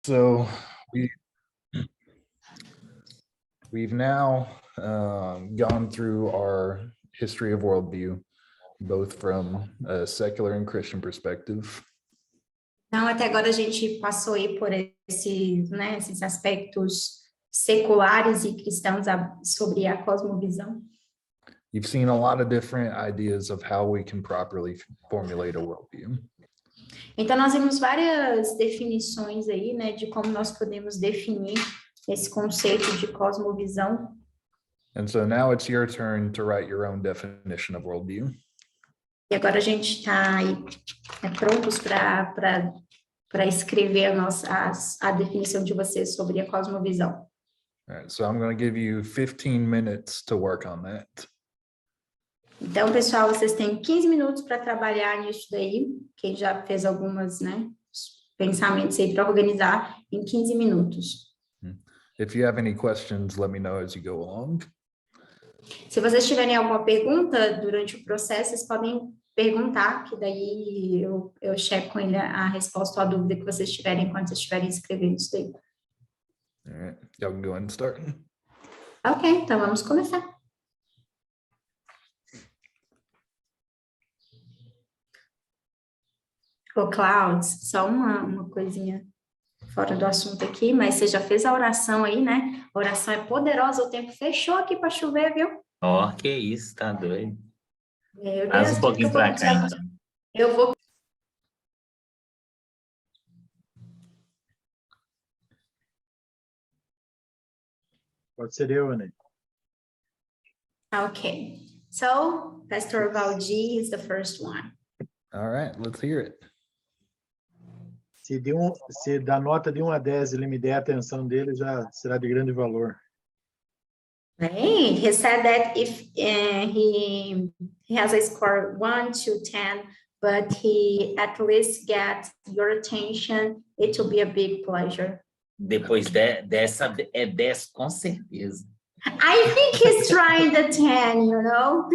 So we've now gone through our history of worldview, both from a secular and Christian perspective. Então, até agora a gente passou aí por esses aspectos seculares e cristãos sobre a cosmovisão. You've seen a lot of different ideas of how we can properly formulate a worldview. Então, nós vimos várias definições aí, né, de como nós podemos definir esse conceito de cosmovisão. And so now it's your turn to write your own definition of worldview. E agora a gente está aí prontos para escrever a definição de vocês sobre a cosmovisão. All right, so I'm going to give you 15 minutes to work on that. Então, pessoal, vocês têm 15 minutos para trabalhar nisso daí. Quem já fez algumas, pensamentos aí para organizar em 15 minutos. If you have any questions, let me know as you go along. Se vocês tiverem alguma pergunta durante o processo, vocês podem perguntar, que daí eu checo ainda a resposta ou a dúvida que vocês tiverem enquanto vocês estiverem escrevendo isso daí. All right, y'all can go ahead and start. Ok, então vamos começar. Ô, Clouds, só uma coisinha fora do assunto aqui, mas você já fez a oração aí, né? A oração é poderosa, o tempo fechou aqui para chover, viu? Ó, que isso, tá doido. Meu Faz Deus, um pouquinho pra cá, então. Eu vou. Pode ser eu, Ana. Okay, so Pastor Valdi is the first one. All right, let's hear it. Se da nota de 1 a 10 ele me der a atenção dele, já será de grande valor. Hey, he said that if he has a score 1 to 10, but he at least gets your attention, it will be a big pleasure. Depois dessa é 10 com certeza. I think he's trying the 10, you know?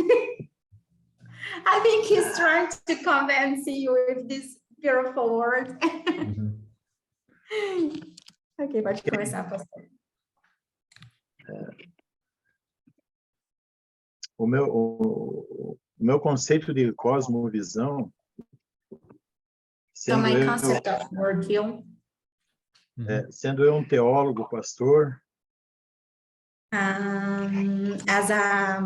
I think he's trying to convince you with this beautiful word. Ok, pode começar, pastor. O meu conceito de cosmovisão, So my concept of worldview, sendo eu um teólogo, pastor, as a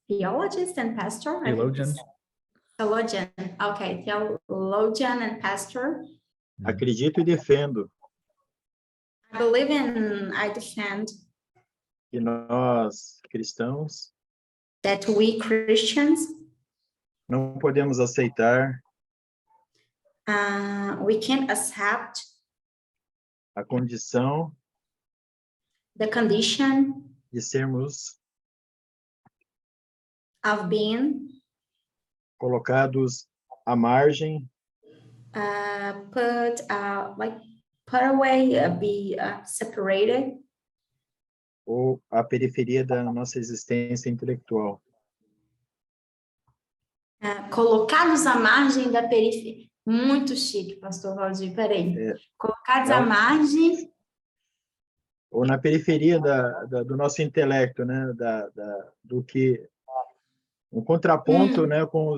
theologist and pastor. Theologian. Theologian, okay, theologian and pastor. acredito e defendo I defend que nós, cristãos, that we Christians, não podemos aceitar we can accept a condição the condition de sermos of being colocados à margem put away, be separated, ou à periferia da nossa existência intelectual. colocados à margem da periferia. Muito chique, pastor Valdir, peraí. Colocados à margem. Ou na periferia do nosso intelecto, né? Do que um contraponto, né? com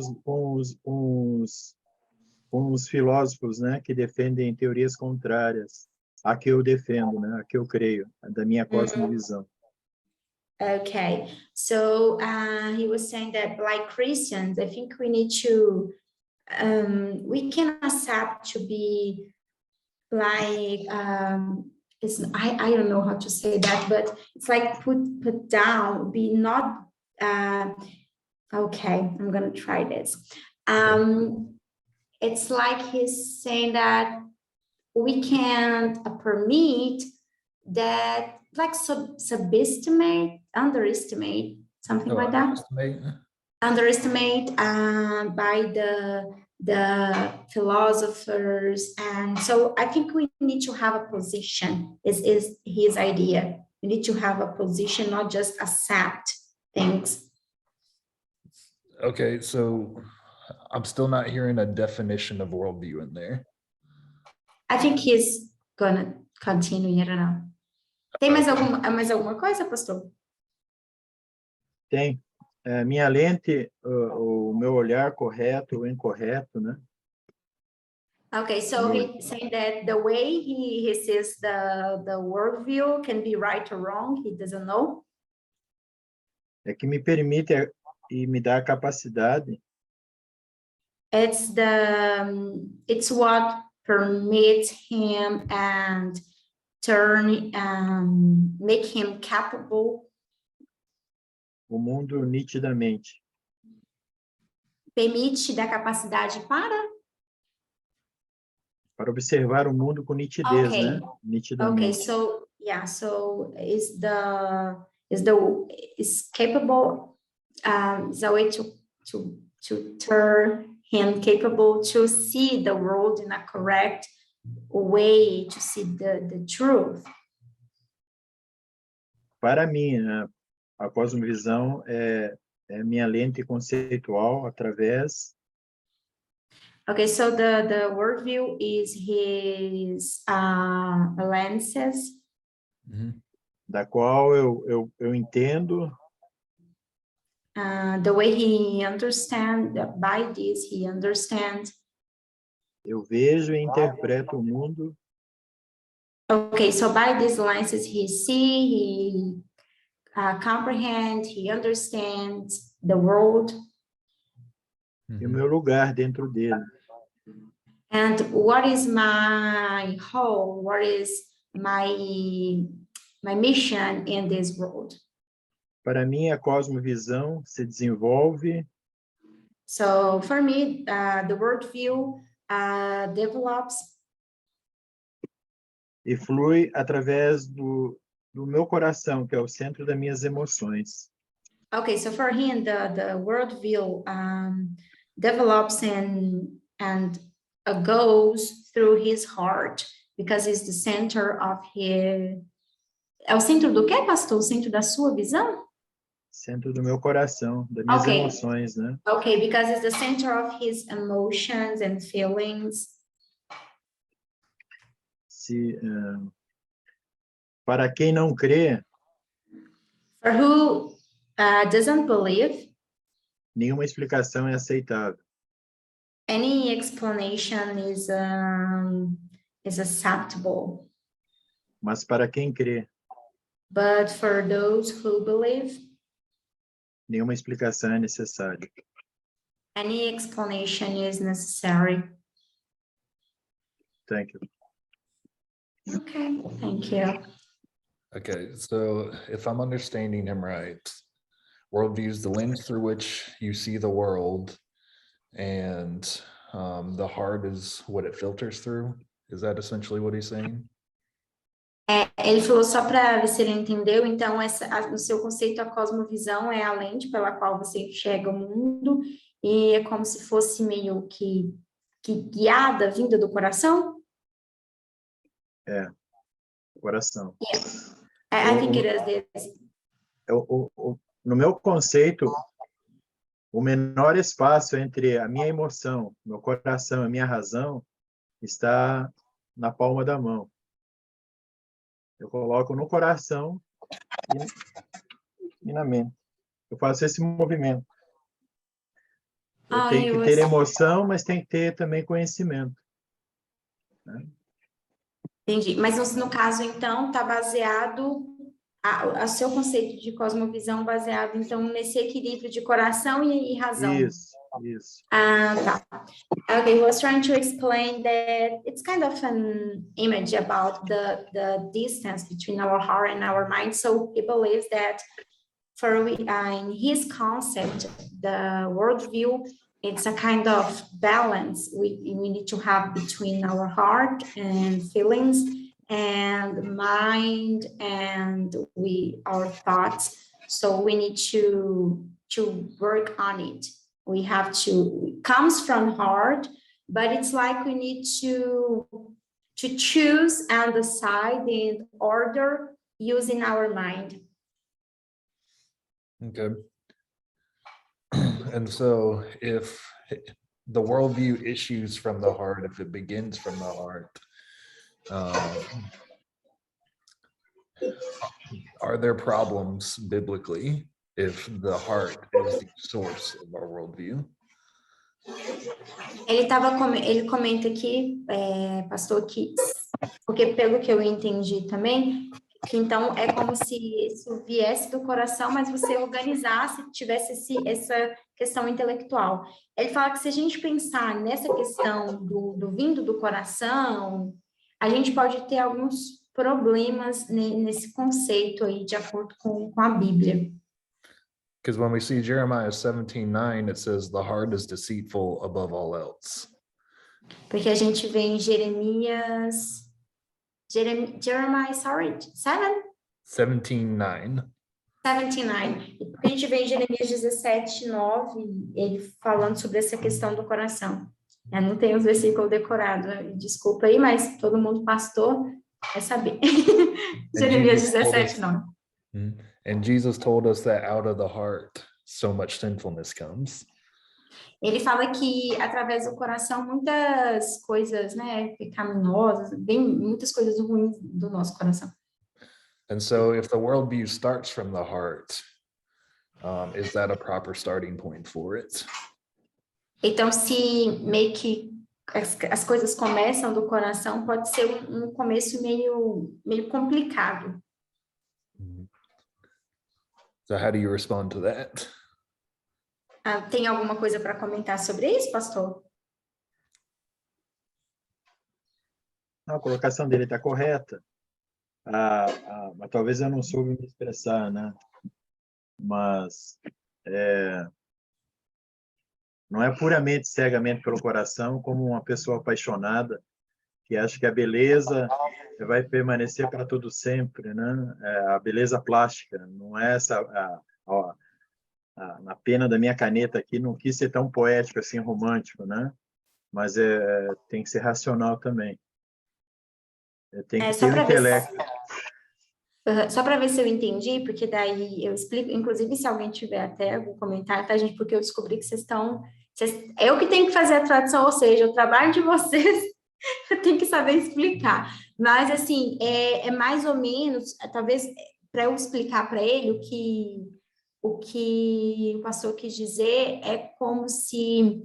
os filósofos, né? Que defendem teorias contrárias à que eu defendo, né? A que eu creio, da minha cosmovisão. Okay, so he was saying that like Christians, I think we need to, we can accept to be like, I don't know how to say that, but it's like put down, be not, okay, I'm gonna try this. It's like he's saying that we can't permit that, like underestimate, something like that. Underestimate by the philosophers, and so I think we need to have a position. Is his idea? We need to have a position, not just accept things. Okay, so I'm still not hearing a definition of worldview in there. I think he's gonna continue, I don't know. Tem mais alguma coisa, pastor? Tem. Minha lente, o meu olhar correto ou incorreto, né? Okay, so he's saying that the way he sees the worldview can be right or wrong, he doesn't know. É que me permite e me dá a capacidade It's what permits him and make him capable. o mundo nitidamente. Permite da capacidade para? Para observar o mundo com nitidez, Okay. né? Nitidamente. Okay, so yeah, so is capable, is a way to turn him capable to see the world in a correct way, to see the truth. Para mim, a cosmovisão é minha lente conceitual através Okay, so the worldview is his lenses, da qual eu entendo the way he understands, by this he understands. eu vejo e interpreto o mundo Okay, so by these lenses he comprehend, he understands the world. e o meu lugar dentro dele. And what is my role? What is my mission in this world? Para mim, a cosmovisão se desenvolve So for me, the worldview develops e flui através do meu coração, que é o centro das minhas emoções. Okay, so for him, the worldview develops and goes through his heart, because it's the center of his... É o centro do quê, pastor? O centro da sua visão? Centro do meu coração, das minhas Okay. emoções, né? Okay, because it's the center of his emotions and feelings. Para quem não crê, For who doesn't believe, nenhuma explicação é aceitável. any explanation is acceptable. Mas para quem crê, But for those who believe, nenhuma explicação é necessária. any explanation is necessary. Thank you. Okay, thank you. Okay, so if I'm understanding him right, worldview is the lens through which you see the world, and the heart is what it filters through. Is that essentially what he's saying? Ele falou só para ver se ele entendeu, então no seu conceito a cosmovisão é a lente pela qual você enxerga o mundo, e é como se fosse meio que guiada, vinda do coração? Coração. Yeah. I think it is this. No meu conceito, o menor espaço entre a minha emoção, meu coração, a minha razão, está na palma da mão. Eu coloco no coração e na mente. Eu faço esse movimento. Eu tenho que ter emoção, mas tem que ter também conhecimento. Né? Entendi. Mas no caso, então, está baseado, a seu conceito de cosmovisão baseado, então, nesse equilíbrio de coração e razão. Isso. Tá. Okay, he was trying to explain that it's kind of an image about the distance between our heart and our mind. So he believes that in his concept, the worldview, it's a kind of balance we need to have between our heart and feelings and mind and our thoughts. So we need to work on it. We have to, it comes from heart, but it's like we need to choose and decide in order using our mind. Okay. And so if the worldview issues from the heart, if it begins from the heart, Are there problems biblically if the heart is the source of our worldview? Ele comenta aqui, pastor, que porque pelo que eu entendi também, que então é como se isso viesse do coração, mas você organizasse, tivesse essa questão intelectual. Ele fala que se a gente pensar nessa questão do vindo do coração, a gente pode ter alguns problemas nesse conceito aí, de acordo com a Bíblia. Because when we see Jeremiah 17:9, it says the heart is deceitful above all else. Porque a gente vê em Jeremiah, 17:9. 79. A gente vê em Jeremias 17:9, ele falando sobre essa questão do coração. Eu não tenho os versículos decorados, desculpa aí, mas todo mundo pastor vai saber. Jeremias 17:9. And Jesus told us that out of the heart so much sinfulness comes. Ele fala que através do coração muitas coisas, né, pecaminosas, muitas coisas ruins do nosso coração. And so if the worldview starts from the heart, is that a proper starting point for it? Então, se meio que as coisas começam do coração, pode ser um começo meio complicado. So how do you respond to that? Tem alguma coisa para comentar sobre isso, pastor? A colocação dele está correta. Mas talvez eu não soube me expressar, né? Mas não é puramente cegamente pelo coração, como uma pessoa apaixonada que acha que a beleza vai permanecer para todo sempre, né? A beleza plástica, não é essa. Na pena da minha caneta aqui, não quis ser tão poético assim, romântico, né? Mas tem que ser racional também. Tem que ter um intelecto. Só para ver se eu entendi, porque daí eu explico, inclusive se alguém tiver até algum comentário, tá, gente? Porque eu descobri que vocês estão... eu que tenho que fazer a tradução, ou seja, o trabalho de vocês, eu tenho que saber explicar. Mas, assim, é mais ou menos, talvez, para eu explicar para ele o que o pastor quis dizer, é como se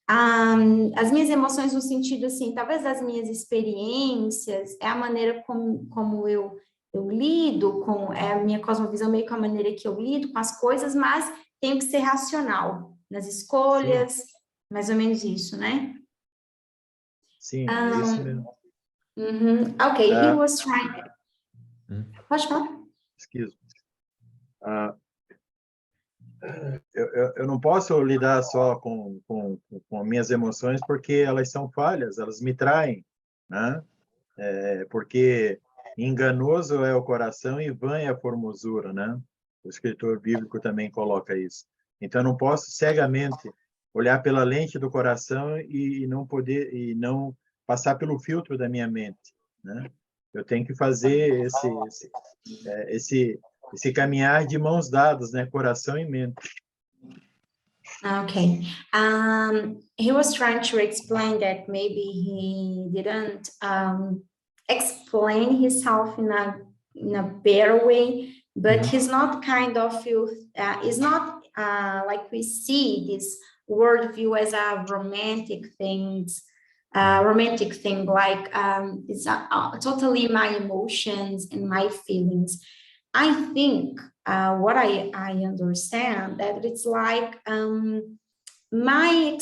as minhas emoções no sentido, assim, talvez das minhas experiências, é a maneira como eu lido com a minha cosmovisão, meio com a maneira que eu lido com as coisas, mas tenho que ser racional nas escolhas, sim. Mais ou menos isso, né? Sim, é isso mesmo. Ok, he was trying... Pode falar? Excuse me. Eu não posso lidar só com minhas emoções porque elas são falhas, elas me traem, né? Porque enganoso é o coração e vã é a formosura, né? O escritor bíblico também coloca isso. Então, eu não posso cegamente olhar pela lente do coração e não passar pelo filtro da minha mente, né? Eu tenho que fazer esse caminhar de mãos dadas, né? Coração e mente. Okay. He was trying to explain that maybe he didn't explain himself in a better way, but he's not kind of is not like we see this worldview as a romantic thing, like it's totally my emotions and my feelings. I think what I understand that it's like my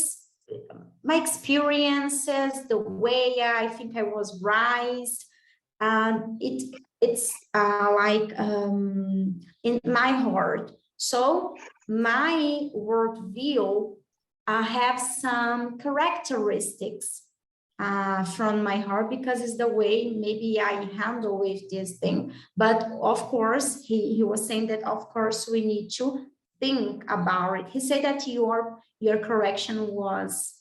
experiences, the way I think I was raised, it's like in my heart. So my worldview have some characteristics from my heart because it's the way maybe I handle with this thing. But of course, he was saying that of course we need to think about it. He said that your correction was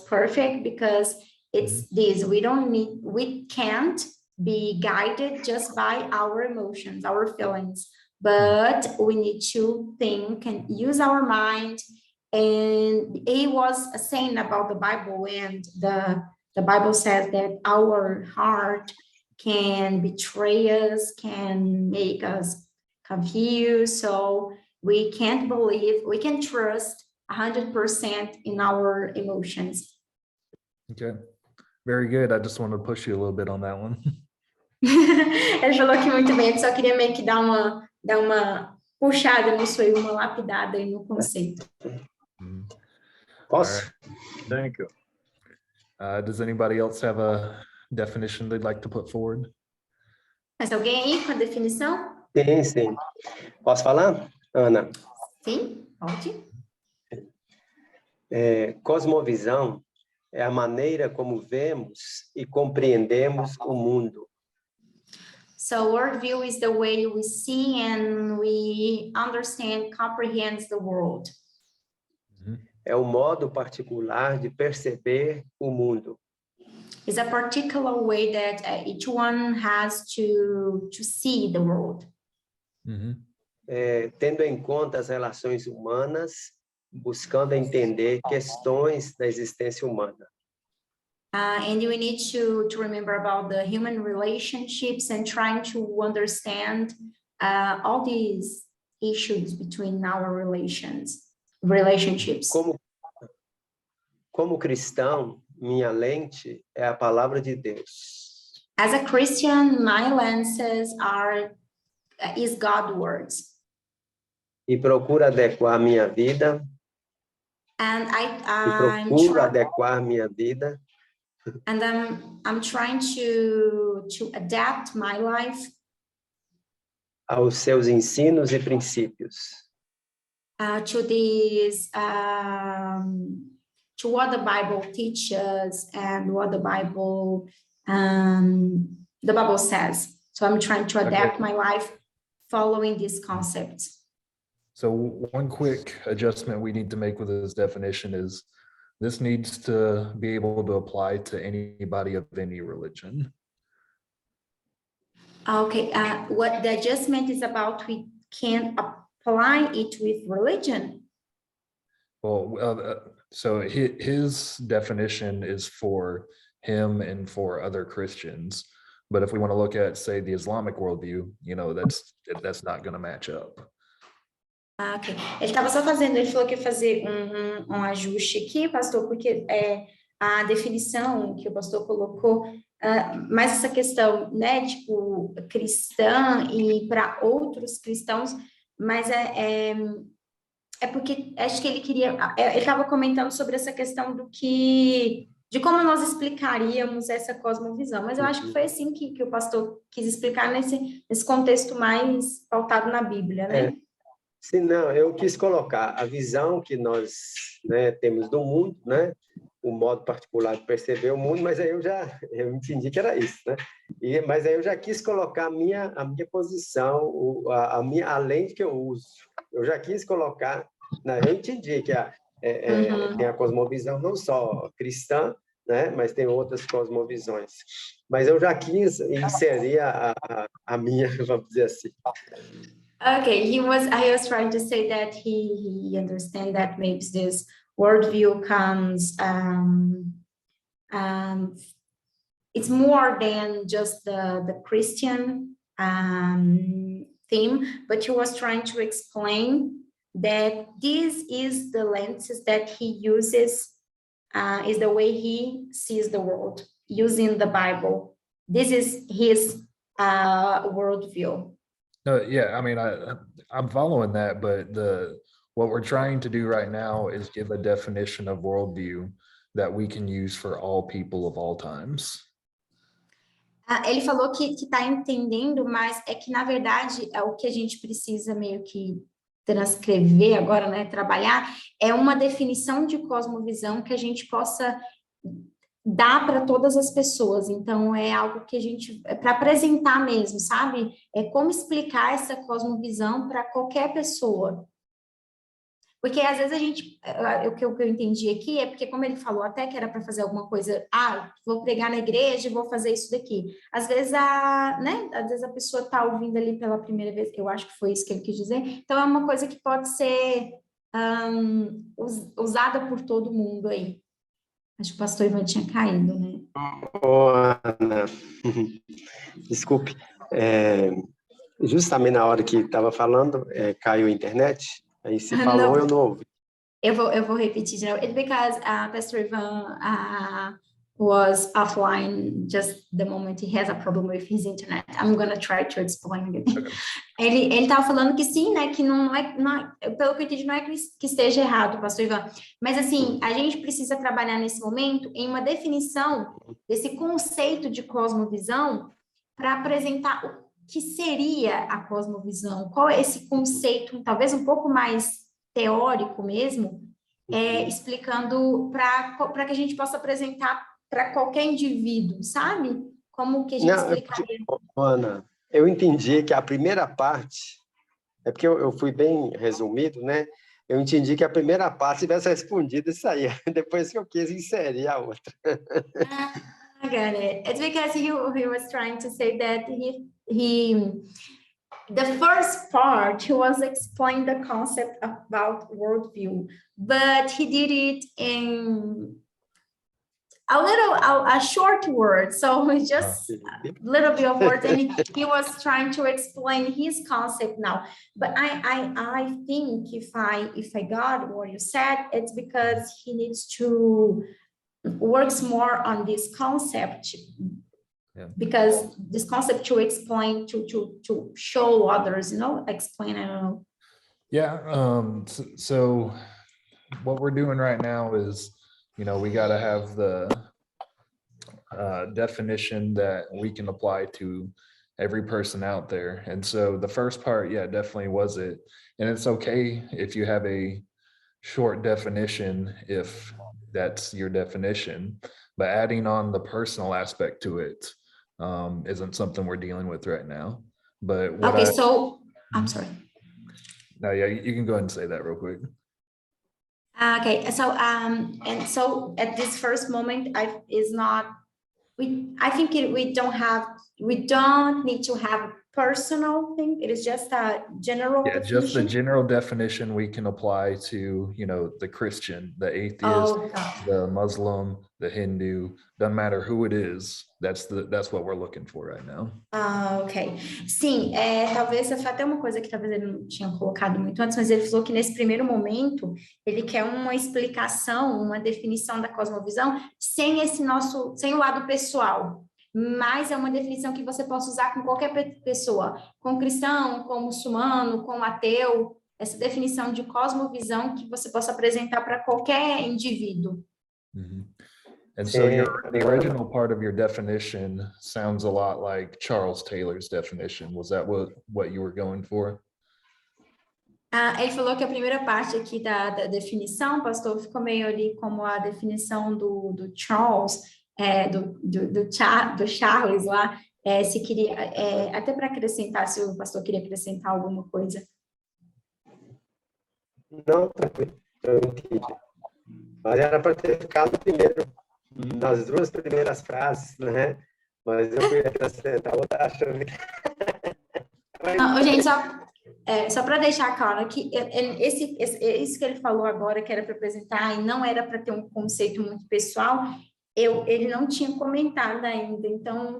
perfect because it's this. We can't be guided just by our emotions, our feelings, but we need to think and use our mind. And he was saying about the Bible and the Bible says that our heart can betray us, can make us confused. So we can't believe, we can trust 100% in our emotions. Okay, very good. I just wanted to push you a little bit on that one. Ele falou que muito bem, eu só queria meio que dar uma puxada nisso aí, uma lapidada aí no conceito. Posso? All Thank you. right. Does anybody else have a definition they'd like to put forward? Mas alguém aí com a definição? Sim, sim. Posso falar, Ana? Sim, pode. Cosmovisão é a maneira como vemos e compreendemos o mundo. So worldview is the way we see and we understand, comprehend the world. É um modo particular de perceber o mundo. It's a particular way that each one has to see the world. Tendo em conta as relações humanas, buscando entender questões da existência humana. And we need to remember about the human relationships and trying to understand all these issues between our relationships. Como cristão, minha lente é a palavra de Deus. As a Christian, my lenses is God's words. E procuro adequar minha vida. And I'm trying to adapt my life aos seus ensinos e princípios. To these to what the Bible teaches and what the Bible says. So I'm trying to adapt my life following these concepts. So one quick adjustment we need to make with this definition is this needs to be able to apply to anybody of any religion. Okay, what the adjustment is about, we can apply it with religion. Well, so his definition is for him and for other Christians. But if we want to look at, say, the Islamic worldview, you know, that's not going to match up. Ok, ele falou que ia fazer um ajuste aqui, pastor, porque a definição que o pastor colocou, mais essa questão, né, tipo, cristã e para outros cristãos, mas é porque acho que ele estava comentando sobre essa questão de como nós explicaríamos essa cosmovisão, mas eu acho que foi assim que o pastor quis explicar nesse contexto mais pautado na Bíblia, né? Sim, não, eu quis colocar a visão que nós, né, temos do mundo, né, o modo particular de perceber o mundo, mas aí eu entendi que era isso, né? Mas aí eu já quis colocar a minha posição, a lente que eu uso. Eu já quis colocar, né, eu entendi que tem a cosmovisão não só cristã, né, mas tem outras cosmovisões. Mas eu já quis inserir a minha, vamos dizer assim. Okay, I was trying to say that he understand that maybe this worldview comes, it's more than just the Christian theme, but he was trying to explain that this is the lenses that he uses, is the way he sees the world, using the Bible. This is his worldview. Yeah, I mean, I'm following that, but what we're trying to do right now is give a definition of worldview that we can use for all people of all times. Ele falou que está entendendo, mas é que, na verdade, o que a gente precisa meio que transcrever agora, né, trabalhar, é uma definição de cosmovisão que a gente possa dar para todas as pessoas. Então, é algo que a gente, para apresentar mesmo, sabe? É como explicar essa cosmovisão para qualquer pessoa. Porque, às vezes, o que eu entendi aqui é porque, como ele falou até que era para fazer alguma coisa, vou pregar na igreja e vou fazer isso daqui. Às vezes, às vezes a pessoa está ouvindo ali pela primeira vez, eu acho que foi isso que ele quis dizer. Então, é uma coisa que pode ser usada por todo mundo aí. Acho que o pastor Ivan tinha caído, né? Ô, Ana, desculpe, justamente na hora que estava falando, caiu a internet, aí se falou, eu não ouvi. Eu vou repetir de novo. It's because Pastor Ivan was offline just the moment he has a problem with his internet. I'm gonna try to explain again. Ele estava falando que sim, né? Que não é, pelo que eu entendi, não é que esteja errado, Pastor Ivan. Mas assim, a gente precisa trabalhar nesse momento em uma definição desse conceito de cosmovisão para apresentar o que seria a cosmovisão. Qual é esse conceito, talvez um pouco mais teórico mesmo, explicando para que a gente possa apresentar para qualquer indivíduo, sabe? Como que a gente explicaria? Ana, eu entendi que a primeira parte, porque eu fui bem resumido, né? Eu entendi que a primeira parte tivesse respondido isso aí, depois que eu quis inserir a outra. I got it. It's because he was trying to say that the first part, he was explaining the concept about worldview, but he did it in a short word, so it's just a little bit of words, and he was trying to explain his concept now. But I think if I got what you said, it's because he needs to works more on this concept. Yeah. Because this concept to explain, to show others, explain, I don't know. Yeah, so what we're doing right now is, we got to have the definition that we can apply to every person out there. And so the first part, yeah, definitely was it. And it's okay if you have a short definition, if that's your definition, but adding on the personal aspect to it isn't something we're dealing with right now. But So I'm sorry. No, yeah, you can go ahead and say that real quick. Okay, so and so at this first moment, I think we don't need to have a personal thing. It is just a general definition. Just the general definition we can apply to, the Christian, the atheist, the Muslim, the Hindu, doesn't matter who it is. That's what we're looking for right now. Ok. Sim, talvez essa foi até uma coisa que talvez ele não tinha colocado muito antes, mas ele falou que nesse primeiro momento ele quer uma explicação, uma definição da cosmovisão sem o lado pessoal. Mas é uma definição que você possa usar com qualquer pessoa, com cristão, com muçulmano, com ateu, essa definição de cosmovisão que você possa apresentar para qualquer indivíduo. Mm-hmm. And so the original part of your definition sounds a lot like Charles Taylor's definition. Was that what you were going for? Ele falou que a primeira parte aqui da definição, pastor, ficou meio ali como a definição do Charles, do Charles lá, se queria, até para acrescentar, se o pastor queria acrescentar alguma coisa. Não, tranquilo, eu entendi. Mas era para ter ficado primeiro, nas duas primeiras frases, né? Mas eu fui acrescentar outra achando que... Não, gente, só para deixar claro que isso que ele falou agora, que era para apresentar, e não era para ter um conceito muito pessoal, ele não tinha comentado ainda, então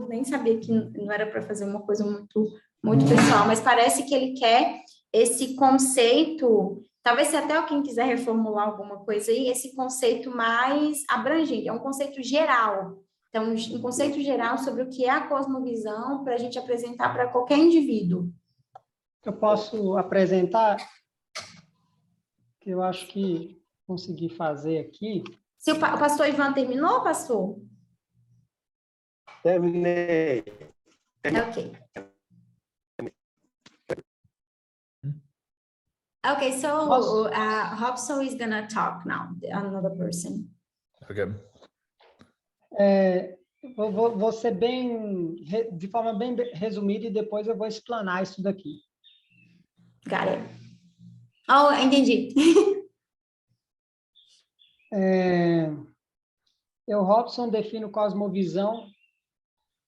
nem sabia que não era para fazer uma coisa muito, muito pessoal, mas parece que ele quer esse conceito, talvez se até quem quiser reformular alguma coisa aí, esse conceito mais abrangente, é um conceito geral. Então, um conceito geral sobre o que é a cosmovisão para a gente apresentar para qualquer indivíduo. Eu posso apresentar, que eu acho que consegui fazer aqui. Se o pastor Ivan terminou, pastor? Terminei. Ok. Okay, so Robson is gonna talk now, another person. Okay. Vou ser de forma bem resumida e depois eu vou explanar isso daqui. Got it. Oh, entendi. Robson define cosmovisão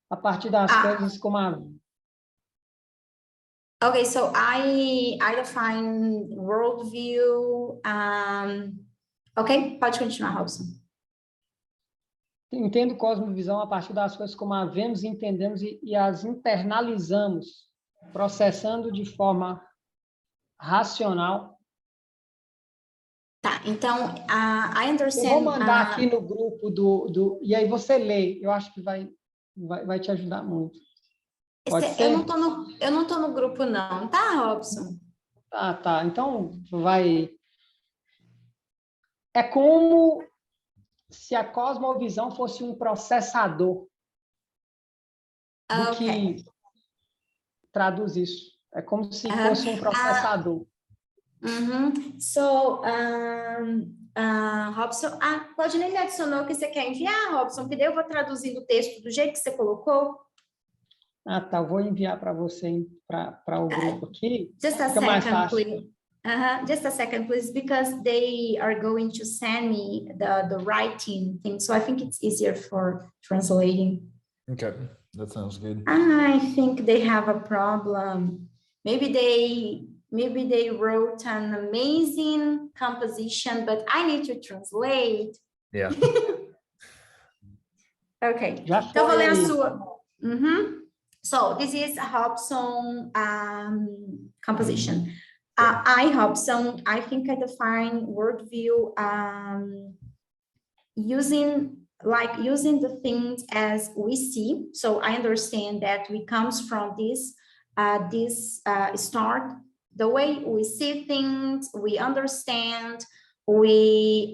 a partir das coisas como a... Okay, so I define worldview. Ok, pode continuar, Robson. entendo cosmovisão a partir das coisas como a vemos, entendemos e as internalizamos, processando de forma racional. Tá, então, I Eu understand. vou mandar aqui no grupo e aí você lê. Eu acho que vai te ajudar muito. Pode ser? Eu não tô no grupo, não, tá, Robson? Tá. Então, vai... É como se a cosmovisão fosse um processador do que traduz isso. É como se fosse um processador. So, Robson, Claudinei me adicionou que você quer enviar, Robson, que daí eu vou traduzindo o texto do jeito que você colocou. Tá. Vou enviar para você, para o grupo aqui. Just a Fica mais second, fácil. please. Just a second, please, because they are going to send me the writing thing, so I think it's easier for translating. Okay, that sounds good. I think they have a problem. Maybe they wrote an amazing composition, but I need to translate. Yeah. Okay. Já Então, vou ler a foi. sua. So, this is a Hobson composition. Hobson, I think I define worldview using the things as we see. So I understand that we comes from this start, the way we see things, we understand, we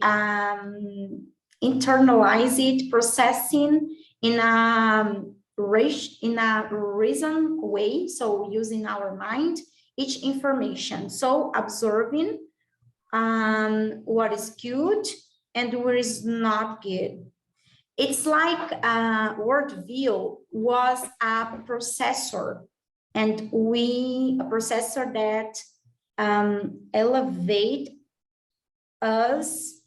internalize it, processing in a reason way, so using our mind, each information, so observing what is good and what is not good. It's like worldview was a processor, and a processor that elevate us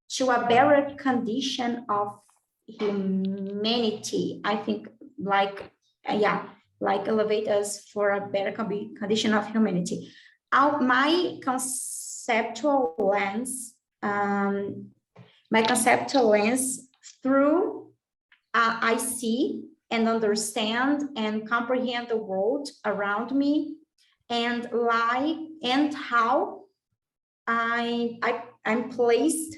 to a better condition of humanity. I think like elevate us for a better condition of humanity. My conceptual lens through I see and understand and comprehend the world around me, and how I'm placed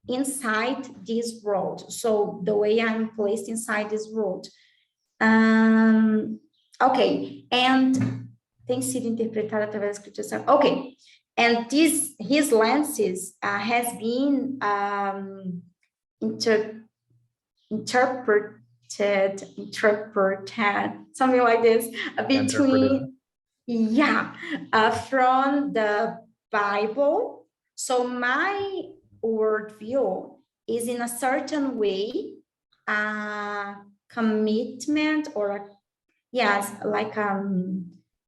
inside this world. So the way I'm placed inside this world. Okay, and tem sido interpretada através da escritura. Okay, and his lenses has been interpreted, something like this, between, from the Bible. So my worldview is in a certain way, commitment or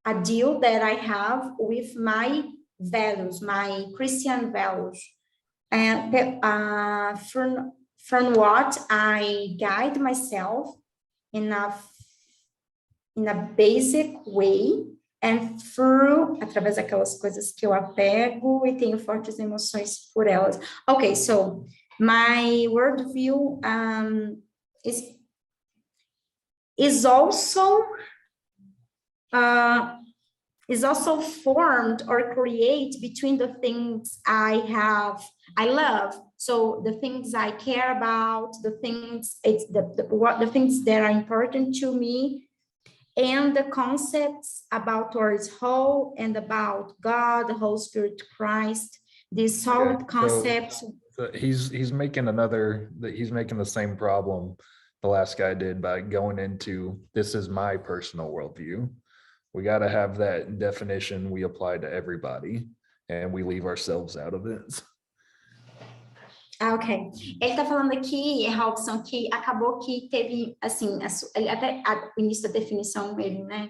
a deal that I have with my values, my Christian values, and from what I guide myself in a basic way, and através daquelas coisas que eu apego e tenho fortes emoções por elas. Okay, so my worldview is also formed or create between the things I love. So the things I care about, the things the things that are important to me, and the concepts about towards whole and about God, the Holy Spirit, Christ. These solid concepts. So he's making the same problem the last guy did by going into, this is my personal worldview. We got to have that definition we apply to everybody, and we leave ourselves out of it. Ok. Ele está falando aqui, Robson, que acabou que teve, assim, até o início da definição, ele, né,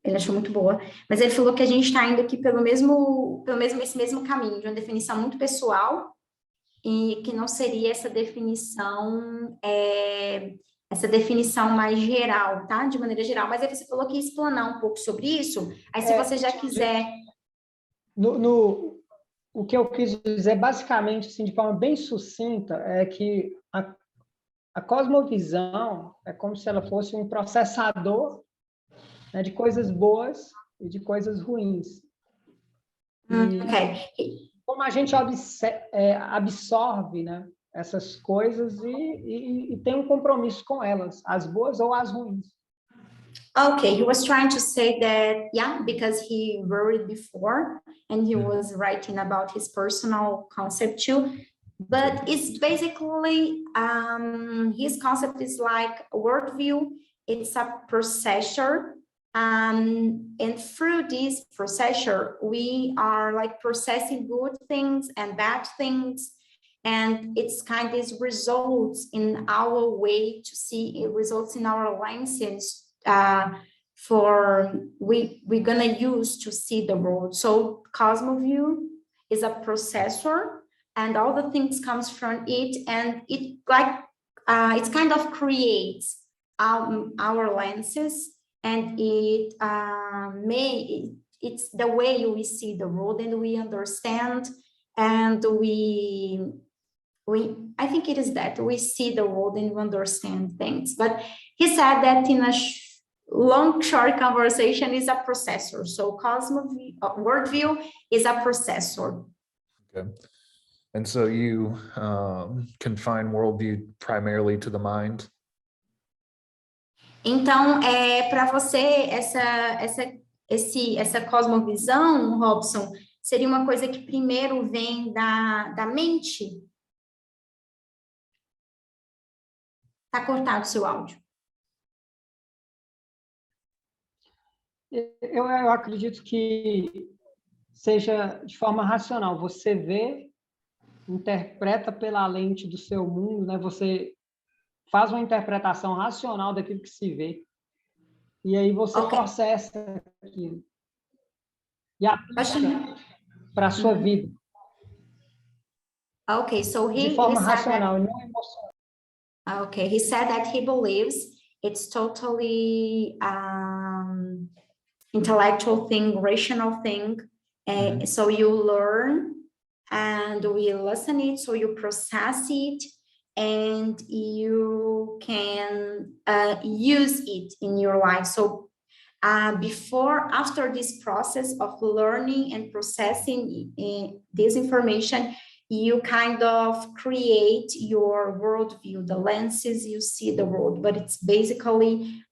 ele achou muito boa, mas ele falou que a gente está indo aqui esse mesmo caminho, de uma definição muito pessoal, e que não seria essa definição mais geral, tá? De maneira geral. Mas aí você falou que ia explanar um pouco sobre isso, aí se você já quiser... O que eu quis dizer, basicamente, assim, de forma bem sucinta, é que A cosmovisão é como se ela fosse um processador, né, de coisas boas e de coisas ruins. E Okay. como a gente absorve, né, essas coisas e tem um compromisso com elas, as boas ou as ruins. Okay, he was trying to say that, yeah, because he wrote it before and he was writing about his personal concept too. But it's basically, his concept is like worldview. It's a processor. And through this processor, we are like processing good things and bad things. And it's kind of results in our way to see, it results in our lenses we're gonna use to see the world. So Cosmoview is a processor, and all the things comes from it, and it like it kind of creates our lenses, and it's the way we see the world and we understand, and I think it is that we see the world and we understand things. But he said that in a long, short conversation is a processor. So worldview is a processor. Okay. And so you confine worldview primarily to the mind? Então, para você, essa cosmovisão, Robson, seria uma coisa que primeiro vem da mente? Está cortado o seu áudio. Eu acredito que seja de forma racional. Você vê, interpreta pela lente do seu mundo, né? Você faz uma interpretação racional daquilo que se vê. E aí você processa aquilo. E aplica para a sua vida. Okay, so de forma racional, não emocional. Okay, he said that he believes it's totally intellectual thing, rational thing. So you learn and we listen it, so you process it and you can use it in your life. So after this process of learning and processing this information, you kind of create your worldview, the lenses you see the world, but it's basically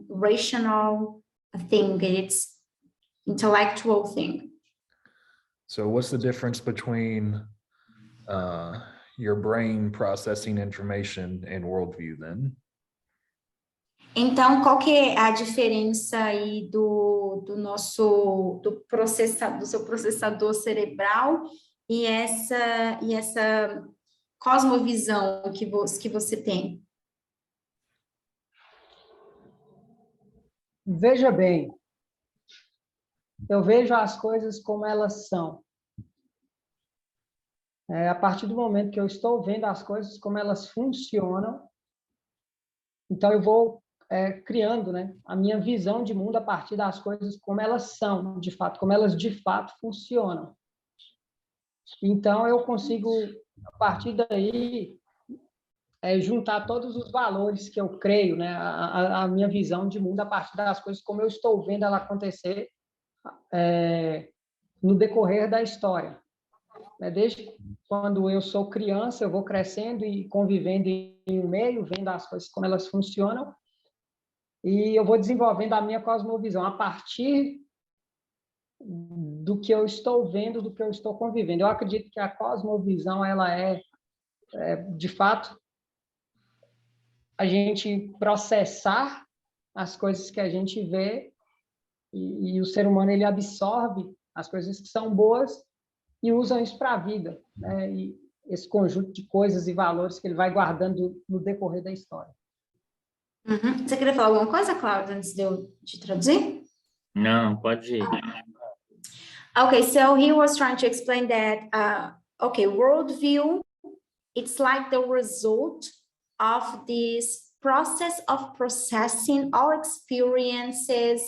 rational thing, it's intellectual thing. So what's the difference between your brain processing information and worldview then? Então, qual que é a diferença aí do seu processador cerebral e essa cosmovisão que você tem? Veja bem, eu vejo as coisas como elas são. A partir do momento que eu estou vendo as coisas como elas funcionam, então eu vou criando, né, a minha visão de mundo a partir das coisas como elas são, de fato, como elas de fato funcionam. Então eu consigo, a partir daí, juntar todos os valores que eu creio, né, a minha visão de mundo a partir das coisas como eu estou vendo ela acontecer no decorrer da história. Desde quando eu sou criança, eu vou crescendo e convivendo em um meio, vendo as coisas como elas funcionam, e eu vou desenvolvendo a minha cosmovisão a partir do que eu estou vendo, do que eu estou convivendo. Eu acredito que a cosmovisão, ela de fato, a gente processar as coisas que a gente vê, e o ser humano, ele absorve as coisas que são boas e usam isso para a vida, né? E esse conjunto de coisas e valores que ele vai guardando no decorrer da história. Você queria falar alguma coisa, Cláudia, antes de eu te traduzir? Não, pode ir. Okay, so he was trying to explain that, worldview, it's like the result of this process of processing all experiences,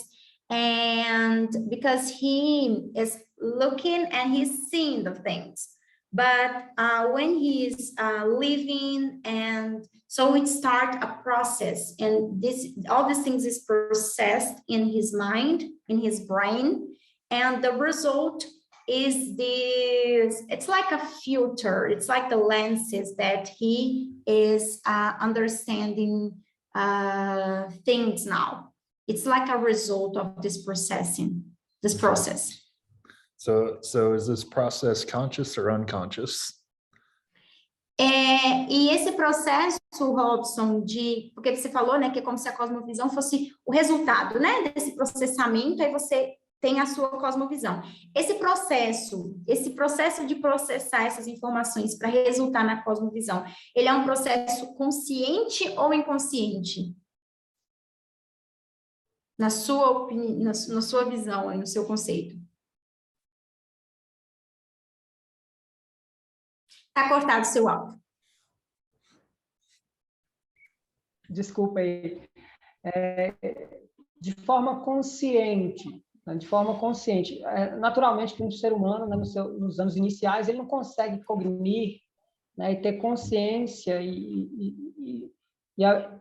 and because he is looking and he's seeing the things, but when he's living and So it start a process, and all these things is processed in his mind, in his brain, and the result is this, it's like a filter, it's like the lenses that he is understanding things now. It's like a result of this processing, this process. So is this process conscious or unconscious? E esse processo, Robson, porque você falou, né, que é como se a cosmovisão fosse o resultado, né, desse processamento, aí você tem a sua cosmovisão. Esse processo de processar essas informações para resultar na cosmovisão, ele é um processo consciente ou inconsciente? Na sua opinião, na sua visão, no seu conceito? Está cortado o seu áudio. Desculpa aí. De forma consciente, né? De forma consciente. Naturalmente, que um ser humano, né, nos anos iniciais, ele não consegue cogrir, né, e ter consciência e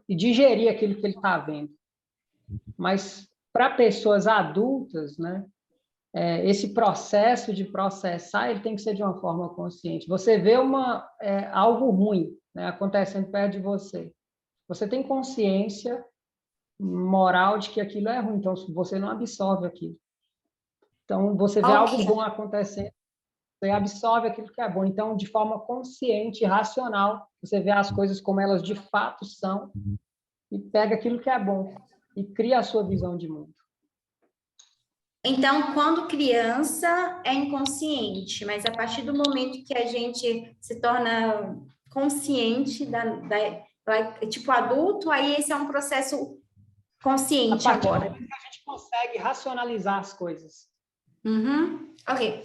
digerir aquilo que ele está vendo. Mas, para pessoas adultas, né, esse processo de processar, ele tem que ser de uma forma consciente. Você vê algo ruim, né, acontecendo perto de você. Você tem consciência moral de que aquilo é ruim, então você não absorve aquilo. Então, você vê algo bom acontecendo, você absorve aquilo que é bom. Então, de forma consciente e racional, você vê as coisas como elas de fato são e pega aquilo que é bom e cria a sua visão de mundo. Então, quando criança, é inconsciente, mas a partir do momento que a gente se torna consciente, tipo adulto, aí esse é um processo consciente agora. A gente consegue racionalizar as coisas. Okay.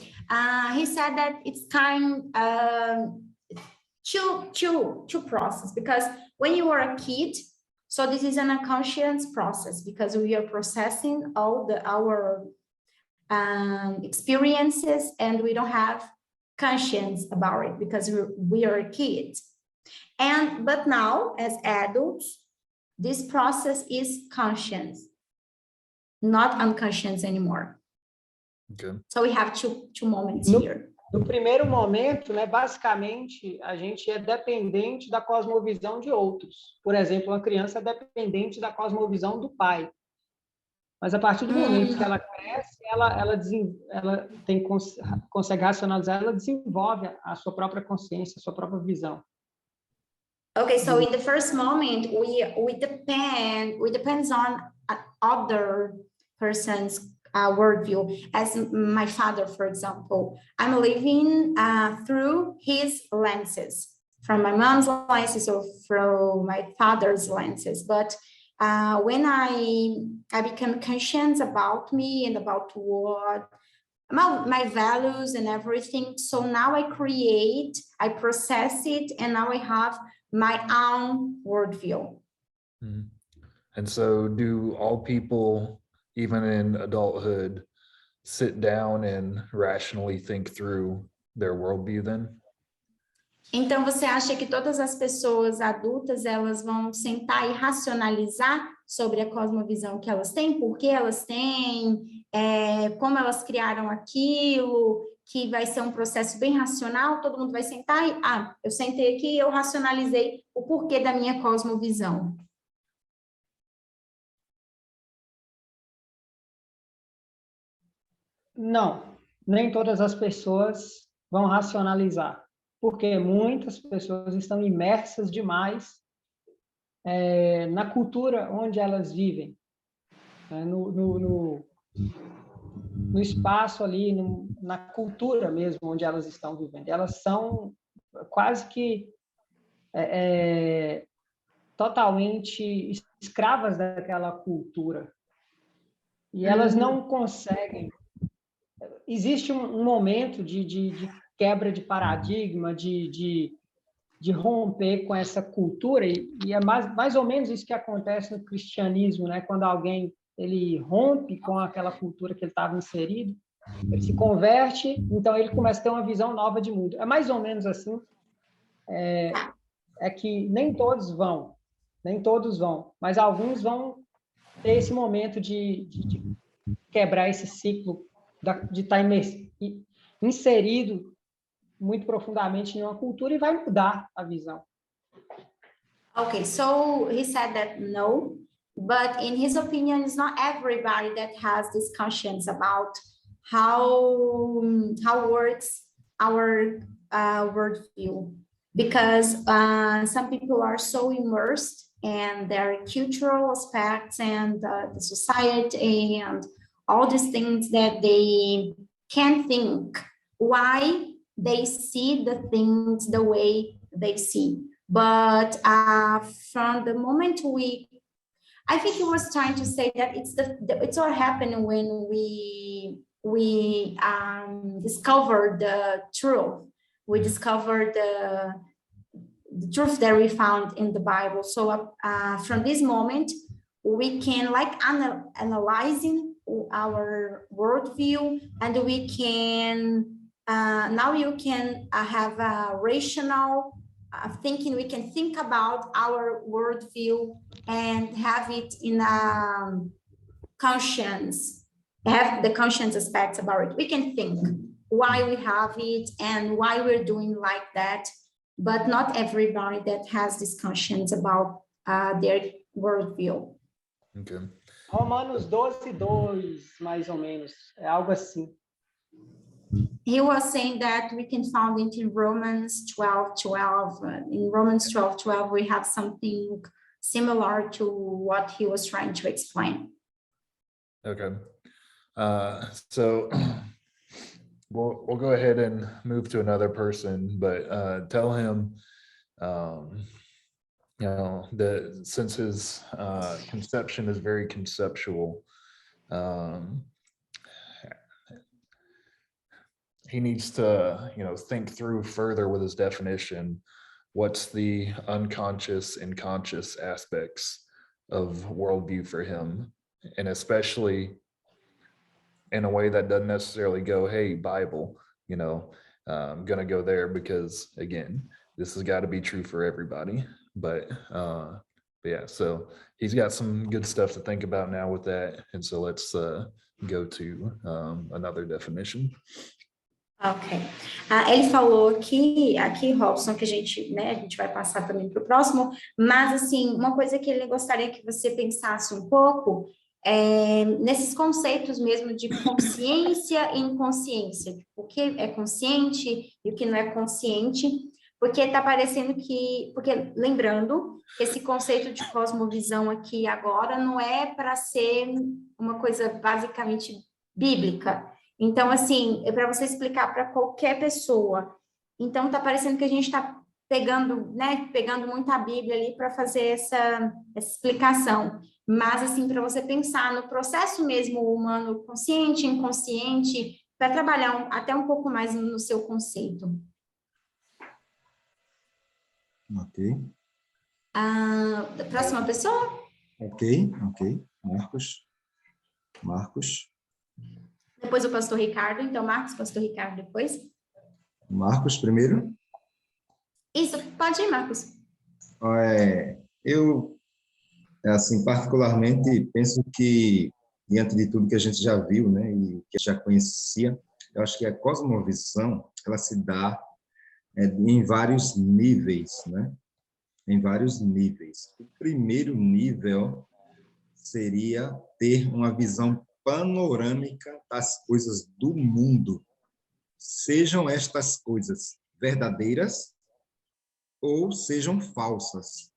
He said that it's time to process, because when you are a kid, so this is an unconscious process, because we are processing all our experiences, and we don't have conscience about it because we are kids. But now, as adults, this process is conscious, not unconscious anymore. Okay. So we have two moments here. No primeiro momento, né, basicamente, a gente é dependente da cosmovisão de outros. Por exemplo, uma criança é dependente da cosmovisão do pai. Mas a partir do momento que ela cresce, ela consegue racionalizar, ela desenvolve a sua própria consciência, a sua própria visão. Okay, so in the first moment, we depends on other person's worldview. As my father, for example, I'm living through his lenses, from my mom's lenses or from my father's lenses. But when I become conscious about me and about what my values and everything, so now I process it, and now I have my own worldview. Mm-hmm. And so do all people, even in adulthood, sit down and rationally think through their worldview then? Então, você acha que todas as pessoas adultas, elas vão sentar e racionalizar sobre a cosmovisão que elas têm, por que elas têm, como elas criaram aquilo, que vai ser um processo bem racional, todo mundo vai sentar e, eu sentei aqui e eu racionalizei o porquê da minha cosmovisão. Não, nem todas as pessoas vão racionalizar, porque muitas pessoas estão imersas demais na cultura onde elas vivem, né? no espaço ali, na cultura mesmo onde elas estão vivendo. Elas são quase que totalmente escravas daquela cultura. E elas não conseguem. Existe um momento de quebra de paradigma, de romper com essa cultura, e é mais ou menos isso que acontece no cristianismo, né? Quando alguém ele rompe com aquela cultura que ele estava inserido, ele se converte, então ele começa a ter uma visão nova de mundo. É mais ou menos assim. é que nem todos vão, mas alguns vão ter esse momento de quebrar esse ciclo, de estar inserido muito profundamente em uma cultura e vai mudar a visão. Okay, so he said that no, but in his opinion, it's not everybody that has this conscience about how works our worldview, because some people are so immersed in their cultural aspects and the society and all these things that they can't think why they see the things the way they see. But from the moment I think he was trying to say that it's what happened when we discover the truth. We discovered the truth that we found in the Bible. So from this moment, we can analyzing our worldview, and we can now you can have a rational thinking. We can think about our worldview and have it in a conscience, have the conscience aspects about it. We can think why we have it and why we're doing like that, but not everybody that has this conscience about their worldview. Okay. Romanos 12:2, mais ou menos, é algo assim. He was saying that we can find it in Romans 12:12. In Romans 12:12, we have something similar to what he was trying to explain. Okay. So we'll go ahead and move to another person, but tell him, that since his conception is very conceptual, he needs to, think through further with his definition. What's the unconscious and conscious aspects of worldview for him? And especially in a way that doesn't necessarily go, hey, Bible, I'm going to go there because, again, this has got to be true for everybody. But yeah, so he's got some good stuff to think about now with that. And so let's go to another definition. Ok. Ele falou aqui, Robson, que a gente vai passar também para o próximo, mas, assim, uma coisa que ele gostaria que você pensasse um pouco nesses conceitos mesmo de consciência e inconsciência, o que é consciente e o que não é consciente, porque está parecendo porque lembrando, esse conceito de cosmovisão aqui agora não é para ser uma coisa basicamente bíblica. Então, assim, é para você explicar para qualquer pessoa. Então, está parecendo que a gente está pegando muito a Bíblia ali para fazer essa explicação. Mas, assim, para você pensar no processo mesmo humano, consciente, inconsciente, para trabalhar até um pouco mais no seu conceito. Ok. Próxima pessoa? Ok. Marcos. Depois o pastor Ricardo. Então, Marcos, pastor Ricardo depois. Marcos primeiro. Isso, pode ir, Marcos. Eu, assim, particularmente, penso que, diante de tudo que a gente já viu, né, e que já conhecia, eu acho que a cosmovisão, ela se dá em vários níveis, né? Em vários níveis. O primeiro nível seria ter uma visão panorâmica das coisas do mundo, sejam estas coisas verdadeiras ou sejam falsas.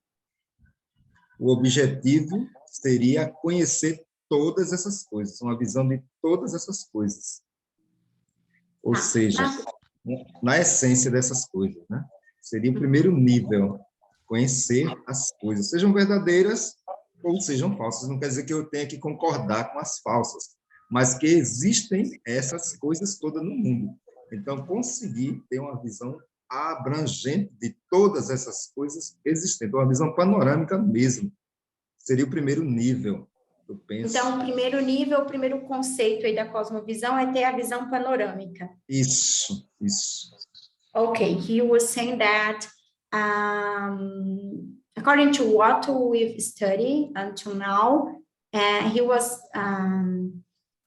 O objetivo seria conhecer todas essas coisas, uma visão de todas essas coisas. Ou seja, na essência dessas coisas, né? Seria o primeiro nível, conhecer as coisas, sejam verdadeiras ou sejam falsas. Não quer dizer que eu tenha que concordar com as falsas, mas que existem essas coisas todas no mundo. Então, conseguir ter uma visão abrangente de todas essas coisas existentes, uma visão panorâmica mesmo, seria o primeiro nível, eu penso. Então, o primeiro nível, o primeiro conceito aí da cosmovisão é ter a visão panorâmica. Isso. Okay, he was saying that according to what we've studied until now,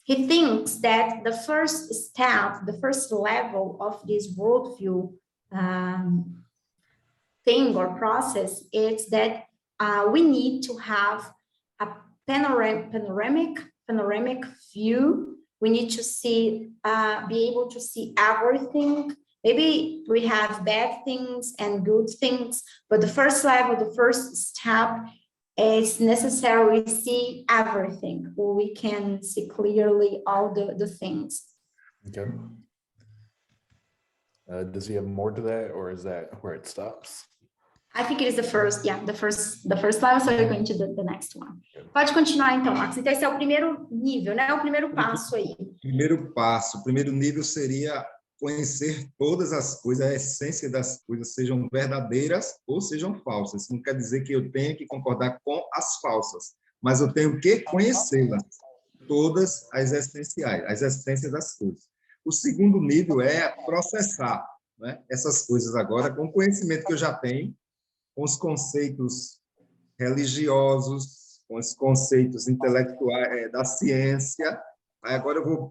he thinks that the first step, the first level of this worldview thing or process is that we need to have a panoramic view. We need to see, be able to see everything. Maybe we have bad things and good things, but the first level, the first step is necessary to see everything. We can see clearly all the things. Okay. Does he have more to that, or is that where it stops? I think it is the first, yeah, the first level, so we're going to the next one. Pode continuar então, Marcos. Então esse é o primeiro nível, né? O primeiro passo aí. Primeiro passo, o primeiro nível seria conhecer todas as coisas, a essência das coisas, sejam verdadeiras ou sejam falsas. Isso não quer dizer que eu tenha que concordar com as falsas, mas eu tenho que conhecê-las, todas as essenciais, as essências das coisas. O segundo nível é processar, né, essas coisas agora com o conhecimento que eu já tenho, com os conceitos religiosos, com os conceitos intelectuais da ciência. Agora eu vou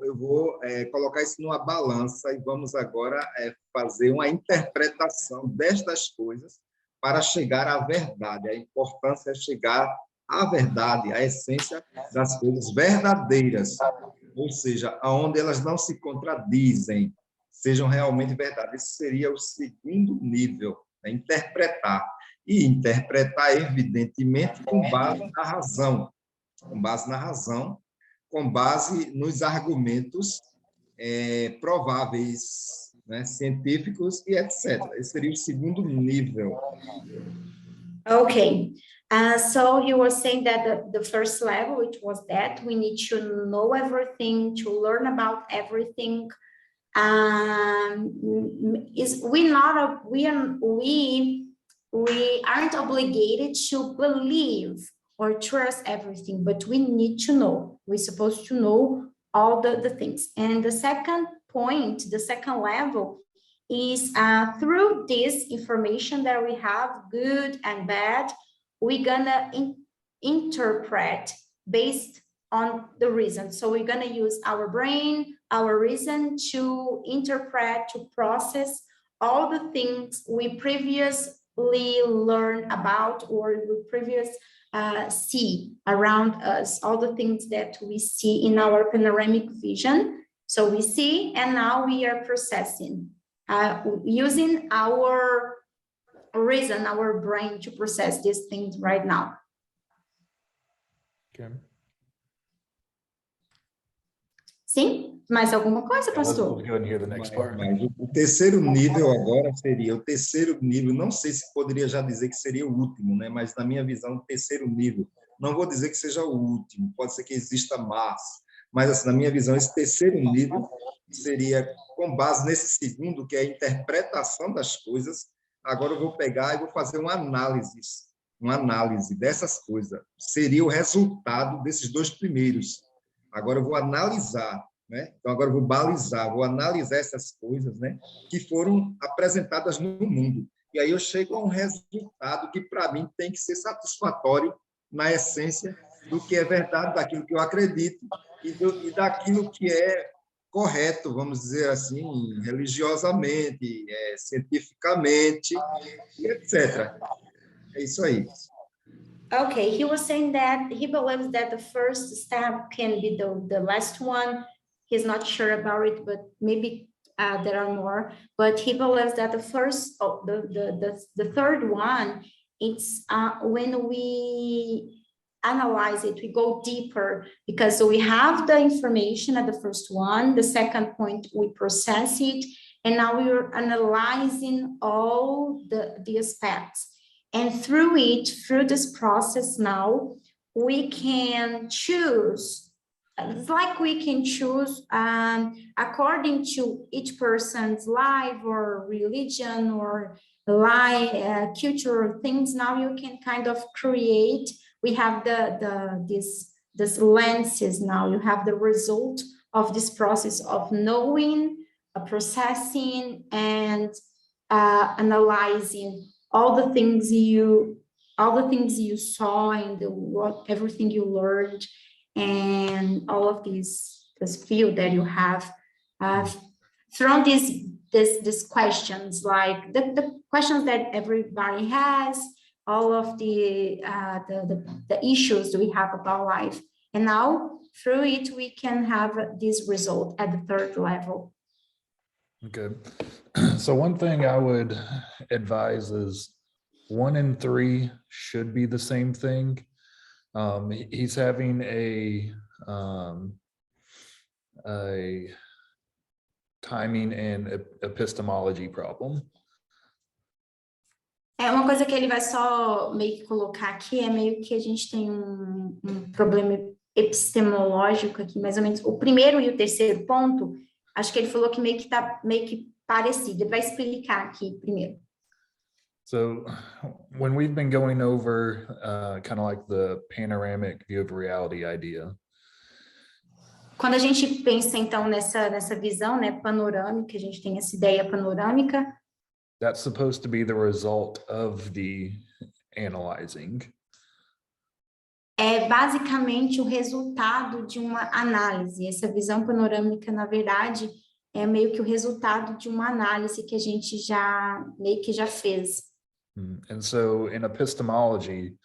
colocar isso numa balança e vamos agora fazer uma interpretação destas coisas para chegar à verdade. A importância é chegar à verdade, à essência das coisas verdadeiras, ou seja, aonde elas não se contradizem, sejam realmente verdade. Esse seria o segundo nível, né? Interpretar. E interpretar, evidentemente, com base na razão, com base nos argumentos prováveis, né, científicos e etc. Esse seria o segundo nível. Okay, so you were saying that the first level, it was that we need to know everything, to learn about everything. We aren't obligated to believe or trust everything, but we need to know. We're supposed to know all the things. And the second point, the second level, is through this information that we have, good and bad, we're gonna interpret based on the reason. So we're gonna use our brain, our reason to interpret, to process all the things we previously learn about or we previously see around us, all the things that we see in our panoramic vision. So we see, and now we are processing, using our reason, our brain to process these things right now. Okay. Sim? Mais alguma coisa, pastor? Let's go ahead and hear the next part. Mas o terceiro nível agora seria, o terceiro nível, não sei se poderia já dizer que seria o último, né? Mas na minha visão, o terceiro nível, não vou dizer que seja o último, pode ser que exista mais, mas assim, na minha visão, esse terceiro nível seria, com base nesse segundo, que é a interpretação das coisas. Agora eu vou pegar e vou fazer uma análise dessas coisas. Seria o resultado desses dois primeiros. Agora eu vou analisar, né? Então agora eu vou balizar, vou analisar essas coisas, né, que foram apresentadas no mundo. E aí eu chego a um resultado que para mim tem que ser satisfatório na essência do que é verdade, daquilo que eu acredito e daquilo que é correto, vamos dizer assim, religiosamente, cientificamente, e etc. É isso aí. Okay, he was saying that he believes that the first step can be the last one. He's not sure about it, but maybe there are more. But he believes that the first, the third one, it's when we analyze it, we go deeper, because we have the information at the first one. The second point, we process it, and now we are analyzing all the aspects. And through it, through this process now, we can choose, it's like we can choose according to each person's life or religion or life, cultural things. Now you can kind of create, we have this lenses now, you have the result of this process of knowing, processing, and analyzing all the things you saw and everything you learned and all of this field that you have thrown these questions, like the questions that everybody has, all of the issues we have about life. And now through it, we can have this result at the third level. Okay. So one thing I would advise is 1 and 3 should be the same thing. He's having a timing and epistemology problem. Uma coisa que ele vai só meio que colocar aqui é meio que a gente tem um problema epistemológico aqui, mais ou menos. O primeiro e o terceiro ponto, acho que ele falou que meio que tá meio que parecido. Ele vai explicar aqui primeiro. So when we've been going over kind of like the panoramic view of reality idea. Quando a gente pensa então nessa visão, né, panorâmica, a gente tem essa ideia panorâmica. That's supposed to be the result of the analyzing. É basicamente o resultado de uma análise. Essa visão panorâmica, na verdade, é meio que o resultado de uma análise que a gente meio que já fez. And so in epistemology,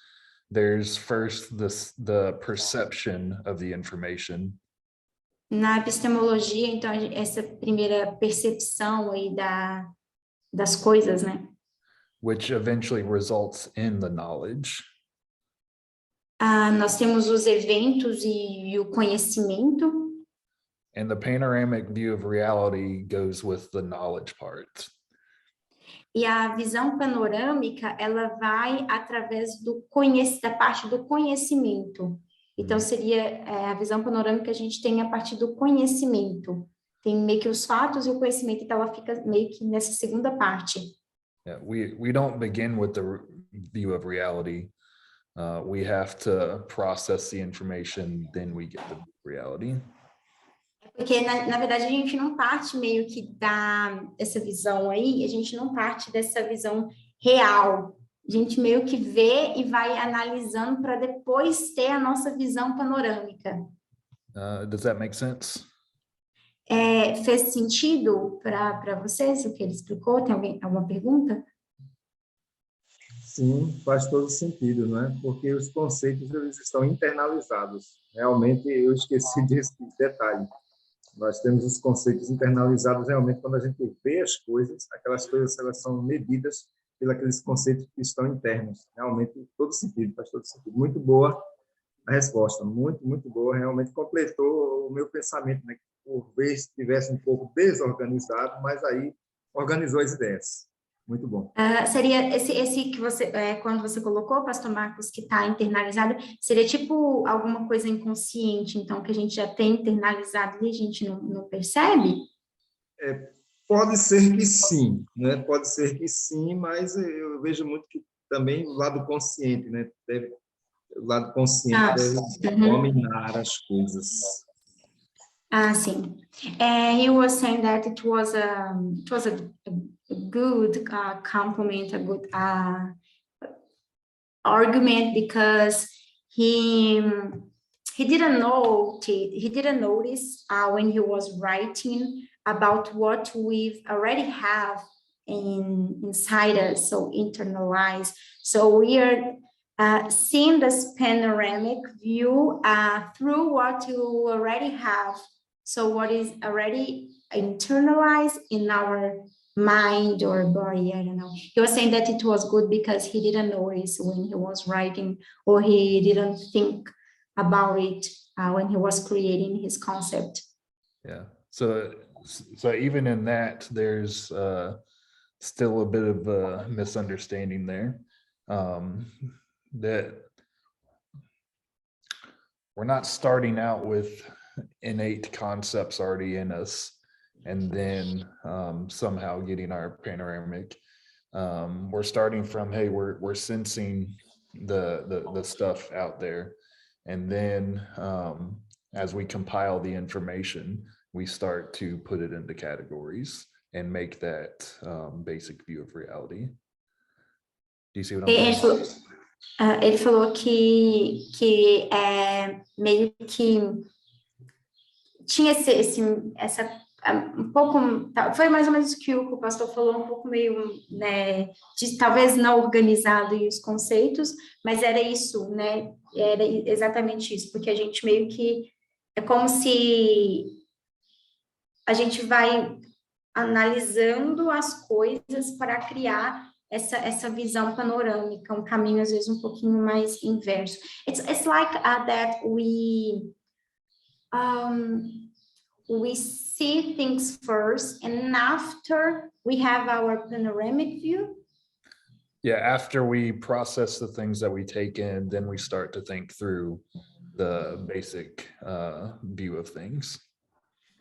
there's first the perception of the information. Na epistemologia, então, essa primeira percepção aí das coisas, né? Which eventually results in the knowledge. Nós temos os eventos e o conhecimento. And the panoramic view of reality goes with the knowledge part. E a visão panorâmica, ela vai através da parte do conhecimento. Então, seria a visão panorâmica, a gente tem a partir do conhecimento. Tem meio que os fatos e o conhecimento, então ela fica meio que nessa segunda parte. Yeah, we don't begin with the view of reality. We have to process the information, then we get the reality. Porque, na verdade, a gente não parte meio que dessa visão aí, a gente não parte dessa visão real. A gente meio que vê e vai analisando para depois ter a nossa visão panorâmica. Does that make sense? Fez sentido para vocês o que ele explicou? Tem alguma pergunta? Sim, faz todo sentido, né? Porque os conceitos eles estão internalizados. Realmente, eu esqueci desse detalhe. Nós temos os conceitos internalizados realmente quando a gente vê as coisas, aquelas coisas elas são medidas pelos conceitos que estão internos. Realmente, todo sentido, faz todo sentido. Muito boa a resposta, muito boa. Realmente completou o meu pensamento, né? Por vezes estivesse um pouco desorganizado, mas aí organizou as ideias. Muito bom. Seria esse que você, quando você colocou, Pastor Marcos, que está internalizado, seria tipo alguma coisa inconsciente, então, que a gente já tem internalizado e a gente não percebe? Pode ser que sim, né? Pode ser que sim, mas eu vejo muito que também o lado consciente, né? O lado consciente deve dominar as coisas. Sim. He was saying that it was a good compliment, a good argument, because he didn't notice when he was writing about what we already have inside us, so internalized. So we are seeing this panoramic view through what you already have. So what is already internalized in our mind or body, I don't know. He was saying that it was good because he didn't notice when he was writing, or he didn't think about it when he was creating his concept. Yeah. So even in that, there's still a bit of a misunderstanding there. That we're not starting out with innate concepts already in us and then somehow getting our panoramic. We're starting from, hey, we're sensing the stuff out there, and then as we compile the information, we start to put it into categories and make that basic view of reality. Do you see what I'm saying? Ele falou que meio que tinha um pouco, foi mais ou menos o que o pastor falou, um pouco meio, né, de talvez não organizado e os conceitos, mas era isso, né, era exatamente isso, porque a gente meio que, é como se a gente vai analisando as coisas para criar essa visão panorâmica, um caminho às vezes um pouquinho mais inverso. It's like that we see things first, and after we have our panoramic view. Yeah, after we process the things that we take in, then we start to think through the basic view of things.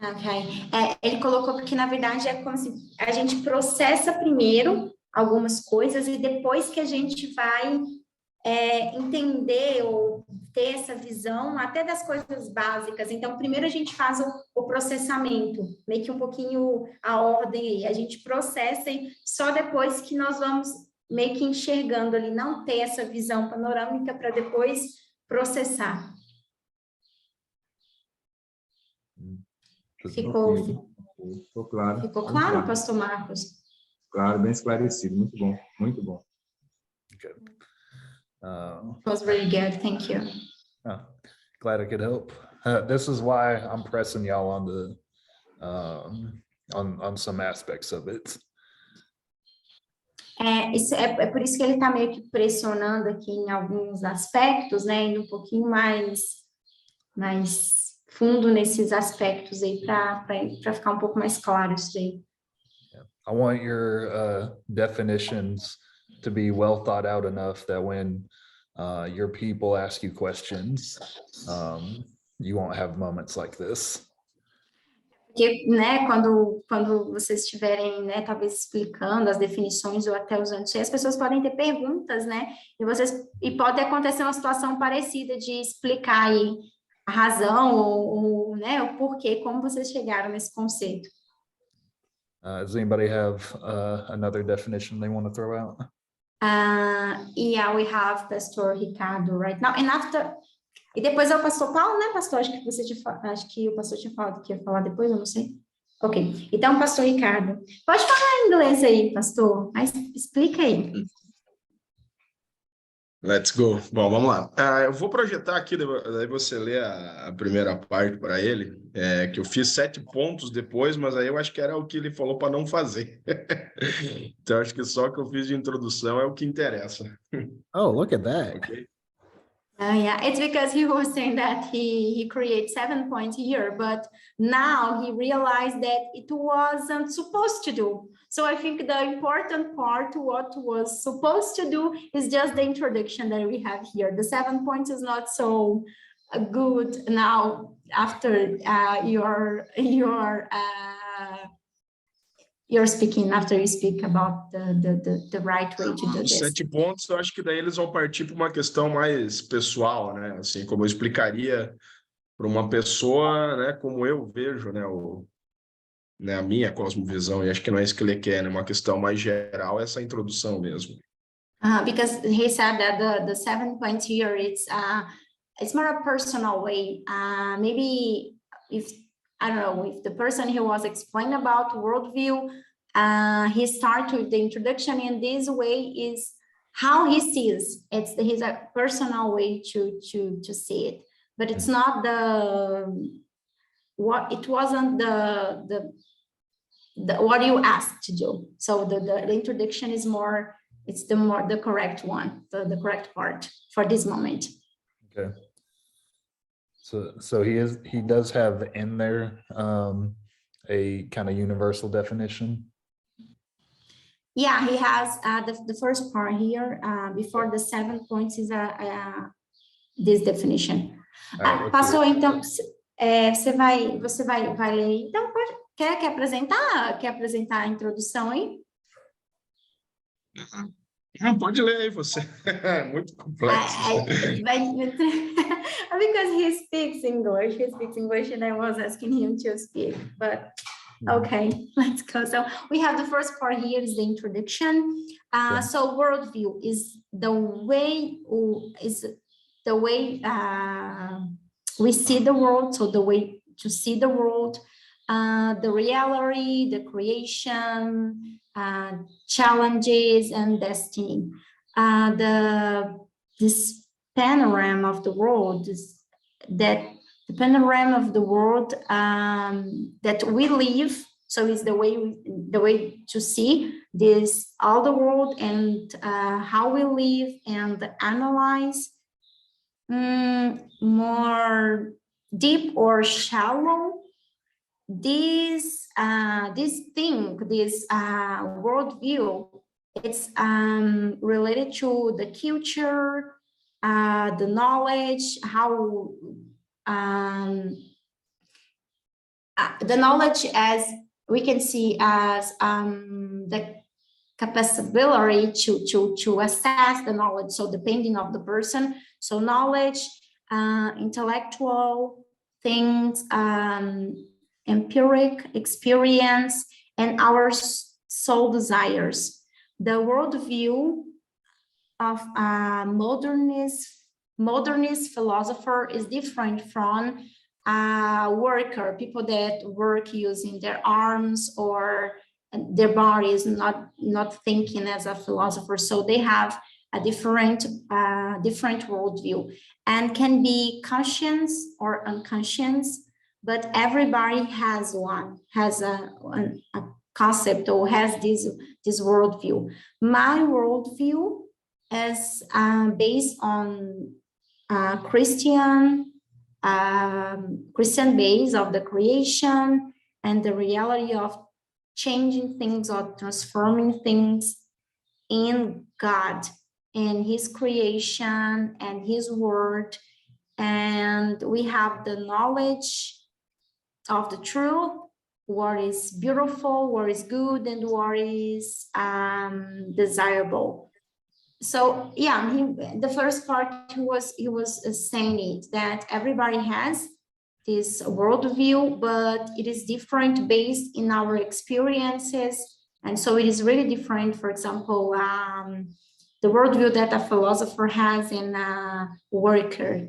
Ok. Ele colocou que, na verdade, é como se a gente processa primeiro algumas coisas e depois que a gente vai entender ou ter essa visão até das coisas básicas. Então, primeiro a gente faz o processamento, meio que um pouquinho a ordem aí. A gente processa e só depois que nós vamos meio que enxergando ali, não ter essa visão panorâmica para depois processar. Ficou claro. Ficou claro, pastor Marcos? Claro, bem esclarecido. Muito bom, muito bom. Good. It was really good, thank you. Glad I could help. This is why I'm pressing y'all on the on some aspects of it. É por isso que ele está meio que pressionando aqui em alguns aspectos, né, indo um pouquinho mais fundo nesses aspectos aí para ficar um pouco mais claro isso aí. I want your definitions to be well thought out enough that when your people ask you questions, you won't have moments like this. Porque, né, quando vocês estiverem, né, talvez explicando as definições ou até usando isso aí, as pessoas podem ter perguntas, né, e pode acontecer uma situação parecida de explicar aí a razão ou né, o porquê, como vocês chegaram nesse conceito. Does anybody have another definition they want to throw out? Yeah, we have Pastor Ricardo right now, and after... E depois é o pastor Paulo, né, pastor? Acho que o pastor tinha falado que ia falar depois, eu não sei. Ok, então, pastor Ricardo. Pode falar em inglês aí, pastor, mas explica aí. Let's go. Bom, vamos lá. Eu vou projetar aqui, daí você lê a primeira parte para ele, que eu fiz 7 pontos depois, mas aí eu acho que era o que ele falou para não fazer. Então, acho que só o que eu fiz de introdução é o que interessa. Oh, look at that. Okay? Yeah, it's because he was saying that he created 7 points here, but now he realized that it wasn't supposed to do. So I think the important part, what was supposed to do, is just the introduction that we have here. The 7 points is not so good now after you're speaking, after you speak about the right way to do Os this. 7 pontos, eu acho que daí eles vão partir para uma questão mais pessoal, né? Assim, como eu explicaria para uma pessoa, né? Como eu vejo, né? A minha cosmovisão, e acho que não é isso que ele quer, né? Uma questão mais geral, essa introdução mesmo. Because he said that the 7 points here, it's more a personal way. Maybe I don't know, if the person who was explaining about worldview, he started with the introduction, and this way is how he sees. His a personal way to see it, but it's not it wasn't the what you asked to do. So the introduction is more, it's the correct one, the correct part for this moment. Okay. So he does have in there a kind of universal definition. Yeah, he has the first part here before the 7 points is this definition. Passou, então você vai ler. Então quer apresentar a introdução aí? Não, pode ler aí você. É muito complexo. Because he speaks English and I was asking him to speak, but Okay, let's go. So we have the first part here is the introduction. Okay. So worldview is the way we see the world. So the way to see the world, the reality, the creation, challenges, and destiny. This panorama of the world is that. The panorama of the world that we live, so it's the way to see this all the world and how we live and analyze more deep or shallow this worldview. It's related to the culture, the knowledge, how. The knowledge, as we can see, as the capability to assess the knowledge. So depending of the person, so knowledge, intellectual things, empiric experience, and our soul desires. The worldview of a modernist philosopher is different from worker, people that work using their arms or their bodies, not thinking as a philosopher. So they have a different worldview and can be conscious or unconscious, but everybody has a concept or has this worldview. My worldview is based on Christian base of the creation and the reality of changing things or transforming things in God and his creation and his word. And we have the knowledge of the truth, what is beautiful, what is good, and what is desirable. So yeah, the first part he was saying it, that everybody has this worldview, but it is different based in our experiences, and so it is really different. For example, the worldview that a philosopher has in a worker.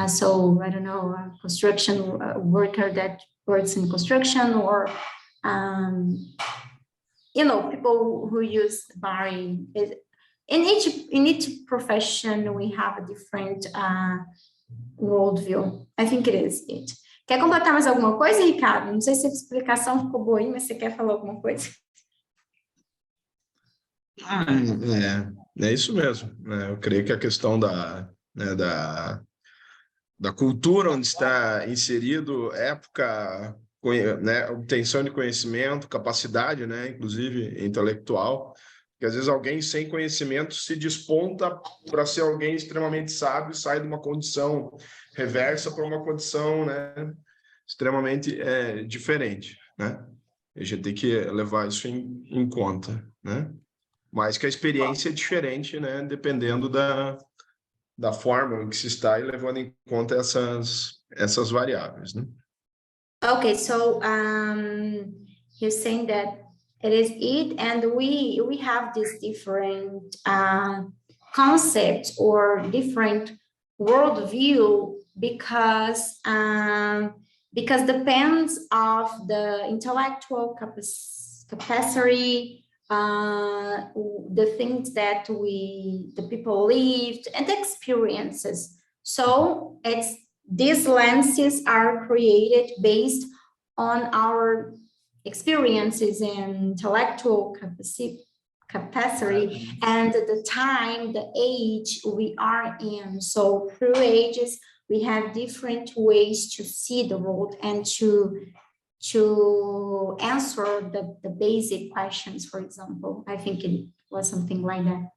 So I don't know, a construction worker that works in construction, or people who use barring. In each profession, we have a different worldview. I think it is it. Quer completar mais alguma coisa, Ricardo? Não sei se a explicação ficou boa aí, mas você quer falar alguma coisa? É isso mesmo. Eu creio que a questão da cultura onde está inserido, época, obtenção de conhecimento, capacidade, inclusive intelectual, porque às vezes alguém sem conhecimento se desponta para ser alguém extremamente sábio, sai de uma condição reversa para uma condição extremamente diferente. A gente tem que levar isso em conta. Mas que a experiência é diferente, dependendo da forma em que se está e levando em conta essas variáveis. Okay, so you're saying that it is it, and we have this different concept or different worldview because depends of the intellectual capacity, the things that the people lived, and the experiences. So these lenses are created based on our experiences and intellectual capacity and the time, the age we are in. So through ages, we have different ways to see the world and to answer the basic questions, for example. I think it was something like that.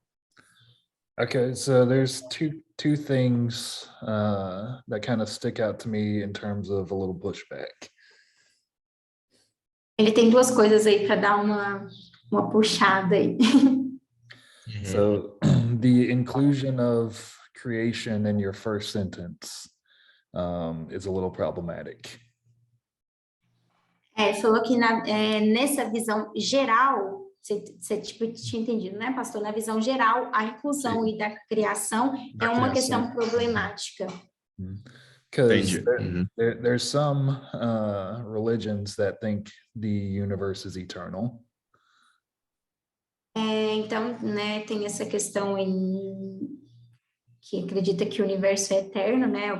Okay, so there's two things that kind of stick out to me in terms of a little pushback. Ele tem duas coisas aí para dar uma puxada aí. So the inclusion of creation in your first sentence is a little problematic. Ele falou que nessa visão geral, você tipo, tinha entendido, né, pastor? Na visão geral, a inclusão Sim. e da criação Da é uma criação. questão problemática. Because Entendi. Uhum. there's some religions that think the universe is eternal. Então, né, tem essa questão que acredita que o universo é eterno, né?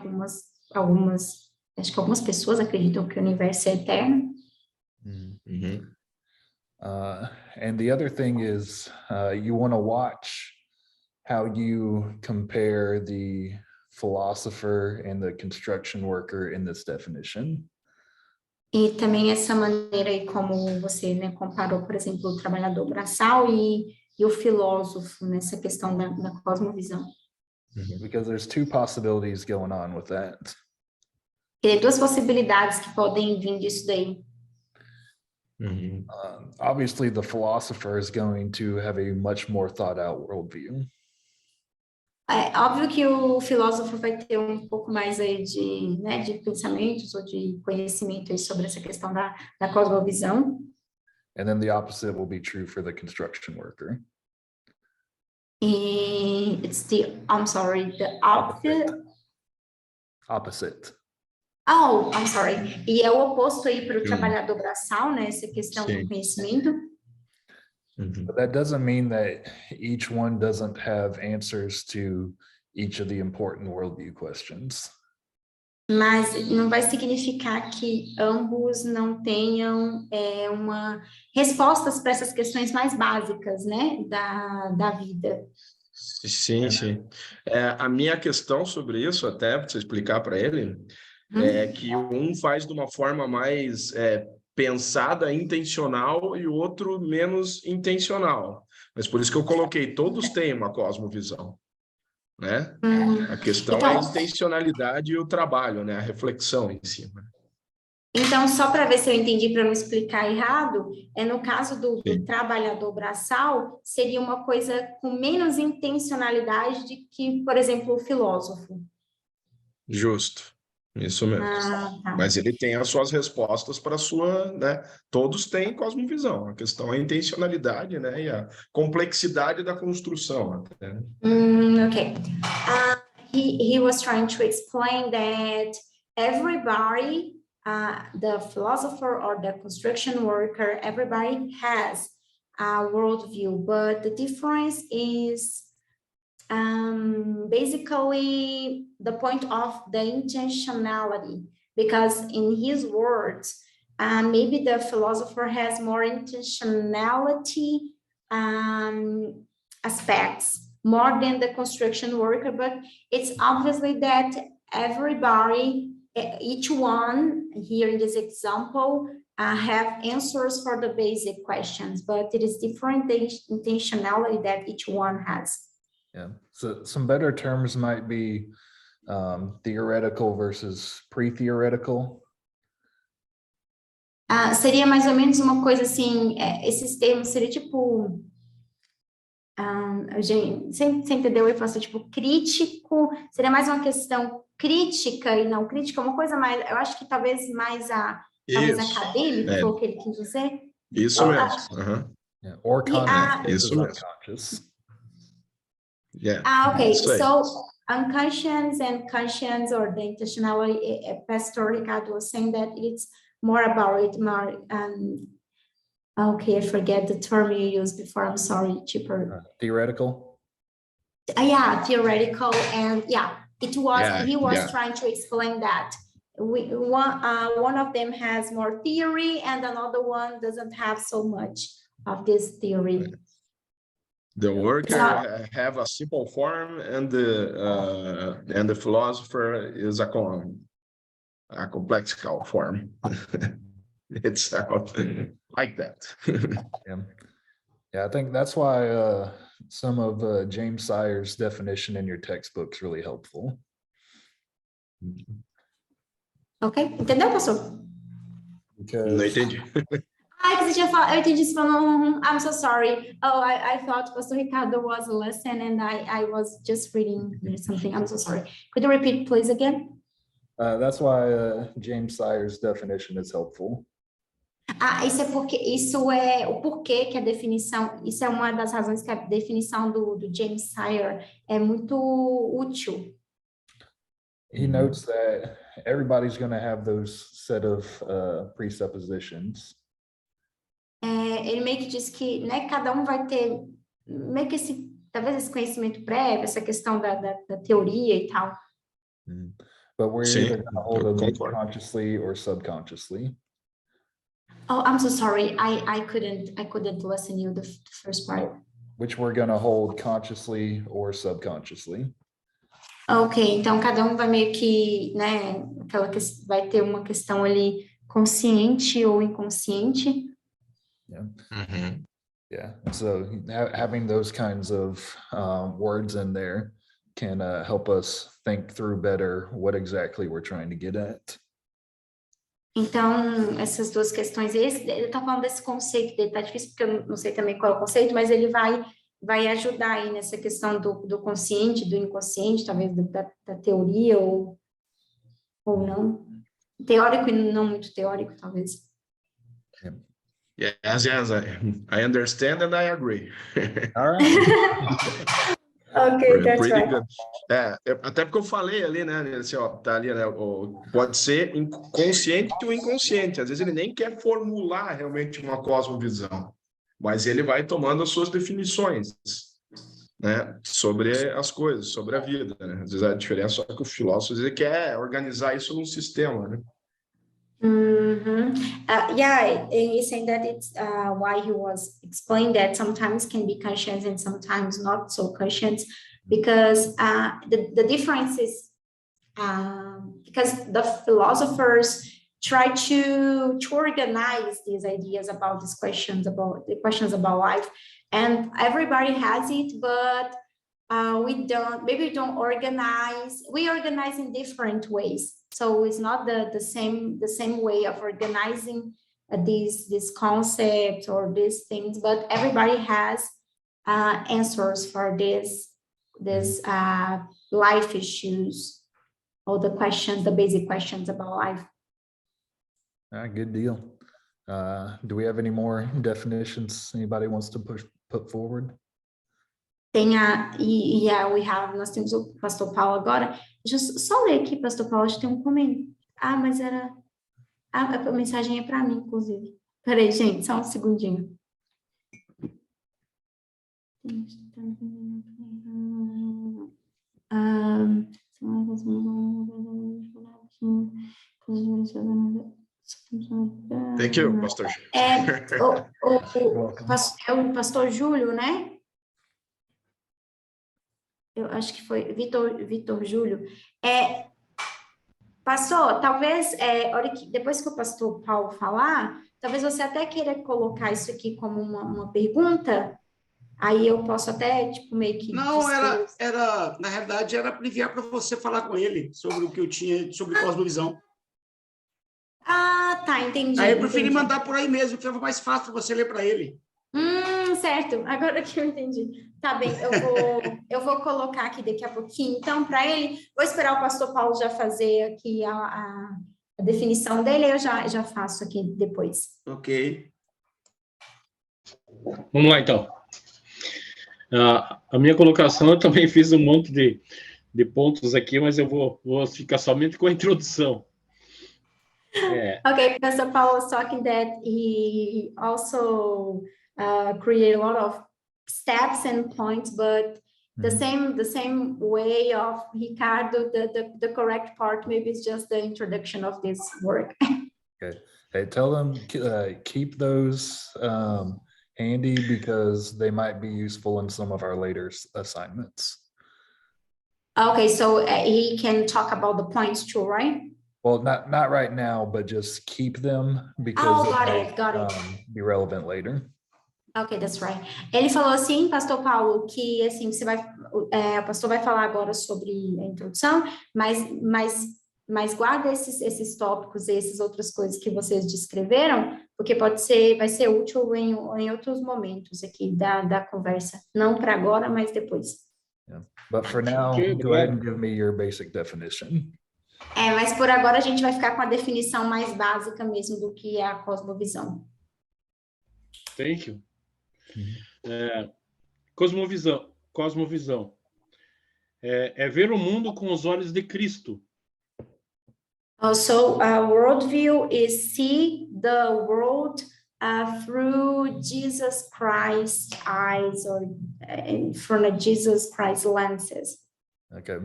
Acho que algumas pessoas acreditam que o universo é eterno. Uhum. And the other thing is, you want to watch how you compare the philosopher and the construction worker in this definition. E também essa maneira aí como você, né, comparou, por exemplo, o trabalhador braçal e o filósofo nessa questão da cosmovisão. Because there's two possibilities going on with that. Tem duas possibilidades que podem vir disso daí. Uhum. Obviously, the philosopher is going to have a much more thought out worldview. É óbvio que o filósofo vai ter um pouco mais aí de pensamentos ou de conhecimento aí sobre essa questão da cosmovisão. And then the opposite will be true for the construction worker. E I'm sorry, the opposite. Opposite. Oh, I'm sorry. E é o oposto aí para o trabalhador braçal, né? Essa questão do conhecimento. But that doesn't mean that each one doesn't have answers to each of the important worldview questions. Mas não vai significar que ambos não tenham respostas para essas questões mais básicas, né, da vida. Sim, sim. A minha questão sobre isso, até para você explicar para ele, é que um faz de uma forma mais pensada, intencional, e o outro menos intencional. Mas por isso que eu coloquei, todos têm uma cosmovisão, né? A questão é a intencionalidade e o trabalho, né? A reflexão em cima. Então, só para ver se eu entendi, para não explicar errado, no caso do trabalhador braçal, seria uma coisa com menos intencionalidade de que, por exemplo, o filósofo. Justo. Isso mesmo. Tá. Mas ele tem as suas respostas para a sua, né? Todos têm cosmovisão. A questão é a intencionalidade, né? E a complexidade da construção. Até. Okay. He was trying to explain that everybody, the philosopher or the construction worker, everybody has a worldview, but the difference is basically the point of the intentionality, because in his words, maybe the philosopher has more intentionality aspects more than the construction worker, but it's obviously that everybody, each one here in this example, have answers for the basic questions, but it is different the intentionality that each one has. Yeah, so some better terms might be theoretical versus pre-theoretical. Seria mais ou menos uma coisa assim, esses termos seria tipo, gente, você entendeu? Eu faço tipo crítico, seria mais uma questão crítica e não crítica, uma coisa mais, eu acho que talvez mais talvez acadêmico, foi o que ele quis dizer. Isso mesmo. Yeah, or conscious isso mesmo. unconscious. Yeah. Okay, so unconscious and conscience or the intentionality, Pastor Ricardo was saying that it's more about it, more, okay, I forget the term you used before, I'm sorry, cheaper. Theoretical? Yeah, theoretical, and yeah, he was trying to explain that. One of them has more theory and another one doesn't have so much of this theory. The worker have a simple form, and the philosopher is a complex form. It's like that. Yeah, I think that's why some of James Sire's definition in your textbook is really helpful. Ok, entendeu, pastor? Não entendi. Que você tinha falado, eu entendi isso falando, I'm so sorry. Oh, I thought Pastor Ricardo was a lesson and I was just reading something. I'm so sorry. Could you repeat, please, again? That's why James Sire's definition is helpful. Isso é porque, isso é o porquê que a definição, isso é uma das razões que a definição do James Sire é muito útil. He notes that everybody's going to have those set of presuppositions. Ele meio que diz que, né, cada um vai ter meio que talvez esse conhecimento prévio, essa questão da teoria e tal. But we're Sim, either going to hold eu them concordo. consciously or subconsciously. Oh, I'm so sorry. I couldn't listen you the first part. Which we're going to hold consciously or subconsciously. Ok, então cada um vai meio que, né, vai ter uma questão ali consciente ou inconsciente. Yeah, so having those kinds of words in there can help us think through better what exactly we're trying to get at. Então, essas duas questões, ele está falando desse conceito dele, tá difícil porque eu não sei também qual é o conceito, mas ele vai ajudar aí nessa questão do consciente, do inconsciente, talvez da teoria ou não. Teórico e não muito teórico, talvez. Yes, I understand and I agree. All right. Ok, that's right. Good. Até porque eu falei ali, né? Assim, ó, tá ali, né? Pode ser consciente ou inconsciente. Às vezes ele nem quer formular realmente uma cosmovisão, mas ele vai tomando as suas definições, né? Sobre as coisas, sobre a vida, né? Às vezes a diferença é que o filósofo ele quer organizar isso num sistema, né? Yeah, and he's saying that it's why he was explaining that sometimes can be conscious and sometimes not so conscious, because the difference is because the philosophers try to organize these ideas about these questions, about the questions about life, and everybody has it, but we don't organize. We organize in different ways. So it's not the same way of organizing these concepts or these things, but everybody has answers for this life issues or the basic questions about life. Good deal. Do we have any more definitions anybody wants to put forward? Nós temos o pastor Paulo agora. Deixa eu só ler aqui, pastor Paulo, acho que tem um comentário. Mas a mensagem é para mim, inclusive. Peraí, gente, só um segundinho. Thank you, pastor. O pastor Júlio, né? Eu acho que foi Vitor Júlio. Pastor, talvez, depois que o pastor Paulo falar, talvez você até queira colocar isso aqui como uma pergunta, aí eu posso até, tipo, meio que... Não, na realidade, era para enviar para você falar com ele sobre o que eu tinha, sobre cosmovisão. Tá, entendi. Aí eu preferi mandar por aí mesmo, que foi mais fácil você ler para ele. Certo, agora que eu entendi. Tá bem, eu vou colocar aqui daqui a pouquinho, então, para ele, vou esperar o pastor Paulo já fazer aqui a definição dele, eu já faço aqui depois. Ok. Vamos lá, então. A minha colocação, eu também fiz um monte de pontos aqui, mas eu vou ficar somente com a introdução. Okay, Pastor Paulo was talking that he also create a lot of steps and points, but the same way of Ricardo, the correct part maybe is just the introduction of this work. Okay. Hey, tell them keep those handy because they might be useful in some of our later assignments. Okay, so he can talk about the points too, right? Well, not right now, but just keep them because got it. Be relevant later. Ok, that's right. Ele falou assim, pastor Paulo, que assim, o pastor vai falar agora sobre a introdução, mas guarda esses tópicos, essas outras coisas que vocês descreveram, porque vai ser útil em outros momentos aqui da conversa. Não para agora, mas depois. Yeah. But for now, go ahead and give me your basic definition. Mas por agora a gente vai ficar com a definição mais básica mesmo do que é a cosmovisão. Thank you. Cosmovisão. É ver o mundo com os olhos de Cristo. Also, worldview is see the world through Jesus Christ's eyes, or from a Jesus Christ lenses. Okay.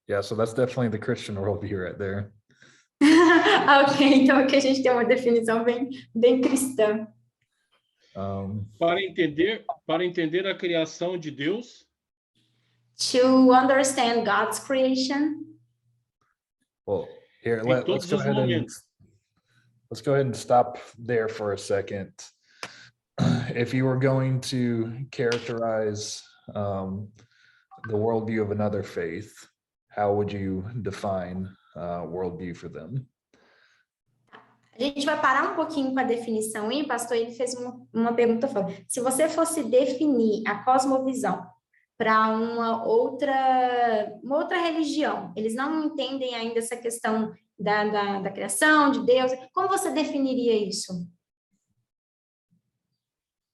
Yeah, so that's definitely the Christian worldview right there. Ok, então aqui a gente tem uma definição bem cristã. Para entender a criação de Deus. To understand God's creation. Well, here, let's go ahead and stop there for a second. If you were going to characterize the worldview of another faith, how would you define worldview for them? A gente vai parar um pouquinho com a definição, hein, pastor? Ele fez uma pergunta falando, se você fosse definir a cosmovisão para uma outra religião, eles não entendem ainda essa questão da criação, de Deus, como você definiria isso?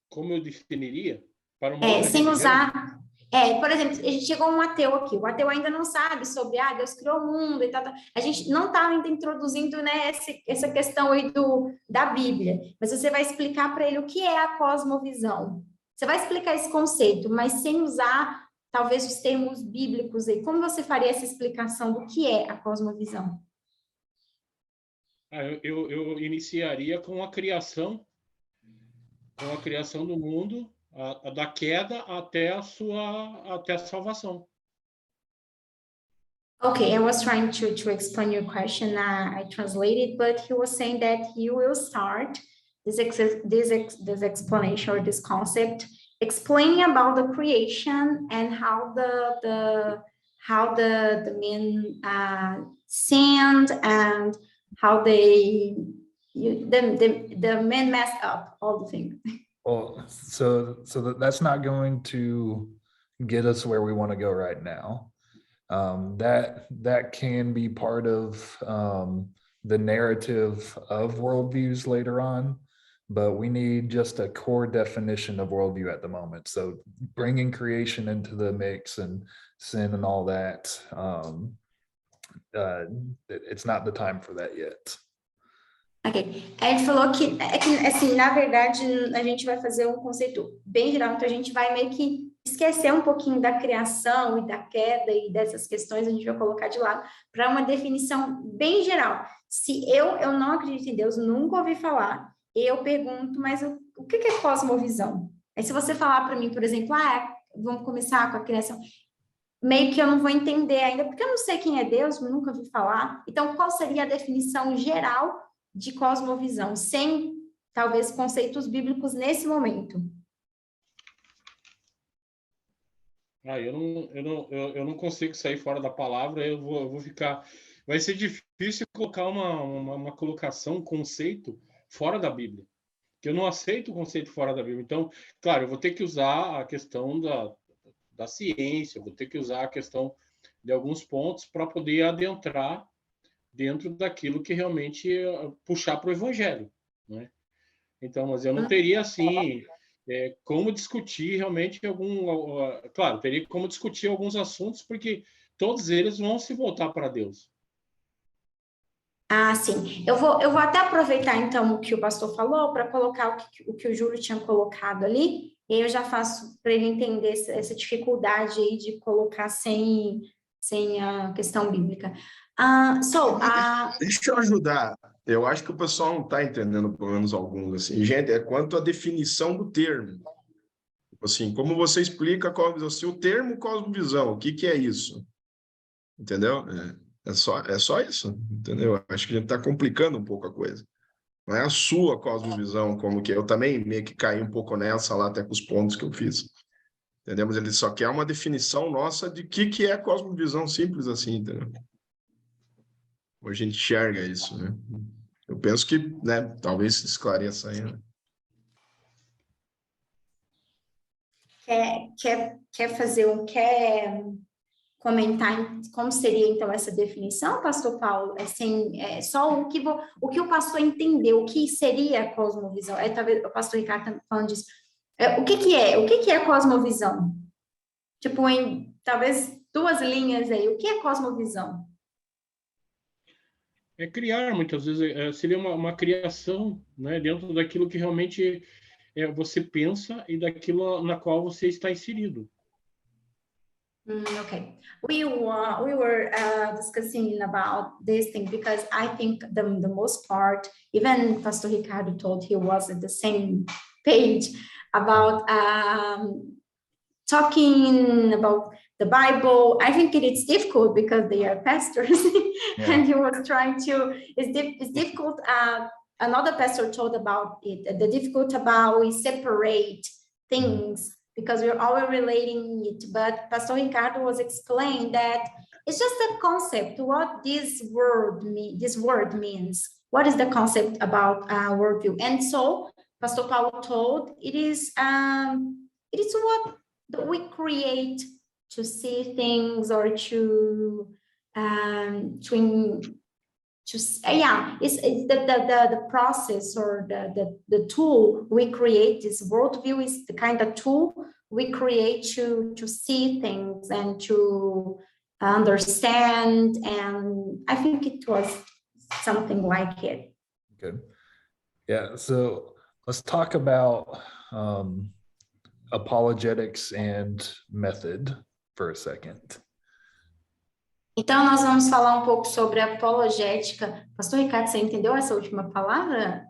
Como eu definiria? Para uma outra sem religião? usar... por exemplo, a gente chegou um ateu aqui, o ateu ainda não sabe sobre, Deus criou o mundo e tal. A gente não está ainda introduzindo, né, essa questão aí da Bíblia, mas você vai explicar para ele o que é a cosmovisão. Você vai explicar esse conceito, mas sem usar, talvez, os termos bíblicos aí. Como você faria essa explicação do que é a cosmovisão? Eu iniciaria com a criação do mundo, da queda até a salvação. Okay, I was trying to explain your question. I translated, but he was saying that he will start this explanation or this concept explaining about the creation and how the men sinned and how the men messed up all the things. Well, so that's not going to get us where we want to go right now. That can be part of the narrative of worldviews later on, but we need just a core definition of worldview at the moment. So bringing creation into the mix and sin and all that, it's not the time for that yet. Ok. A gente falou que, assim, na verdade, a gente vai fazer um conceito bem geral, então a gente vai meio que esquecer um pouquinho da criação e da queda e dessas questões, a gente vai colocar de lado para uma definição bem geral. Se eu não acredito em Deus, nunca ouvi falar, eu pergunto, mas o que é cosmovisão? Aí se você falar para mim, por exemplo, vamos começar com a criação, meio que eu não vou entender ainda, porque eu não sei quem é Deus, eu nunca ouvi falar. Então, qual seria a definição geral de cosmovisão, sem, talvez, conceitos bíblicos nesse momento? Eu não consigo sair fora da palavra, eu vou ficar... Vai ser difícil colocar uma colocação, um conceito fora da Bíblia, porque eu não aceito o conceito fora da Bíblia. Então, claro, eu vou ter que usar a questão da ciência, eu vou ter que usar a questão de alguns pontos para poder adentrar dentro daquilo que realmente puxar para o Evangelho, né? Então, mas eu não teria, assim, como discutir realmente claro, teria como discutir alguns assuntos, porque todos eles vão se voltar para Deus. Sim. Eu vou até aproveitar, então, o que o pastor falou, para colocar o que o Júlio tinha colocado ali, e aí eu já faço para ele entender essa dificuldade aí de colocar sem a questão bíblica. Deixa eu ajudar. Eu acho que o pessoal não está entendendo, pelo menos alguns, assim. Gente, é quanto à definição do termo. Assim, como você explica assim, o termo cosmovisão, o que é isso? Entendeu? É só isso, entendeu? Acho que a gente está complicando um pouco a coisa. Não é a sua cosmovisão, como que eu também meio que caí um pouco nessa lá, até com os pontos que eu fiz. Entendeu? Mas ele só quer uma definição nossa de que é cosmovisão simples assim, entendeu? A gente enxerga isso, né? Eu penso que, né, talvez se esclareça aí, né? Quer fazer comentar como seria então essa definição, pastor Paulo? Assim, só o que o pastor entendeu, o que seria a cosmovisão? Talvez o pastor Ricardo está falando disso. O que é a cosmovisão? Tipo, em talvez 2 linhas aí, o que é cosmovisão? É criar, muitas vezes, seria uma criação, né, dentro daquilo que realmente você pensa e daquilo na qual você está inserido. Okay, we were discussing about this thing because I think the most part, even Pastor Ricardo told he was at the same page about talking about the Bible. I think it's difficult because they are pastors, and he was trying to. It's difficult. Another pastor told about it. The difficult about we separate things because we're always relating it. But Pastor Ricardo was explaining that it's just a concept. What this word means. What is the concept about worldview? And so Pastor Paulo told it is what we create to see things or it's the process or the tool we create. This worldview is the kind of tool we create to see things and to understand, and I think it was something like it. Good. Yeah, so let's talk about apologetics and method for a second. Então, nós vamos falar um pouco sobre apologética. Pastor Ricardo, você entendeu essa última palavra?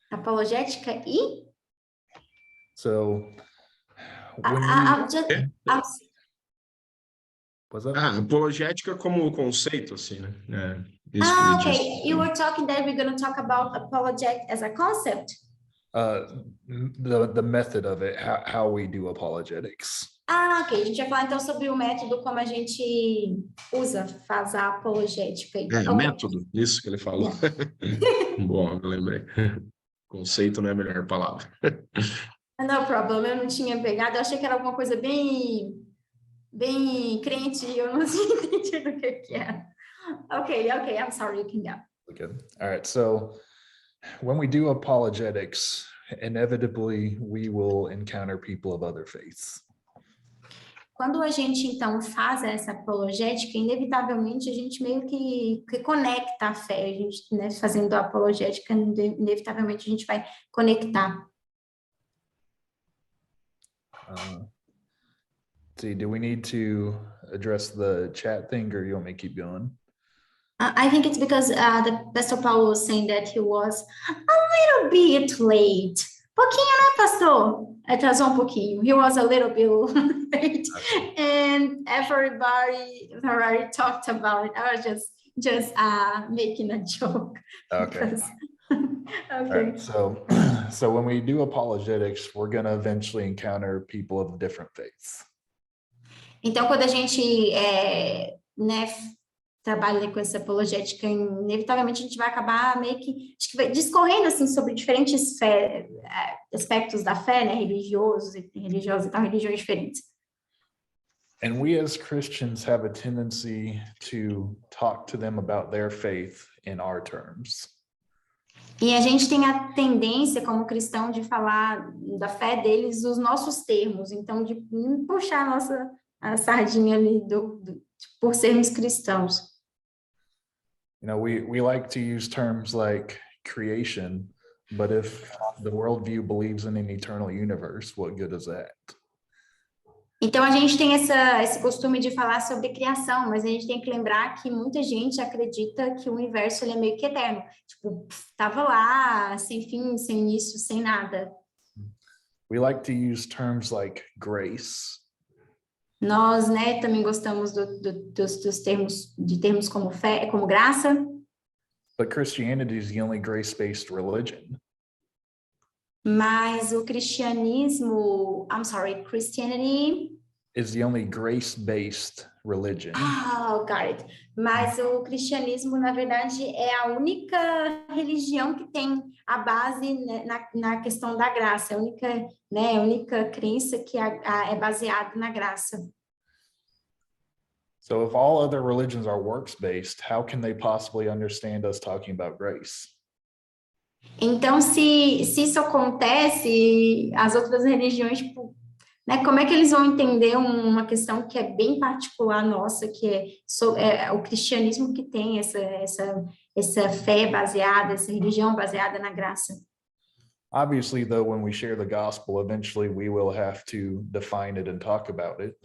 Apologética e? So, apologética como conceito, assim, né? Isso que ele okay. disse. You were talking that we're going to talk about apologetic as a concept. The method of it, how we do apologetics. Ok. A gente vai falar então sobre o método como a gente faz a apologética. Okay. Método, isso que ele falou. Yeah. Bom, eu lembrei. Conceito não é a melhor palavra. No problem, eu não tinha pegado, eu achei que era alguma coisa bem crente, eu não tinha entendido o que era. Okay, I'm sorry, you can go. Okay, all right, so when we do apologetics, inevitably we will encounter people of other faiths. Quando a gente, então, faz essa apologética, inevitavelmente a gente meio que conecta a fé. A gente, né, fazendo a apologética, inevitavelmente a gente vai conectar. See, do we need to address the chat thing, or you want me to keep going? I think it's because the Pastor Paulo was saying that he was a little bit late. Pouquinho, né, pastor? Atrasou pouquinho. He was a little bit late, and everybody already talked about it. I was just making a joke. Okay. Okay. Right, so when we do apologetics, we're going to eventually encounter people of different faiths. Então, quando a gente trabalha com essa apologética, inevitavelmente a gente vai acabar meio que discorrendo assim sobre diferentes aspectos da fé, né, religiosos e tal, religiões diferentes. And we as Christians have a tendency to talk to them about their faith in our terms. E a gente tem a tendência, como cristão, de falar da fé deles nos nossos termos, então de puxar a sardinha ali por sermos cristãos. You know, we like to use terms like creation, but if the worldview believes in an eternal universe, what good is that? Então a gente tem esse costume de falar sobre criação, mas a gente tem que lembrar que muita gente acredita que o universo ele é meio que eterno, tipo, tava lá, sem fim, sem início, sem nada. We like to use terms like grace. Nós, né, também gostamos dos termos como fé, como graça. But Christianity is the only grace-based religion. Mas o cristianismo, Christianity is the only grace-based religion. Got it. Mas o cristianismo, na verdade, é a única religião que tem a base, né, na questão da graça, a única crença que é baseada na graça. So if all other religions are works-based, how can they possibly understand us talking about grace? Então, se isso acontece, as outras religiões, tipo, né, como é que eles vão entender uma questão que é bem particular nossa, que é o cristianismo que tem essa fé baseada, essa religião baseada na graça? Obviously, though, when we share the gospel, eventually we will have to define it and talk about it.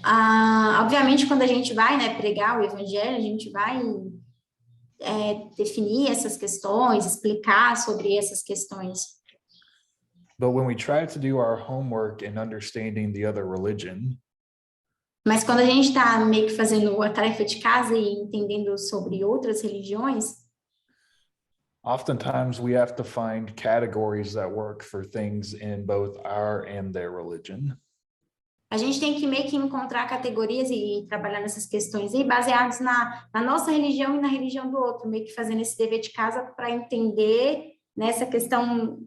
Obviamente, quando a gente vai, né, pregar o evangelho, a gente vai definir essas questões, explicar sobre essas questões. But when we try to do our homework in understanding the other religion, Mas quando a gente está meio que fazendo a tarefa de casa e entendendo sobre outras religiões, oftentimes we have to find categories that work for things in both our and their religion. a gente tem que meio que encontrar categorias e trabalhar nessas questões aí, baseados na nossa religião e na religião do outro, meio que fazendo esse dever de casa para entender nessa questão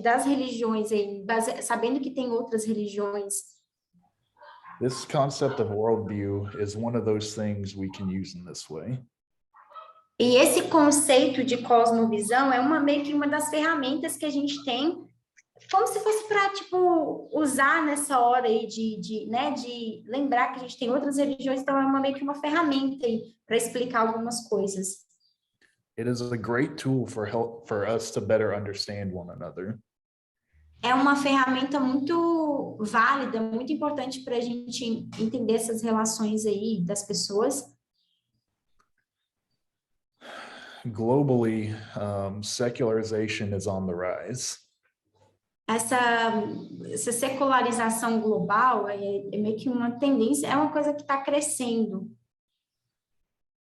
das religiões aí, sabendo que tem outras religiões. This concept of worldview is one of those things we can use in this way. E esse conceito de cosmovisão é meio que uma das ferramentas que a gente tem, como se fosse para, tipo, usar nessa hora aí de lembrar que a gente tem outras religiões, então é meio que uma ferramenta aí para explicar algumas coisas. It is a great tool for us to better understand one another. É uma ferramenta muito válida, muito importante para a gente entender essas relações aí das pessoas. Globally, secularization is on the rise. Essa secularização global é meio que uma tendência, é uma coisa que está crescendo.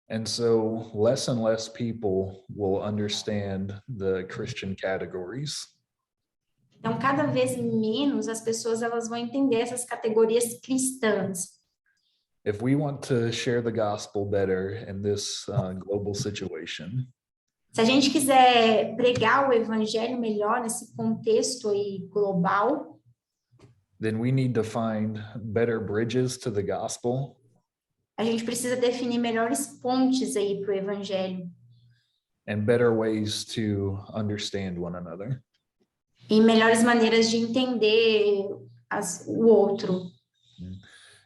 And so less and less people will understand the Christian categories. Então, cada vez menos as pessoas elas vão entender essas categorias cristãs. If we want to share the gospel better in this global situation, se a gente quiser pregar o evangelho melhor nesse contexto aí global, then we need to find better bridges to the gospel. A gente precisa definir melhores pontes aí para o evangelho. And better ways to understand one another. E melhores maneiras de entender o outro.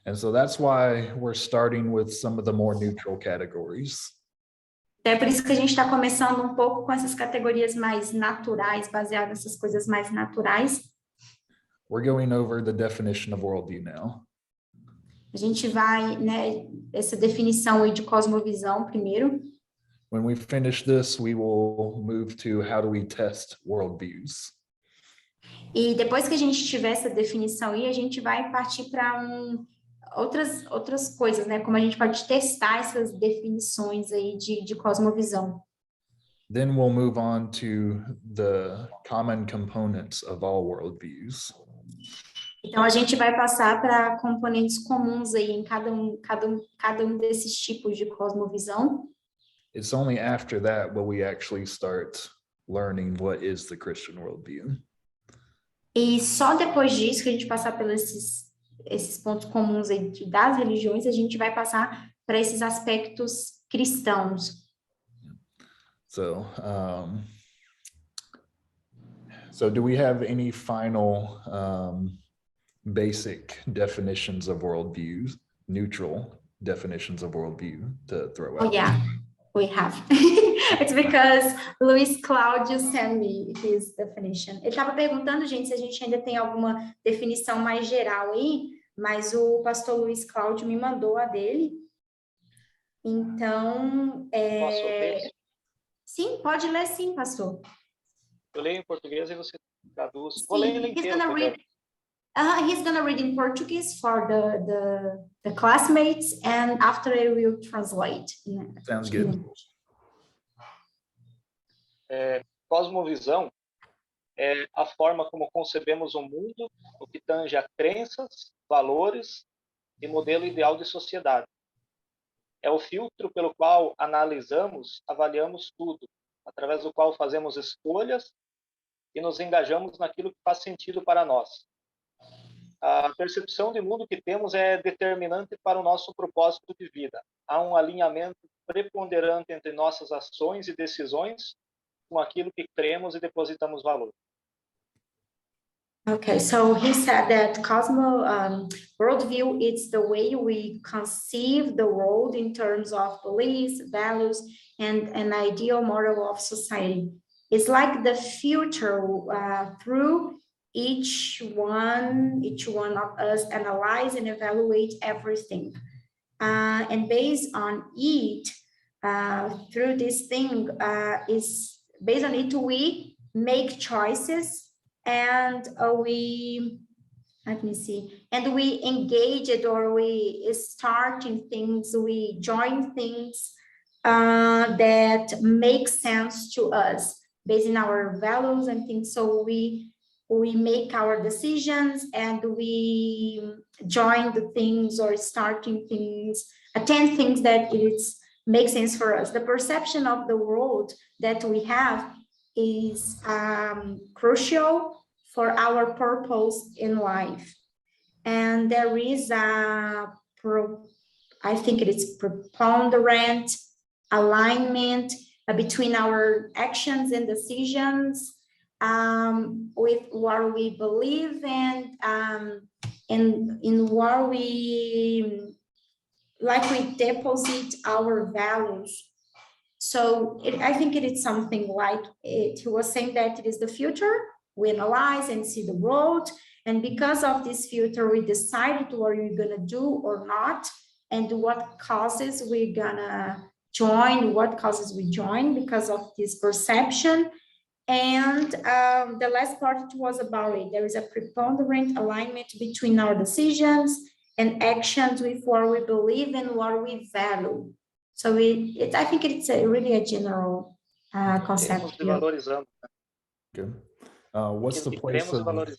And so that's why we're starting with some of the more neutral categories. É por isso que a gente está começando um pouco com essas categorias mais naturais, baseadas nessas coisas mais naturais. We're going over the definition of worldview now. A gente vai, né, essa definição aí de cosmovisão primeiro. When we finish this, we will move to how do we test worldviews. E depois que a gente tiver essa definição aí, a gente vai partir para outras coisas, né? Como a gente pode testar essas definições aí de cosmovisão. Then we'll move on to the common components of all worldviews. Então, a gente vai passar para componentes comuns aí em cada um desses tipos de cosmovisão. It's only after that will we actually start learning what is the Christian worldview. E só depois disso que a gente passar pelos esses pontos comuns aí das religiões, a gente vai passar para esses aspectos cristãos. So do we have any final basic definitions of worldviews, neutral definitions of worldview to throw out? Oh, yeah, we have. It's because Luiz Cláudio sent me his definition. Ele estava perguntando, gente, se a gente ainda tem alguma definição mais geral aí, mas o pastor Luiz Cláudio me mandou a dele. Então, Posso ler? Sim, pode ler sim, pastor. Eu leio em português e você traduz. Vou ler ele inteiro. He's gonna read in Portuguese for the classmates, and after I will translate. Sounds good. Cosmovisão é a forma como concebemos o mundo, o que tange a crenças, valores e modelo ideal de sociedade. É o filtro pelo qual analisamos, avaliamos tudo, através do qual fazemos escolhas e nos engajamos naquilo que faz sentido para nós. A percepção de mundo que temos é determinante para o nosso propósito de vida. Há um alinhamento preponderante entre nossas ações e decisões com aquilo que cremos e depositamos valor. Okay, so he said that worldview is the way we conceive the world in terms of beliefs, values, and an ideal model of society. It's like the future through each one of us analyze and evaluate everything. And based on it, through this thing, is based on it, we make choices and we engage it, or we start in things, we join things that make sense to us based on our values and things. So we make our decisions and we join the things or starting things, attend things that make sense for us. The perception of the world that we have is crucial for our purpose in life. And there is I think it is preponderant alignment between our actions and decisions with what we believe and in what we deposit our values. So I think it is something like it. He was saying that it is the future. We analyze and see the world. And because of this filter, we decide what we're going to do or not, and what causes we're going to join, what causes we join because of this perception. And the last part was about it. There is a preponderant alignment between our decisions and actions with what we believe and what we value. So I think it's really a general concept here. Valorizamos. Good. What's the place of... What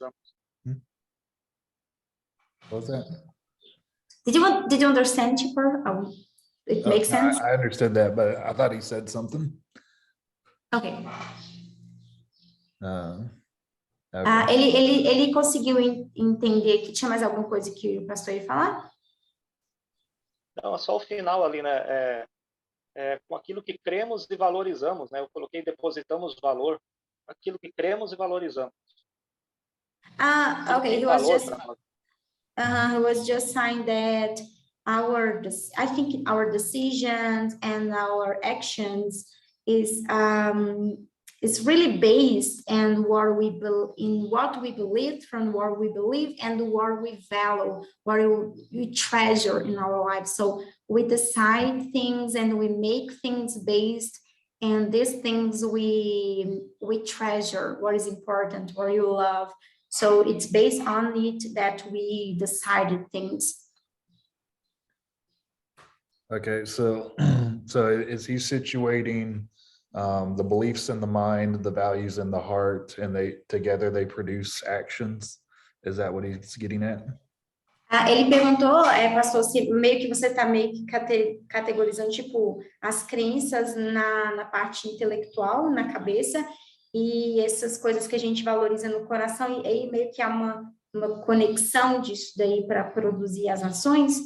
was that? Did you understand, Chipper? It makes sense? I understood that, but I thought he said something. Okay. Okay. Ele conseguiu entender que tinha mais alguma coisa que o pastor ia falar? Não, é só o final ali, né? Com aquilo que cremos e valorizamos, né? Eu coloquei depositamos valor, aquilo que cremos e valorizamos. Okay. He was just saying that I think our decisions and our actions is really based on what we believe, from what we believe, and what we value, what we treasure in our lives. So we decide things and we make things based, and these things we treasure, what is important, what you love. So it's based on it that we decided things. Okay, so is he situating the beliefs in the mind, the values in the heart, and together they produce actions? Is that what he's getting at? Ele perguntou, pastor, se meio que você está meio que categorizando, tipo, as crenças na parte intelectual, na cabeça, e essas coisas que a gente valoriza no coração, e aí meio que há uma conexão disso daí para produzir as ações?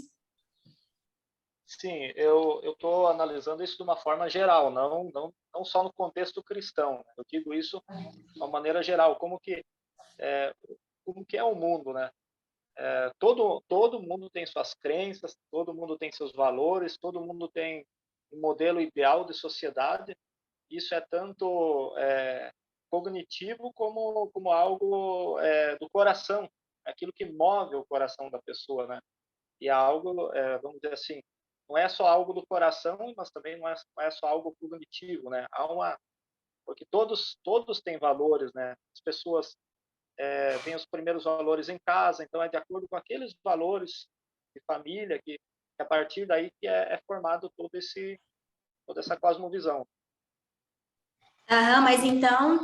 Sim, eu estou analisando isso de uma forma geral, não só no contexto cristão. Eu digo isso de uma maneira geral, como que é o mundo, né? Todo mundo tem suas crenças, todo mundo tem seus valores, todo mundo tem um modelo ideal de sociedade. Isso é tanto cognitivo como algo do coração, aquilo que move o coração da pessoa, né? E é algo, vamos dizer assim, não é só algo do coração, mas também não é só algo cognitivo, né? Porque todos têm valores, né? As pessoas têm os primeiros valores em casa, então é de acordo com aqueles valores de família que a partir daí que é formado toda essa cosmovisão. Mas então,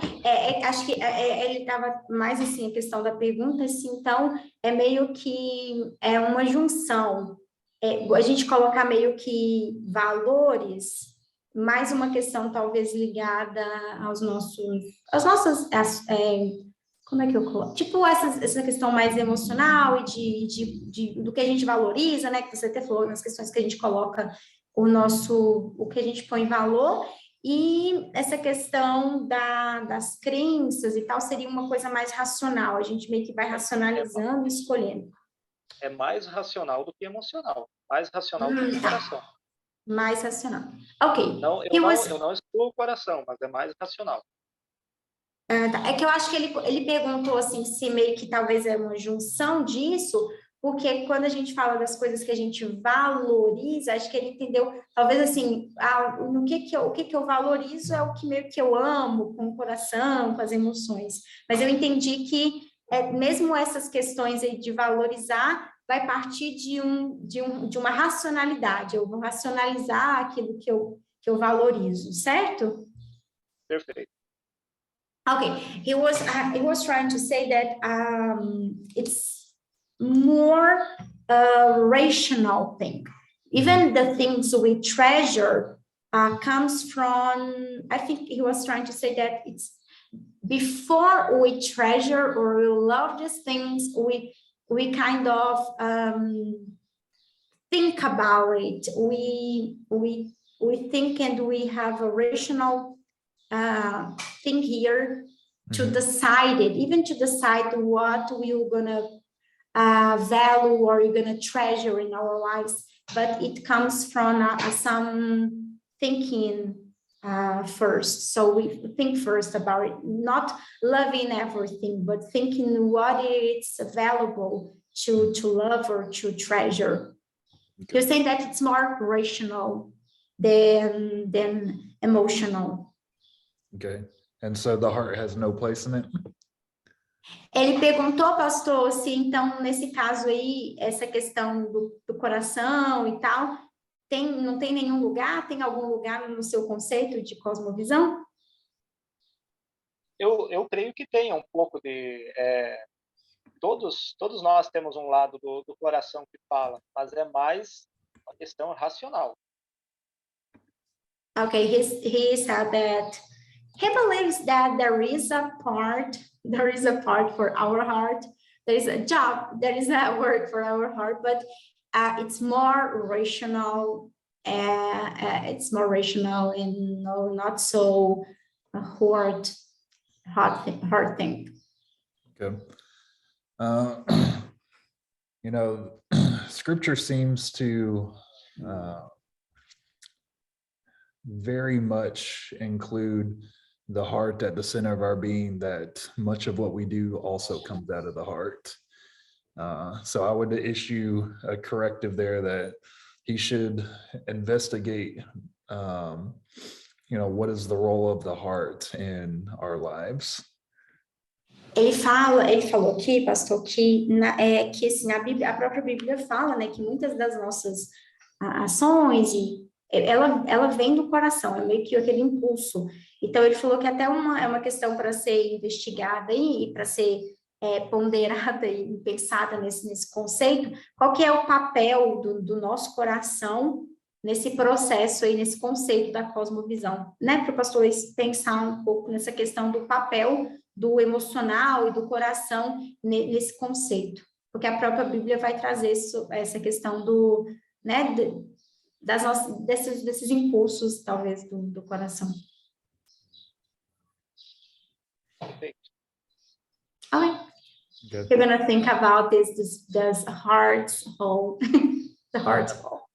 acho que ele estava mais assim, a questão da pergunta, assim, então, é meio que uma junção. A gente colocar meio que valores, mais uma questão talvez ligada aos nossos, como é que eu coloco? Tipo, essa questão mais emocional e do que a gente valoriza, né? Que você até falou nas questões que a gente coloca o que a gente põe em valor, e essa questão das crenças e tal seria uma coisa mais racional, a gente meio que vai racionalizando e escolhendo. É mais racional do que emocional, mais racional do que o coração. Mais racional. Ok. Não, eu não excluo o coração, mas é mais racional. Tá. É que eu acho que ele perguntou assim, se meio que talvez é uma junção disso, porque quando a gente fala das coisas que a gente valoriza, acho que ele entendeu, talvez assim, o que eu valorizo é o que meio que eu amo, com o coração, com as emoções. Mas eu entendi que mesmo essas questões aí de valorizar, vai partir de uma racionalidade. Eu vou racionalizar aquilo que eu valorizo, certo? Perfeito. Okay, he was trying to say that it's more a rational thing. Even the things we treasure comes from, I think he was trying to say that it's before we treasure or we love these things, we kind of think about it. We think and we have a rational thing here to decide it, even to decide what we're gonna value or you're gonna treasure in our lives. But it comes from some thinking first. So we think first about it, not loving everything, but thinking what it's available to love or to treasure. Okay. You're saying that it's more rational than emotional. Okay. And so the heart has no place in it? Ele perguntou, pastor, se então, nesse caso aí, essa questão do coração e tal, não tem nenhum lugar? Tem algum lugar no seu conceito de cosmovisão? Eu creio que tem um pouco de... todos nós temos um lado do coração que fala, mas é mais uma questão racional. Okay, he said that he believes that there is a part for our heart. There is a word for our heart, but it's more rational. It's more rational and not so hard thing. Okay. Scripture seems to very much include the heart at the center of our being, that much of what we do also comes out of the heart. So I would issue a corrective there that he should investigate, what is the role of the heart in our lives. Ele falou aqui, pastor, que assim, a própria Bíblia fala, né, que muitas das nossas ações ela vem do coração, é meio que aquele impulso. Então, ele falou que até é uma questão para ser investigada e para ser ponderada e pensada nesse conceito, qual que é o papel do nosso coração nesse processo aí, nesse conceito da cosmovisão, né? Para o pastor pensar um pouco nessa questão do papel do emocional e do coração nesse conceito, porque a própria Bíblia vai trazer essa questão né, desses impulsos, talvez, do coração. Okay. You're going to think about this heart's whole, the heart's whole.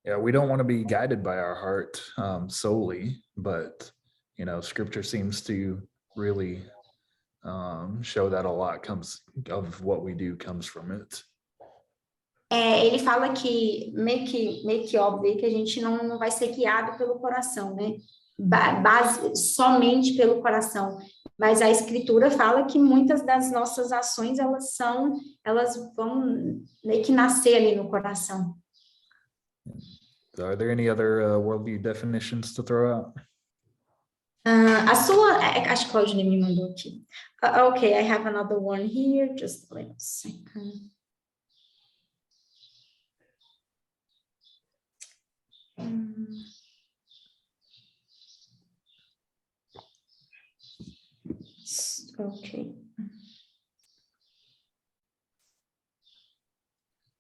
Yeah, we don't want to be guided by our heart solely, but, Scripture seems to really show that a lot of what we do comes from it. Ele fala que meio que óbvio que a gente não vai ser guiado pelo coração, né? Somente pelo coração. Mas a Escritura fala que muitas das nossas ações elas vão meio que nascer ali no coração. So are there any other worldview definitions to throw out? Acho que a Claudine me mandou aqui. Okay, I have another one here. Just wait a second. Okay.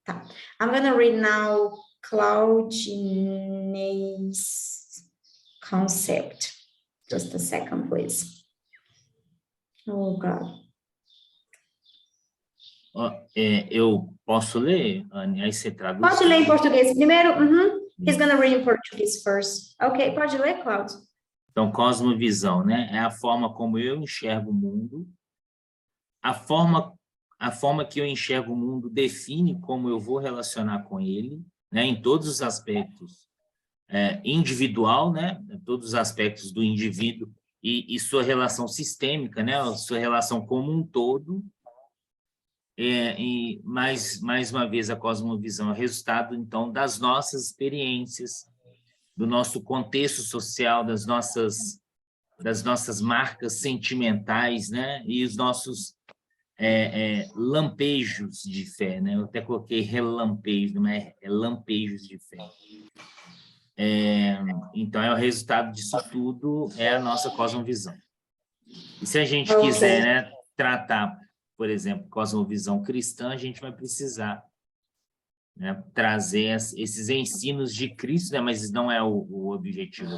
Tá. I'm going to read now Claudinei's concept. Just a second, please. Oh, God. Eu posso ler, Anne? Aí você traduz. Pode ler em português primeiro? He's going to read in Portuguese first. Ok, pode ler, Cláudio. Então, cosmovisão, né? É a forma como eu enxergo o mundo. A forma que eu enxergo o mundo define como eu vou relacionar com ele, né? Em todos os aspectos. Individual, né? Todos os aspectos do indivíduo e sua relação sistêmica, né? Sua relação como um todo. E mais uma vez a cosmovisão é o resultado, então, das nossas experiências, do nosso contexto social, das nossas marcas sentimentais, né? E os nossos lampejos de fé, né? Eu até coloquei relampejo, mas é lampejos de fé. Então, é o resultado disso tudo, é a nossa cosmovisão. E se a gente quiser, né, tratar, por exemplo, cosmovisão cristã, a gente vai precisar, né, trazer esses ensinos de Cristo, né, mas não é o objetivo.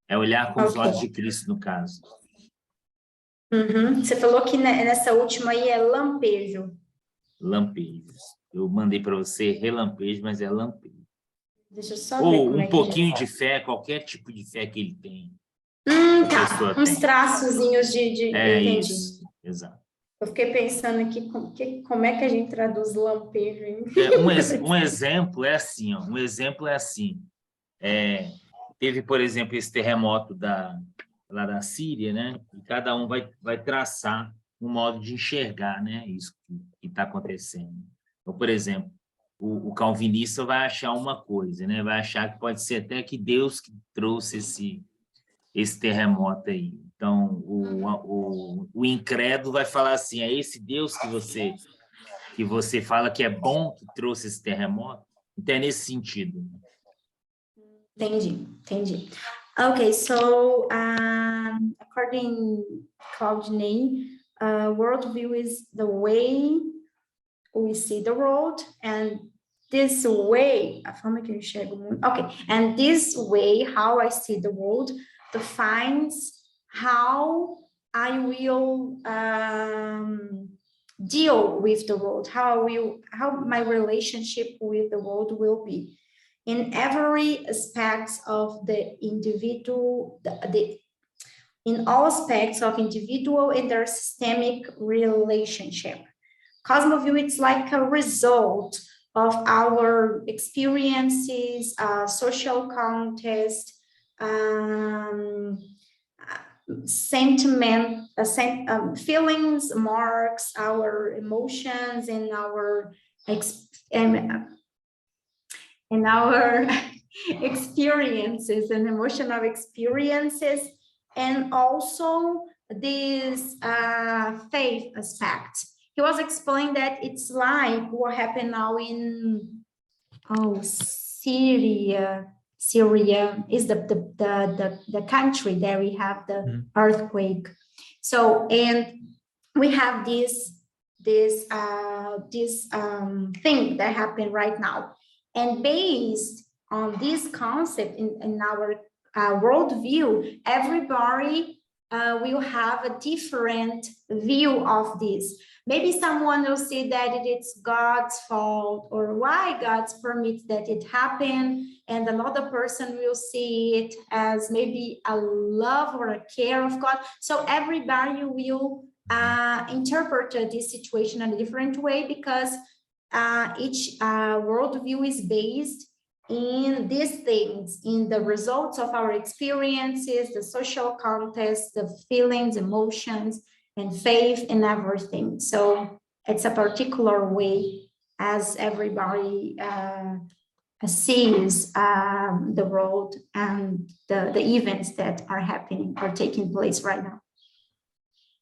É olhar com os olhos de Cristo, no caso. Você falou que nessa última aí é lampejo. Lampejos. Eu mandei para você relampejo, mas é lampejo. Deixa eu só ver Ou como um pouquinho de fé, qualquer tipo de fé que ele tem. Tá. Uns traçozinhos de entendi. Isso, exato. Eu fiquei pensando aqui como é que a gente traduz lampejo, hein? Um exemplo é assim, ó, teve, por exemplo, esse terremoto lá da Síria, né? E cada um vai traçar um modo de enxergar, né? Isso que está acontecendo. Então, por exemplo, o calvinista vai achar uma coisa, né? Vai achar que pode ser até que Deus que trouxe esse terremoto aí. Então, o incrédulo vai falar assim, é esse Deus que você fala que é bom que trouxe esse terremoto? Então, é nesse sentido. Entendi. Okay, so according Claudinei, worldview is the way we see the world, and this way, a forma que eu enxergo o mundo. Okay, and this way, how I see the world, defines how I will deal with the world, how my relationship with the world will be in every aspect of the individual, in all aspects of individual and their systemic relationship. Cosmoview, it's like a result of our experiences, social context, sentiment, feelings, marks, our emotions, and our experiences and emotional experiences, and also this faith aspect. He was explaining that it's like what happened now in Syria. Syria is the country that we have the earthquake. So, and we have this thing that happened right now. And based on this concept in our worldview, everybody will have a different view of this. Maybe someone will see that it's God's fault or why God permits that it happen, and another person will see it as maybe a love or a care of God. So everybody will interpret this situation in a different way, because each worldview is based in these things, in the results of our experiences, the social context, the feelings, emotions, and faith and everything. So it's a particular way as everybody sees the world and the events that are happening or taking place right now.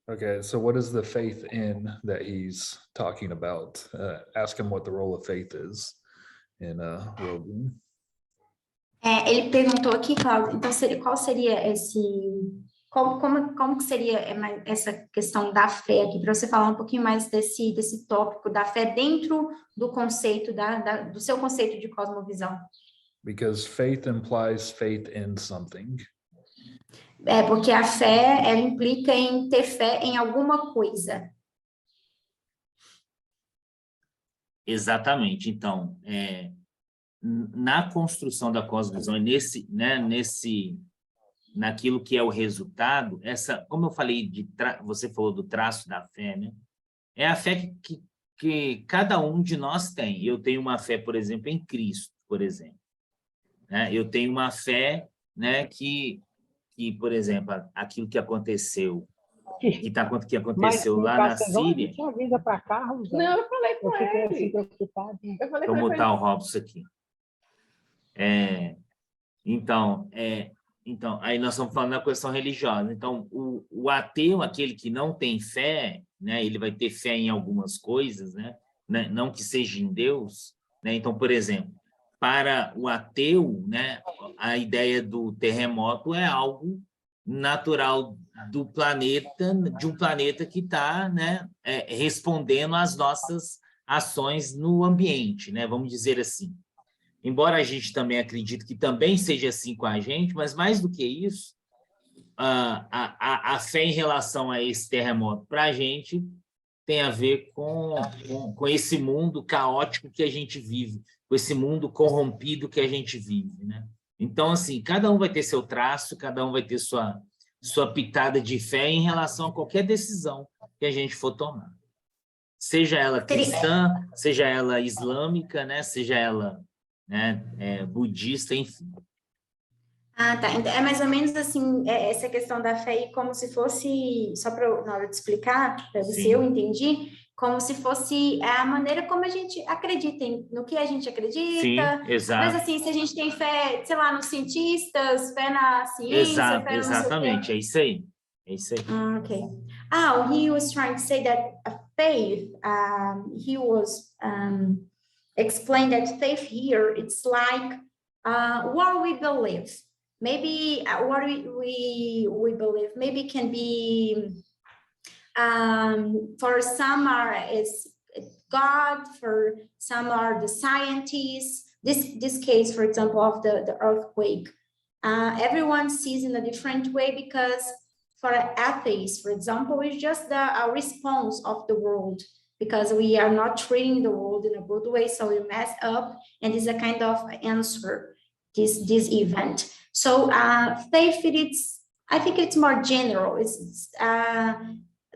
Okay, so what is the faith in that he's talking about? Ask him what the role of faith is in worldview. Ele perguntou aqui, Cláudio, então qual como que seria essa questão da fé aqui, para você falar um pouquinho mais desse tópico da fé dentro do conceito, do seu conceito de cosmovisão? Because faith implies faith in something. Porque a fé, ela implica em ter fé em alguma coisa. Exatamente. Então, na construção da cosmovisão, naquilo que é o resultado, como eu falei, você falou do traço da fé, né? É a fé que cada um de nós tem. Eu tenho uma fé, por exemplo, em Cristo, por exemplo. Né? Eu tenho uma fé, né, que, por exemplo, aquilo que aconteceu, que aconteceu lá na Síria... Tinha vinda para cá, Rosana. Não, eu falei com fiquei ele. assim preocupado. Vou botar o Robson aqui. Então, aí nós estamos falando da questão religiosa. Então, o ateu, aquele que não tem fé, né, ele vai ter fé em algumas coisas, né, não que seja em Deus, né? Então, por exemplo, para o ateu, né, a ideia do terremoto é algo natural do planeta, de um planeta que está, né, respondendo às nossas ações no ambiente, né, vamos dizer assim. Embora a gente também acredite que também seja assim com a gente, mas mais do que isso, a fé em relação a esse terremoto para a gente tem a ver com esse mundo caótico que a gente vive, com esse mundo corrompido que a gente vive, né? Então, assim, cada um vai ter seu traço, cada um vai ter sua pitada de fé em relação a qualquer decisão que a gente for tomar. Seja ela cristã, seja ela islâmica, né? Seja ela, né, budista, enfim. Ah, tá. É mais ou menos assim, essa questão da fé aí, como se fosse, só para na hora de explicar, para ver se eu entendi, como se fosse a maneira como a gente acredita, no que a gente acredita. Sim, exato. Mas assim, se a gente tem fé, sei lá, nos cientistas, fé na ciência, fé no exatamente, é isso aí. É isso aí. Okay. He was trying to say that a faith, he was explained that faith here, it's like what we believe. Maybe what we believe maybe can be for some is God, for some are the scientists. This case, for example, of the earthquake, everyone sees in a different way, because for atheists, for example, it's just a response of the world, because we are not treating the world in a good way, so we mess up, and it's a kind of answer this event. So faith, I think it's more general. It's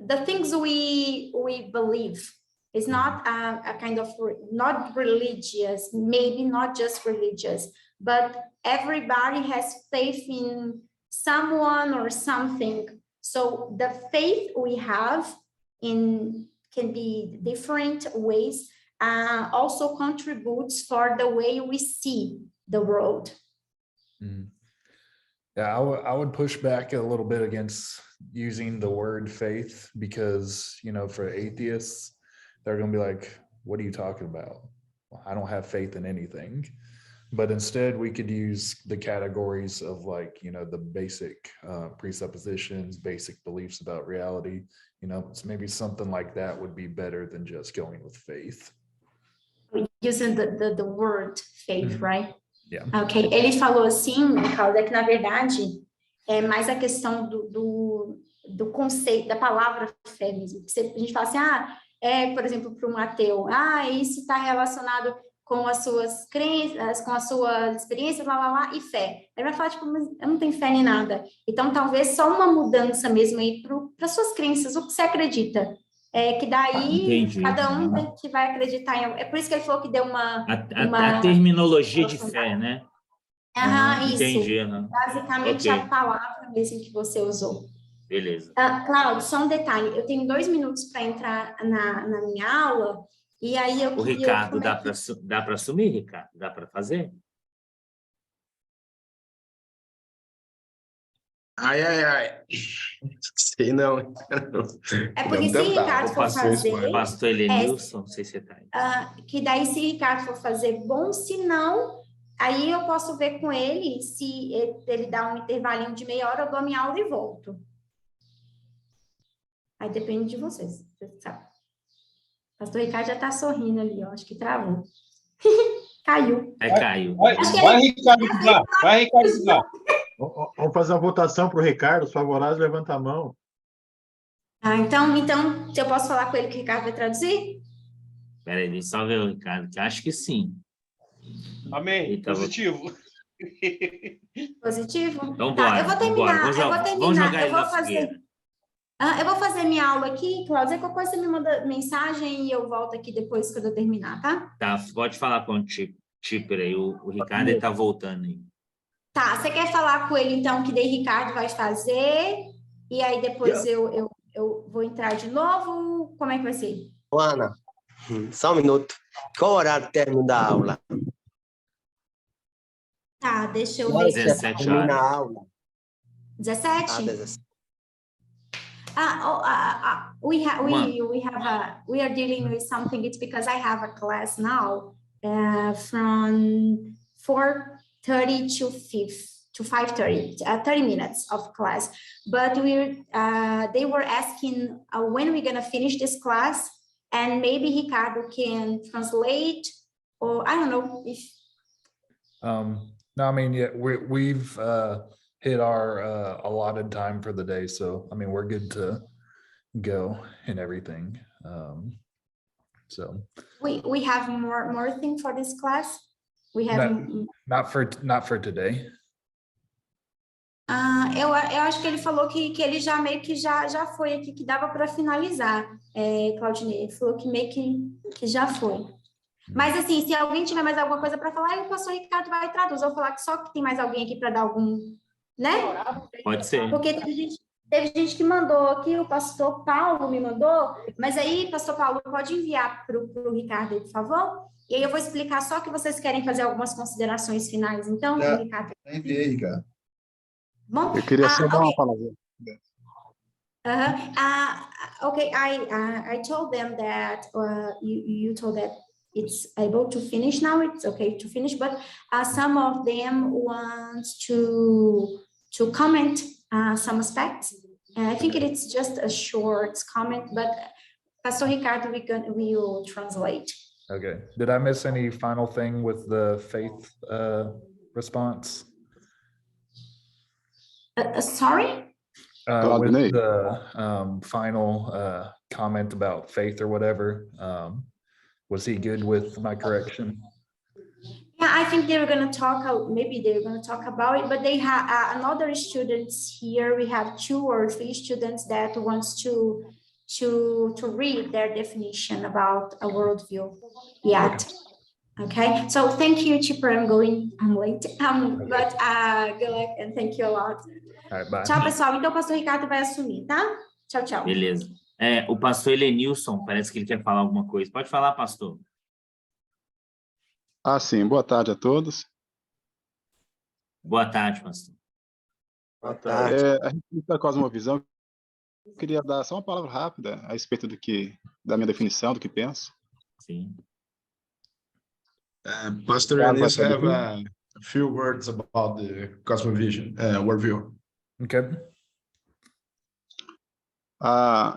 the things we believe. It's not a kind of, not religious, maybe not just religious, but everybody has faith in someone or something. So the faith we have can be different ways, also contributes for the way we see the world. Mm. Yeah, I would push back a little bit against using the word faith, because, you know, for atheists, they're going to be like, what are you talking about? Well, I don't have faith in anything. But instead, we could use the categories of, like, you know, the basic presuppositions, basic beliefs about reality. You know, so maybe something like that would be better than just going with faith. Using the word faith, Mm-hmm. Right? Yeah. Ok. Ele falou assim, Cláudia, que na verdade é mais a questão do conceito, da palavra fé mesmo. A gente fala assim, por exemplo, para um ateu, isso está relacionado com as suas crenças, com as suas experiências, e fé. Ele vai falar, tipo, mas eu não tenho fé em nada. Então, talvez só uma mudança mesmo aí para suas crenças, o que você acredita. Que daí, Entendi. cada um que vai acreditar em... É por isso que ele falou que deu uma A terminologia de fé, né? Isso. Entendi. Basicamente, Okay. a palavra mesmo que você usou. Beleza. Cláudio, só um detalhe. Eu tenho 2 minutos para entrar na minha aula, e aí eu queria... Ricardo, dá para assumir, Ricardo? Dá para fazer? Ai. Sei não. É porque se Ricardo for fazer... Pastor Elenilson, não sei se você está aí. Que daí, se Ricardo for fazer, bom, se não, Aí eu posso ver com ele se ele dá um intervalinho de meia hora, eu dou a minha aula e volto. Aí depende de vocês, sabe? O pastor Ricardo já está sorrindo ali, ó, acho que travou. Caiu. Caiu. Vai, Ricardo, que dá. Vai, Ricardo, que dá. Vamos fazer uma votação para o Ricardo. Os favoráveis, levanta a mão. Então, se eu posso falar com ele que o Ricardo vai traduzir? Espera aí, deixa eu só ver o Ricardo, que acho que sim. Amém. Eita, positivo. Positivo? Então, Tá, bora, eu vou terminar, vamos jogar ele na fazer. fogueira. Eu vou fazer minha aula aqui, Cláudia. Qualquer coisa você me manda mensagem e eu volto aqui depois quando eu terminar, tá? Tá, pode falar com o Tipper aí, o Ricardo está voltando aí. Tá, você quer falar com ele, então, que daí Ricardo vai fazer, e aí depois eu vou entrar de novo? Como é que vai ser? Ana, só um minuto. Qual o horário de término da aula? Tá, deixa eu ver. 17 Termina horas. a aula. 17? 17. We are dealing with something. It's because I have a class now from 4:30 to 5:30, 30 minutes of class. But they were asking when we're gonna finish this class, and maybe Ricardo can translate, or I don't know if. No, I mean, yeah, we've hit our allotted time for the day, so I mean, we're good to go and everything. So We have more thing for this class. We have not for today. Eu acho que ele falou que ele já meio que já foi aqui, que dava para finalizar, Claudinei. Ele falou que meio que já foi. Mas, assim, se alguém tiver mais alguma coisa para falar, o pastor Ricardo vai traduzir. Eu vou falar que só que tem mais alguém aqui para dar algum, né? Pode ser. Porque teve gente que mandou aqui, o pastor Paulo me mandou, mas aí, pastor Paulo, pode enviar para o Ricardo aí, por favor? E aí eu vou explicar só que vocês querem fazer algumas considerações finais, então, Ricardo. Enviei, Ricardo. Bom, eu queria só dar uma palavra. Okay, I told them that you told that it's able to finish now. It's okay to finish, but some of them want to comment some aspects. I think it's just a short comment, but Pastor Ricardo, we will translate. Okay. Did I miss any final thing with the faith response? Sorry? With the final comment about faith or whatever, was he good with my correction? Yeah, I think they were going to talk, maybe they were going to talk about it, but they have another students here. We have 2 or 3 students that wants to read their definition about a worldview yet. Okay, so thank you, Chipper. I'm late, but good luck and thank you a lot. All right, bye. Tchau, pessoal. Então, o pastor Ricardo vai assumir, tá? Tchau, tchau. Beleza. O pastor Elenilson, parece que ele quer falar alguma coisa. Pode falar, pastor. Sim. Boa tarde a todos. Boa tarde, pastor. Boa tarde. A respeito da cosmovisão, eu queria dar só uma palavra rápida a respeito da minha definição, do que penso. Sim. Pastor Elenilson have a few words about the cosmovision, worldview. Okay.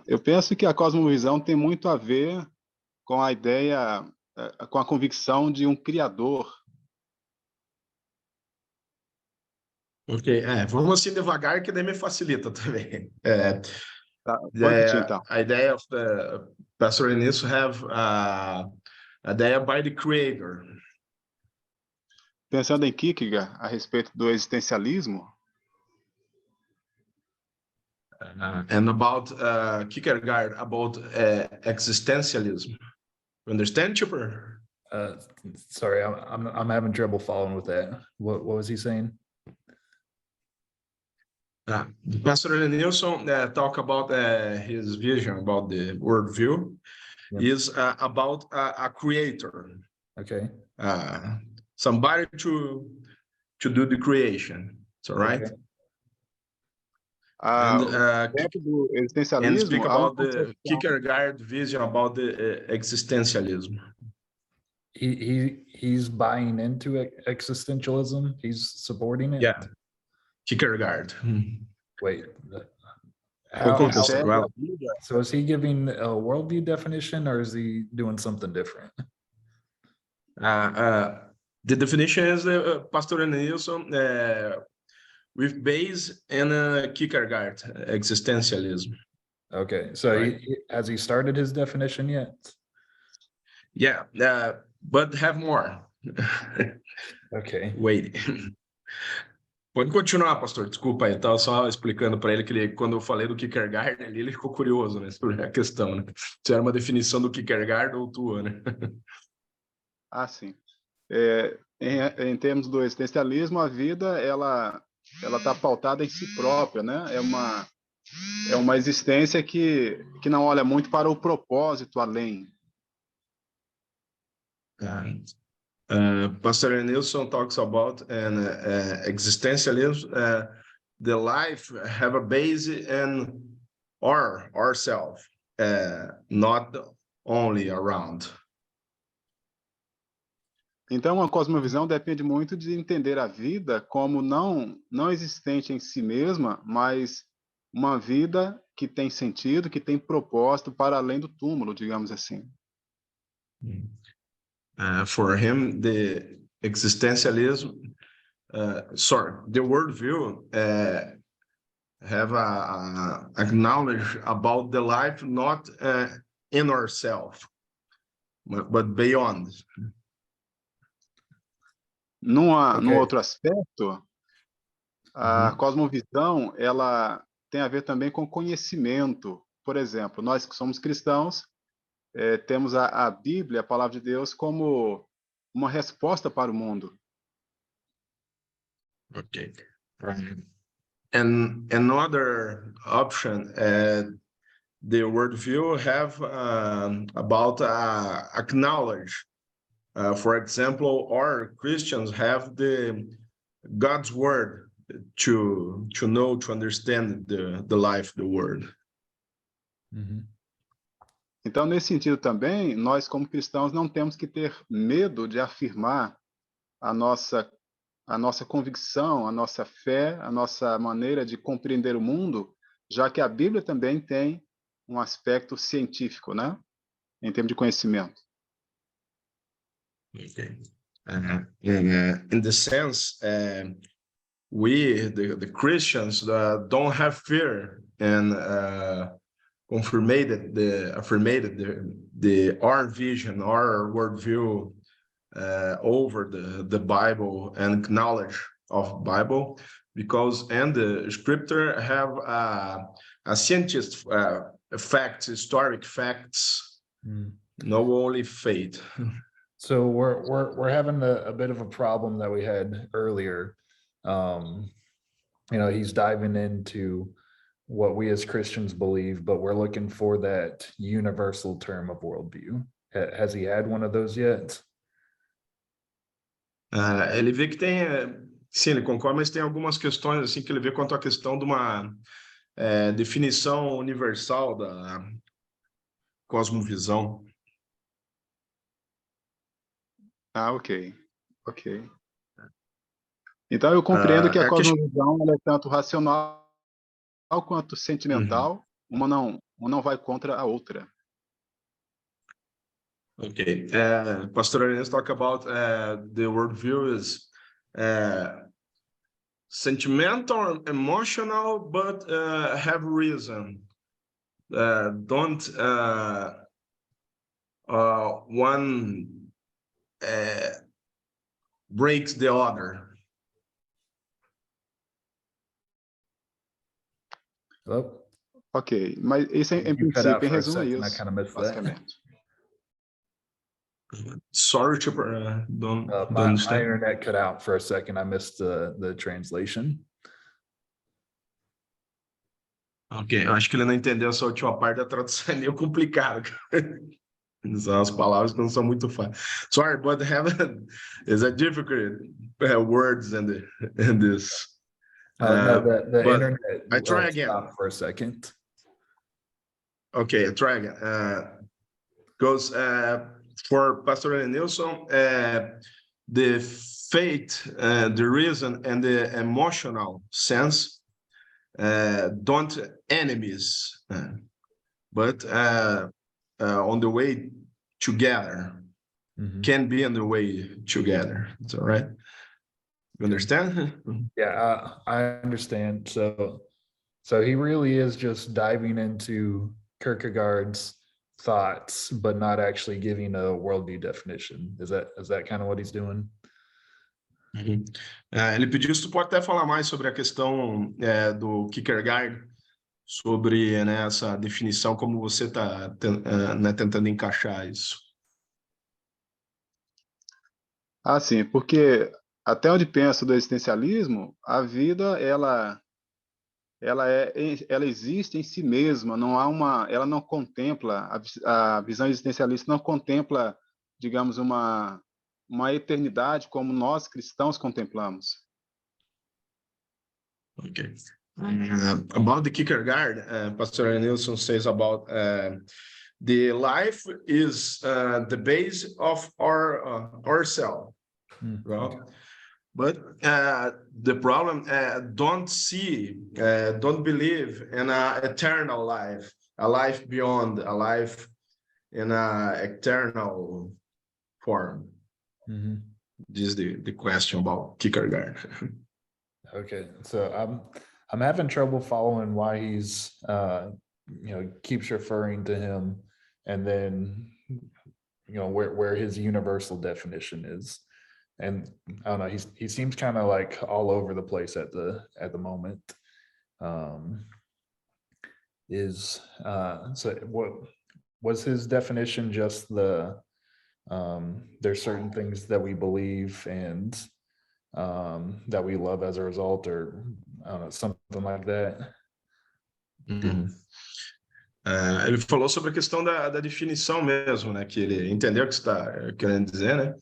Eu penso que a cosmovisão tem muito a ver com a ideia, com a convicção de um criador. Ok, vamos assim devagar que daí me facilita também. Então. A ideia of the Pastor Elenilson have a ideia by the creator. Pensando em Kierkegaard a respeito do existencialismo. And about Kierkegaard about existentialism. You understand, Chipper? Sorry, I'm having trouble following with that. What was he saying? Pastor Elenilson talk about his vision about the worldview is about a creator. Okay. Somebody to do the creation. So right. Okay. And speak about the Kierkegaard vision about the existentialism. he's buying into existentialism. He's supporting it. Yeah, Kierkegaard. Wait. Okay, pastor. Well, So is he giving a worldview definition, or is he doing something different? the definition is Pastor Nilsson with base in Kierkegaard existentialism. Okay, so Right. has he started his definition yet? Yeah, but have more. Okay. Wait. Pode continuar, pastor. Desculpa aí. Estava só explicando para ele que quando eu falei do Kierkegaard, ele ficou curioso, né, sobre a questão, né? Se era uma definição do Kierkegaard ou tua, né? Ah, sim. Em termos do existencialismo, a vida ela está pautada em si própria, né? É uma existência que não olha muito para o propósito além. Pastor Nilsson talks about an existentialism. The life have a base in ourself, not only around. Então, a cosmovisão depende muito de entender a vida como não existente em si mesma, mas uma vida que tem sentido, que tem propósito para além do túmulo, digamos assim. For him, the existentialism, the worldview have a knowledge about the life not in ourselves, but beyond. Num Okay. outro aspecto, a cosmovisão ela tem a ver também com conhecimento. Por exemplo, nós que somos cristãos, temos a Bíblia, a palavra de Deus, como uma resposta para o mundo. Okay. And another option, the worldview have about acknowledge. For example, our Christians have the God's word to know, to understand the life, the word. Então, nesse sentido também, nós como cristãos não temos que ter medo de afirmar a nossa convicção, a nossa fé, a nossa maneira de compreender o mundo, já que a Bíblia também tem um aspecto científico, né? Em termos de conhecimento. Okay. In the sense, we, the Christians, don't have fear and affirmated our vision, our worldview over the Bible and knowledge of Bible, because and the scripture have a scientist facts, historic facts, no only faith. So we're having a bit of a problem that we had earlier. He's diving into what we as Christians believe, but we're looking for that universal term of worldview. Has he had one of those yet? Ele vê que tem, sim, ele concorda, mas tem algumas questões assim que ele vê quanto à questão de uma definição universal da cosmovisão. Ah, ok. Então eu compreendo que a cosmovisão ela é tanto racional quanto sentimental. Uma não vai contra a outra. Okay. Pastor Ernest talk about the worldview is sentimental, emotional, but have reason. Don't one breaks the other. Hello? Ok, mas isso em princípio, em resumo, é I isso, kind of missed basicamente. Sorry to don't my understand. internet cut out for a second. I missed the translation. Ok, acho que ele não entendeu essa última parte da tradução, é meio complicado. São as palavras que não são muito fáceis. Sorry, but is a difficult words in this. No, the but internet I try again. stopped for a second. Okay, I try again. Because for Pastor Nilsson, the faith, the reason, and the emotional sense don't enemies, but on the way together, can be on the way together. Is that right? You understand? Yeah, I understand. So he really is just diving into Kierkegaard's thoughts, but not actually giving a worldview definition. Is that kind of what he's doing? Ele pediu se tu pode até falar mais sobre a questão do Kierkegaard, sobre, né, essa definição, como você está tentando encaixar isso. Ah, sim, porque até onde penso do existencialismo, a vida ela existe em si mesma, ela não contempla, a visão existencialista não contempla, digamos, uma eternidade como nós cristãos contemplamos. Okay. About the Kierkegaard, Pastor Nilsson says about the life is the base of ourself. Right? But the problem, don't believe in an eternal life, a life beyond, a life in an eternal form. This is the question about Kierkegaard. Okay, so I'm having trouble following why he's keeps referring to him, and then where his universal definition is. And I don't know, he seems kind of like all over the place at the moment. So what was his definition? Just there's certain things that we believe and that we love as a result, or I don't know, something like that. Ele falou sobre a questão da definição mesmo, né? Que ele entendeu o que você está querendo dizer, né?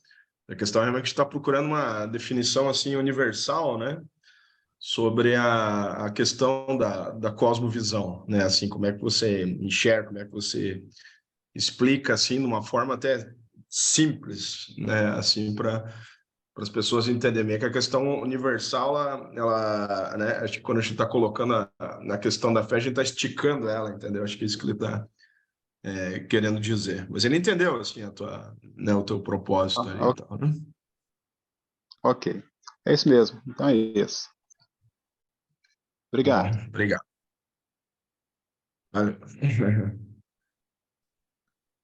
A questão é realmente está procurando uma definição assim universal, né? Sobre a questão da cosmovisão, né? Assim, como é que você enxerga, como é que você explica assim de uma forma até simples, né? Assim, para as pessoas entenderem que a questão universal, ela, né? Acho que quando a gente está colocando na questão da fé, a gente está esticando ela, entendeu? Acho que é isso que ele está querendo dizer. Mas ele entendeu assim o teu propósito ali e tal, né? Ok, é isso mesmo. Então é isso. Obrigado. Bom, obrigado.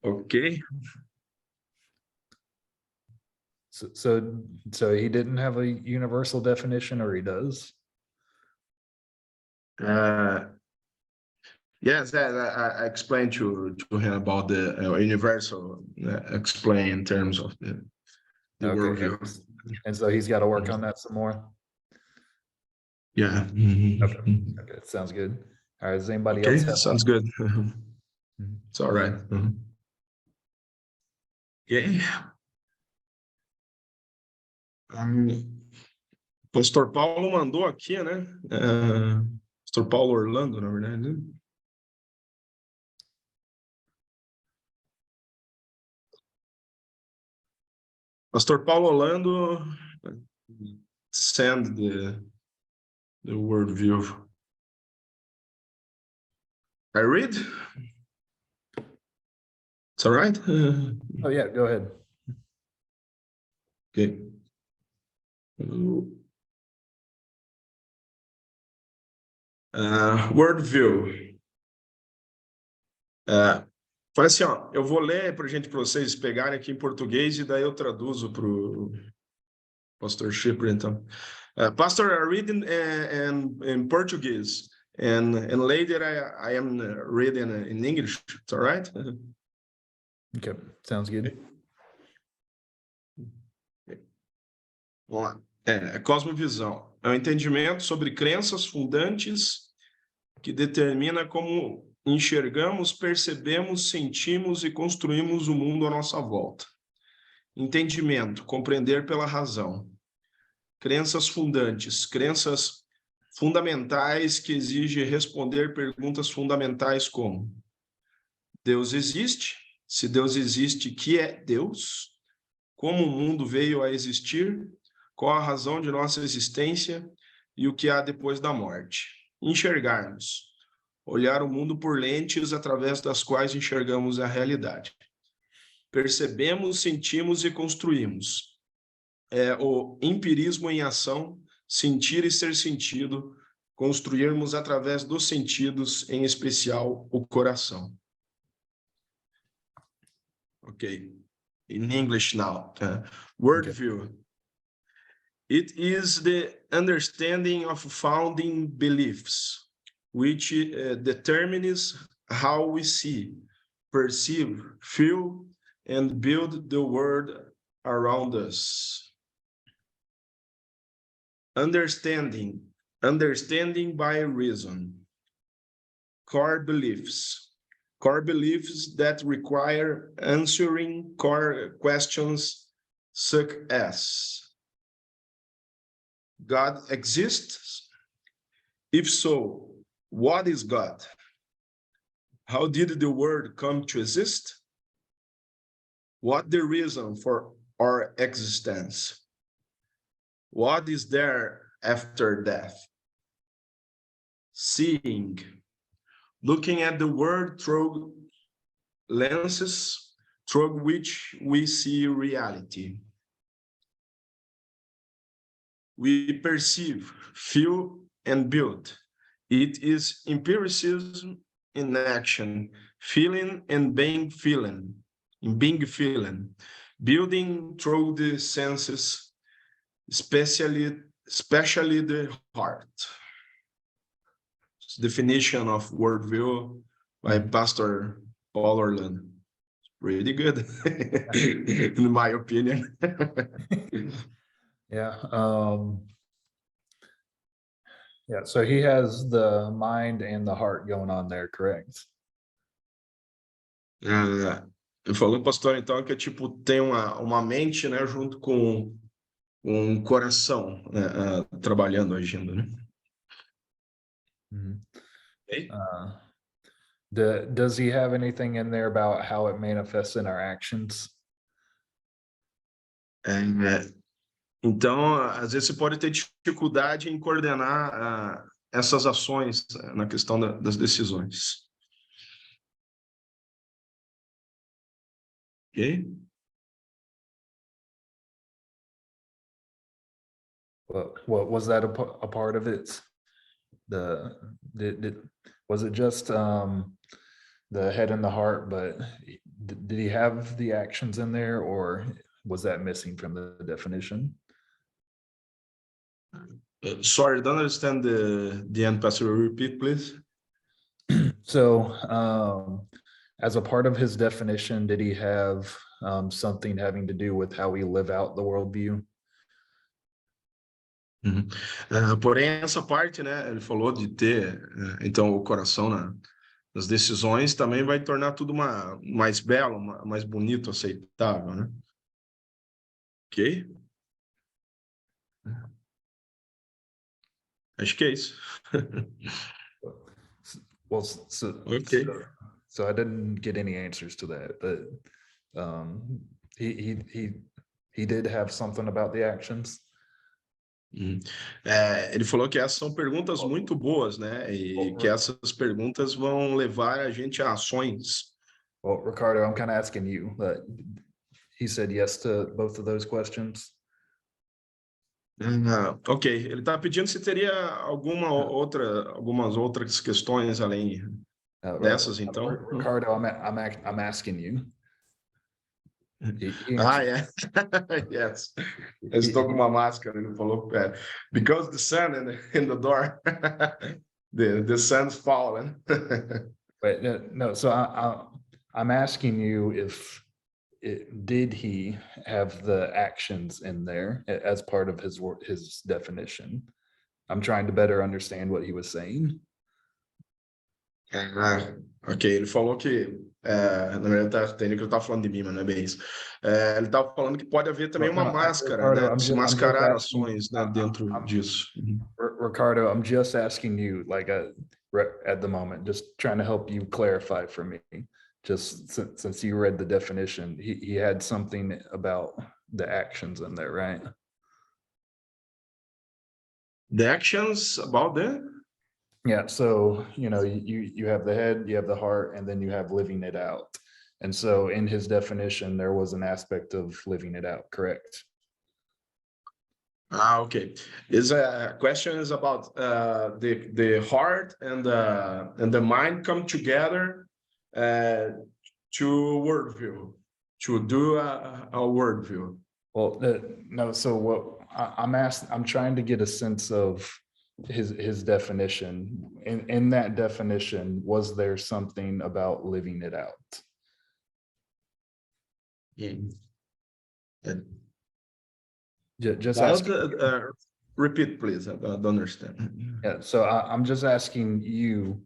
Ok. So he didn't have a universal definition, or he does? Yes, I explained to him about the universal. Explain in terms of the worldview. And so he's got to work on that some more. Yeah. Okay, sounds good. All right, does anybody else have sounds good. It's all right. Okay. Pastor Paulo mandou aqui, né? Pastor Paulo Orlando, na verdade. Pastor Paulo Orlando send the worldview. I read? It's all right? Oh yeah, go ahead. Okay. Worldview. Fala assim, ó, eu vou ler para vocês pegarem aqui em português e daí eu traduzo para o Pastor Schipper, então. Pastor, I read in Portuguese, and later I am reading in English. It's all right? Okay, sounds good. Vamos lá. Cosmovisão. É um entendimento sobre crenças fundantes que determina como enxergamos, percebemos, sentimos e construímos o mundo à nossa volta. Entendimento, compreender pela razão. Crenças fundantes, crenças fundamentais que exigem responder perguntas fundamentais como: Deus existe? se Deus existe, que é Deus, como o mundo veio a existir, qual a razão de nossa existência e o que há depois da morte. Enxergarmos, olhar o mundo por lentes através das quais enxergamos a realidade. Percebemos, sentimos e construímos. É o empirismo em ação, sentir e ser sentido, construirmos através dos sentidos, em especial o coração. Ok. In English now. Worldview. It is the understanding of founding beliefs, which determines how we see, perceive, feel, and build the world around us. Understanding by reason. Core beliefs that require answering core questions such as: God exists? If so, what is God? How did the world come to exist? What the reason for our existence? What is there after death? Seeing, looking at the world through lenses through which we see reality. We perceive, feel, and build. It is empiricism in action, feeling and being feeling, building through the senses, especially the heart. Definition of worldview by Pastor Paul Orlando. Really good, in my opinion. Yeah. Yeah, so he has the mind and the heart going on there, correct? Falou, pastor, então, que tipo, tem uma mente, né, junto com um coração, né, trabalhando, agindo, né? Mhm. Okay. Does he have anything in there about how it manifests in our actions? Então, às vezes você pode ter dificuldade em coordenar essas ações na questão das decisões. Ok? What was that a part of it? Was it just the head and the heart, but did he have the actions in there, or was that missing from the definition? Sorry, I don't understand the end, Pastor. Repeat, please. So, as a part of his definition, did he have something having to do with how we live out the worldview? Porém, essa parte, né, ele falou de ter, então, o coração nas decisões também vai tornar tudo mais belo, mais bonito, aceitável, né? Ok? Acho que é isso. Well, Okay. so I didn't get any answers to that, but he did have something about the actions. Ele falou que essas são perguntas muito boas, né? E que essas perguntas vão levar a gente a ações. Well, Ricardo, I'm kind of asking you, but he said yes to both of those questions. Ok, ele está pedindo se teria algumas outras questões além dessas, então. Ricardo, I'm asking you. Yeah. Yes. Eu estou com uma máscara, ele falou, because the sun in the door, the sun's falling. But no, so I'm asking you if did he have the actions in there as part of his definition? I'm trying to better understand what he was saying. Ok, ele falou que, na verdade, tem que ele estava falando de mim, mas não é bem isso. Ele estava falando que pode haver também uma máscara, Ricardo, né? Se mascarar ações, né, dentro disso. Ricardo, I'm just asking you, like at the moment, just trying to help you clarify for me. Just since you read the definition, he had something about the actions in there, right? The actions about that? Yeah, so you have the head, you have the heart, and then you have living it out. And so in his definition, there was an aspect of living it out, correct? Okay. Is a question is about the heart and the mind come together to worldview, to do a worldview. Well, no. So what I'm trying to get a sense of his definition. In that definition, was there something about living it out? Just ask. Repeat, please. I don't understand. Yeah. So I'm just asking you.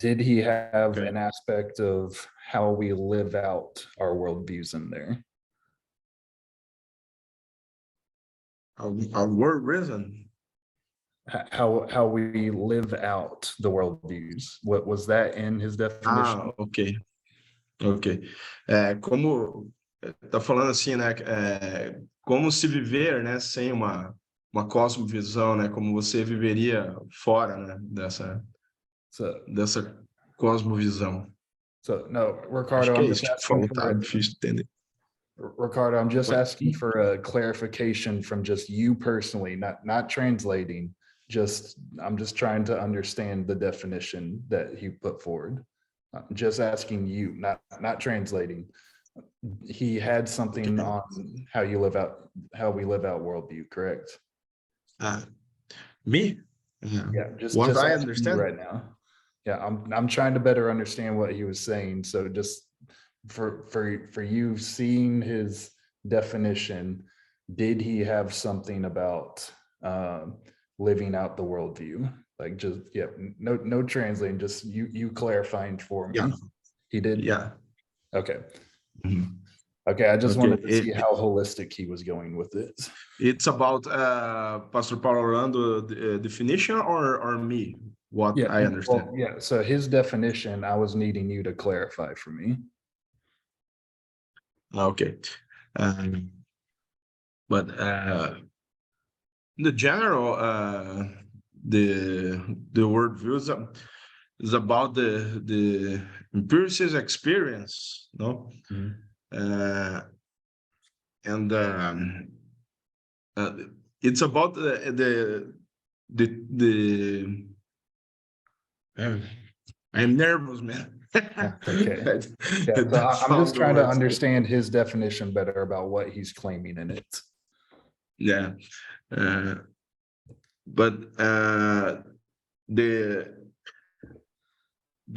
Did he have an aspect of how we live out our worldviews in there? Our word reason. How we live out the worldviews. What was that in his definition? Ok. Como tá falando assim, né? Como se viver, né? Sem uma cosmovisão, né? Como você viveria fora, né? Dessa cosmovisão. So no, Ricardo, Acho que I'm é just isso que asking falou, tá difícil de entender. Ricardo, I'm just asking for a clarification from just you personally, not translating. I'm just trying to understand the definition that he put forward. Just asking you, not translating. He had something on how we live out worldview, correct? Me? Yeah, just What I asking you understand right now. Yeah, I'm trying to better understand what he was saying. So just for you seeing his definition, did he have something about living out the worldview? Like just no translating, just you clarifying for me. Yeah. He did. Yeah. Okay. Mm-hmm. Okay, I just wanted to see how holistic he was going with it. It's about Pastor Paulo Orlando definition or me, what I understand. Well, yeah, so his definition, I was needing you to clarify for me. Okay. But the general, the word views is about the empiricist experience, no? Mm-hmm. And it's about the I'm nervous, man. Okay. Yeah, so I'm just trying to understand his definition better about what he's claiming in it. Yeah. But the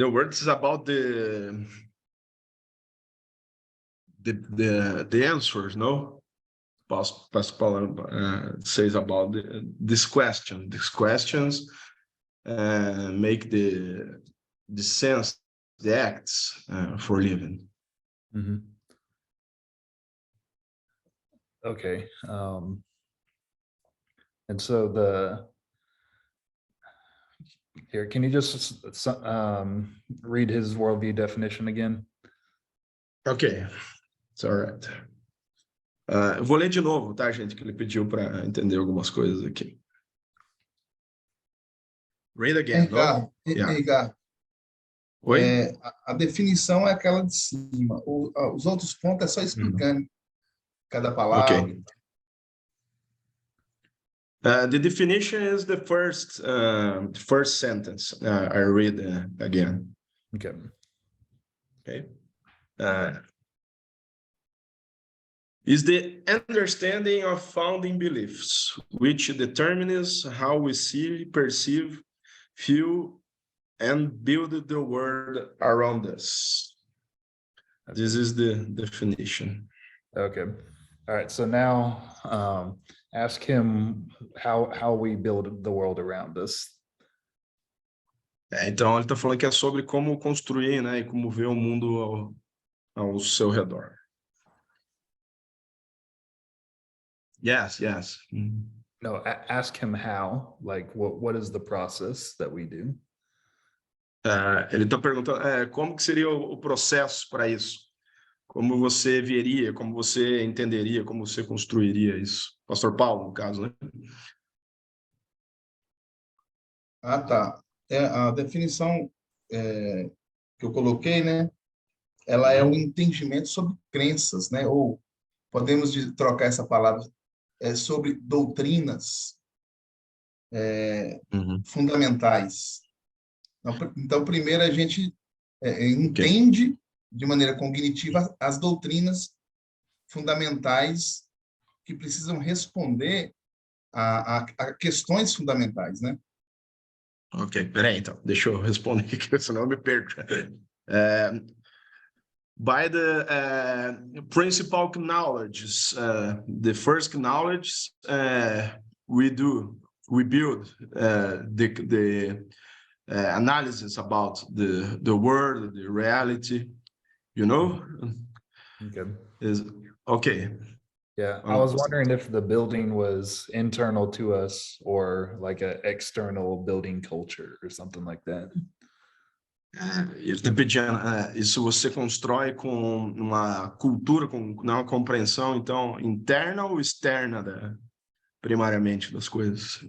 words is about the answers, no? Pastor Paulo says about this question. These questions make the sense, the acts for living. Mm-hmm. Okay. And so here, can you just read his worldview definition again? Okay, it's all right. Eu vou ler de novo, tá, gente? Que ele pediu para entender algumas coisas aqui. Read again. Ricardo, Ricardo. Oi? A definição é aquela de cima. Os outros pontos é só explicando cada palavra. Okay. The definition is the first sentence. I read again. Okay. Okay. Is the understanding of founding beliefs, which determines how we see, perceive, feel, and build the world around us. Okay. This is the definition. Okay. All right. So now ask him how we build the world around us. Então ele está falando que é sobre como construir, né, e como ver o mundo ao seu redor. Yes. No, ask him how. Like what is the process that we do? Ele está perguntando como que seria o processo para isso? Como você veria, como você entenderia, como você construiria isso? Pastor Paulo, no caso, né? Ah, tá. A definição que eu coloquei, né? Ela é um entendimento sobre crenças, né? Ou podemos trocar essa palavra sobre doutrinas fundamentais. Então, primeiro a gente entende de maneira cognitiva as doutrinas fundamentais que precisam responder a questões fundamentais, né? Ok, peraí, então, deixa eu responder aqui, senão eu me perco. By the principal knowledge, the first knowledge we build the analysis about the world, the reality, you know? Okay. Yeah, I was wondering if the building was internal to us or like an external building culture or something like that. Ele está pedindo, isso você constrói com uma cultura, com uma compreensão, então, interna ou externa, primariamente, das coisas?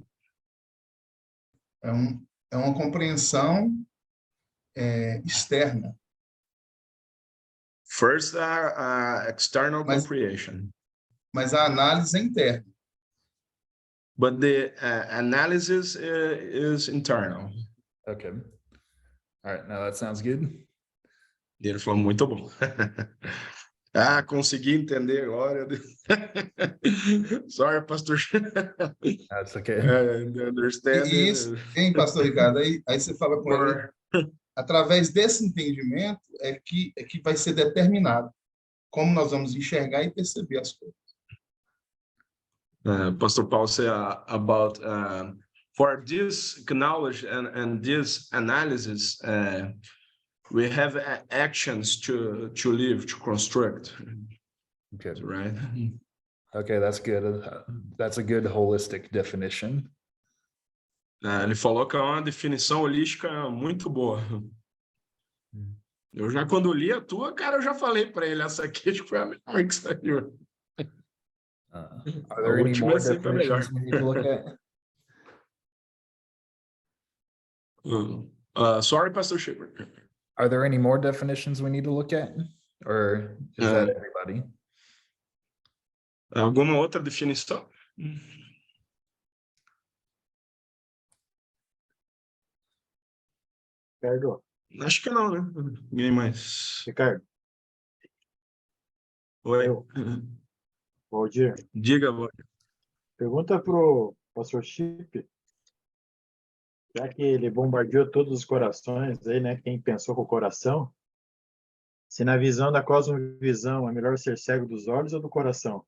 É uma compreensão externa. First, external comprehension. Mas a análise é interna. But the analysis is internal. Okay. All right, now that sounds good. E ele falou, muito bom. Consegui entender agora. Sorry, pastor. That's okay. Understanding. Isso, hein, pastor Ricardo? Aí você fala com ele, através desse entendimento é que vai ser determinado como nós vamos enxergar e perceber as coisas. Pastor Paul said about for this knowledge and this analysis, we have actions to live, to construct. Okay. Right. Okay, that's good. That's a good holistic definition. Ele falou que é uma definição holística muito boa. Eu já, quando li a tua, cara, eu já falei para ele, essa aqui acho que foi a melhor que saiu. Are there any more definitions we need to look at? Sorry, Pastor Shepard. Are there any more definitions we need to look at? Or is that everybody? Alguma outra definição? Ricardo. Acho que não, né? Ninguém mais. Ricardo. Oi. Valdir. Diga, Valdir. Pergunta pro pastor Chip, já que ele bombardeou todos os corações aí, né? Quem pensou com o coração, se na visão da cosmovisão é melhor ser cego dos olhos ou do coração?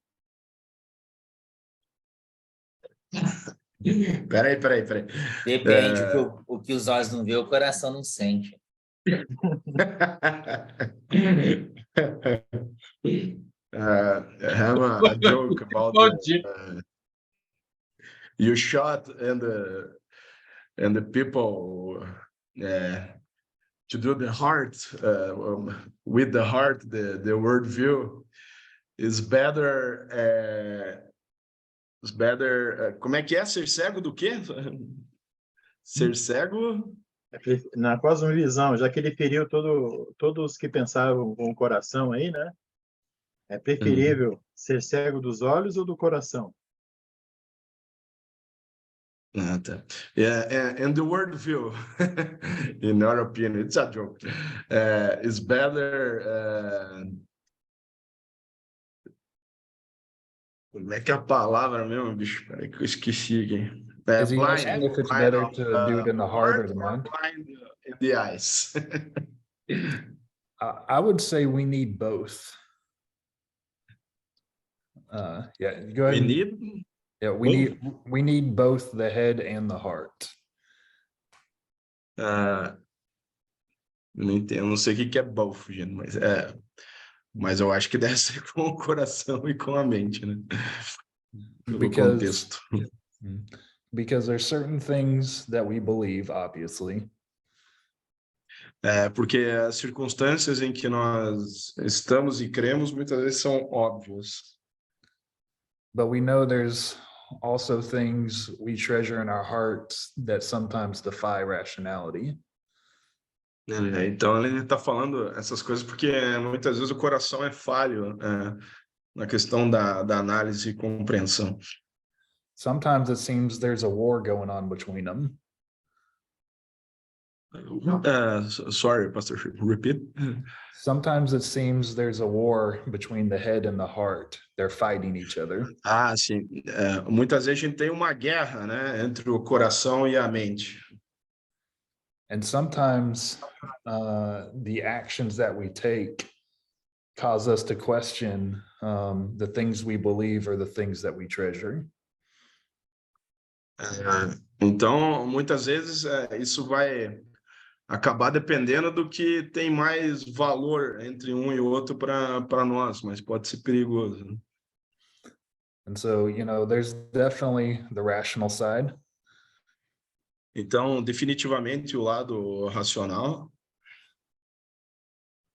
Peraí. Depende, o que os olhos não vê, o coração não sente. I have a joke about you shot and the people to do the heart with the heart, the world view is better. Como é que é ser cego do quê? Ser cego? Na cosmovisão, já que ele feriu todos que pensavam com o coração aí, né? É preferível ser cego dos olhos ou do coração? Tá. And the world view, in your opinion, it's a joke, is better. Como é que é a palavra mesmo, bicho? Peraí que eu esqueci aqui. Is he asking if it's better to do it in the heart or the mind? Blind in the eyes. I would say we need both. Yeah, go ahead. We need both the head and the heart. Não entendo, não sei o que é both, gente, mas eu acho que deve ser com o coração e com a mente, né? Pelo contexto. Because there's certain things that we believe, obviously, Porque as circunstâncias em que nós estamos e cremos muitas vezes são óbvias. But we know there's also things we treasure in our hearts that sometimes defy rationality. Então ele está falando essas coisas porque muitas vezes o coração é falho na questão da análise e compreensão. Sometimes it seems there's a war going on between them. Sorry, Pastor, repeat. Sometimes it seems there's a war between the head and the heart. They're fighting each other. Sim. Muitas vezes a gente tem uma guerra, né, entre o coração e a mente. And sometimes the actions that we take cause us to question the things we believe or the things that we treasure. Então, muitas vezes isso vai acabar dependendo do que tem mais valor entre um e o outro para nós, mas pode ser perigoso. And so, there's definitely the rational side. Então, definitivamente o lado racional.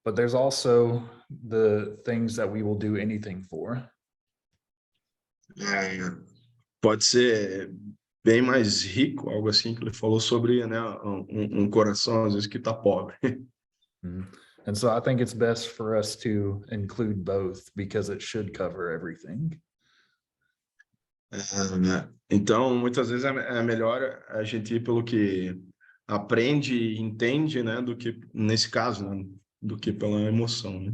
But there's also the things that we will do anything for. Pode ser bem mais rico, algo assim que ele falou sobre, né, um coração às vezes que está pobre. And so I think it's best for us to include both because it should cover everything. Então, muitas vezes é melhor a gente ir pelo que aprende e entende, né, do que, nesse caso, né, do que pela emoção. Né?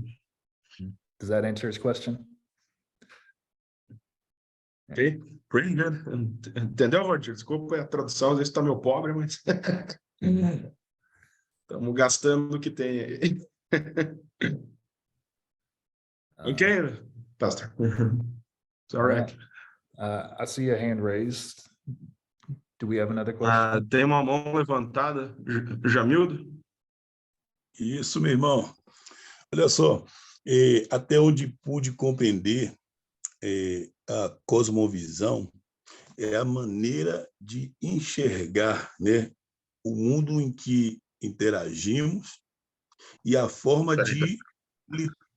Does that answer his question? Ok, pretty good. Entendeu, Roger? Desculpa a tradução, às vezes está meio pobre, mas estamos gastando o que tem aí. Ok, Pastor. It's all right. I see a hand raised. Do we have another question? Tem uma mão levantada, Jamildo? Isso, meu irmão. Olha só, até onde pude compreender, a cosmovisão é a maneira de enxergar, né, o mundo em que interagimos e a forma de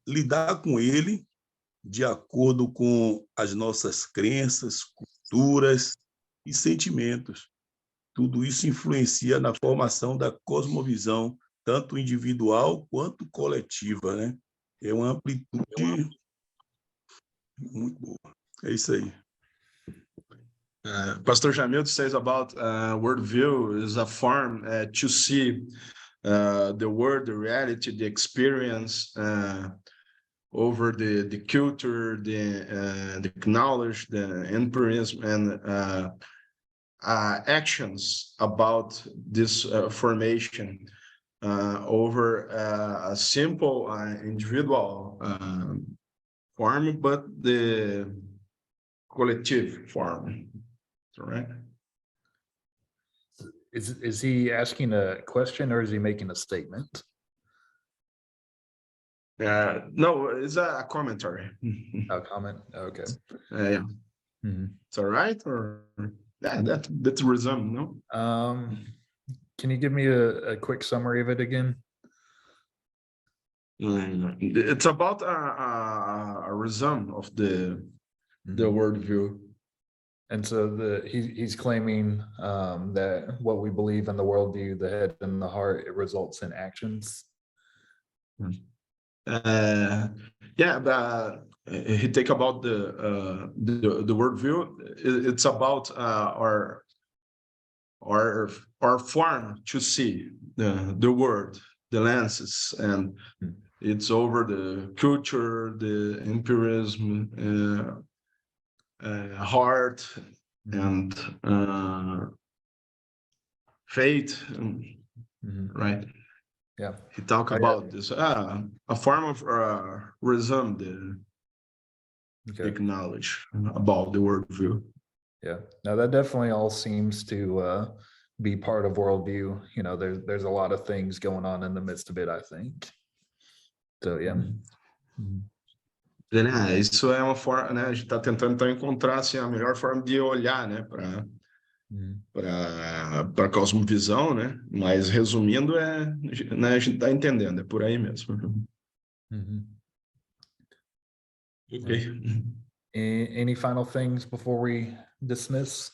lidar com ele de acordo com as nossas crenças, culturas e sentimentos. Tudo isso influencia na formação da cosmovisão, tanto individual quanto coletiva, né? É uma amplitude muito boa. É isso aí. Pastor Jamildo says about worldview is a form to see the world, the reality, the experience over the culture, the knowledge, the empirism, and actions about this formation over a simple individual form, but the collective form, right? Is he asking a question or is he making a statement? No, it's a commentary. A comment? Okay. Yeah. It's all right, or that's resume, no? Can you give me a quick summary of it again? It's about a resume of the worldview. And so he's claiming that what we believe in the worldview, the head and the heart, it results in actions. Yeah, but he take about the worldview. It's about our form to see the world, the lenses, and it's over the culture, the empirism, heart, and faith, right? Yeah, he talked about this a form of resume the knowledge about the worldview. Yeah, now that definitely all seems to be part of worldview. There's a lot of things going on in the midst of it, I think. So yeah. Isso é uma forma, né? A gente está tentando então encontrar assim, a melhor forma de olhar, né, para a cosmovisão, né? Mas resumindo, né, a gente está entendendo, é por aí mesmo. Ok. Any final things before we dismiss?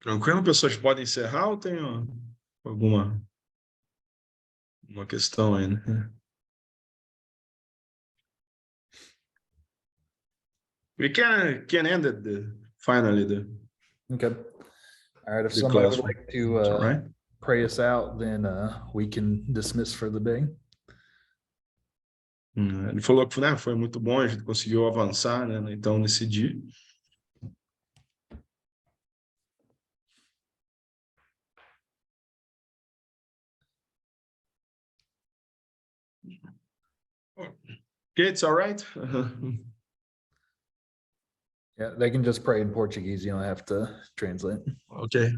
Tranquilo, pessoas podem encerrar ou tem alguma uma questão aí, né? We can end it finally. Okay. All right. If The somebody would close. like to All right. pray us out, then we can dismiss for the day. Ele falou que, né, foi muito bom, a gente conseguiu avançar, né? Então, nesse dia. Okay, it's all right. Yeah, they can just pray in Portuguese. You don't have to translate. Ok.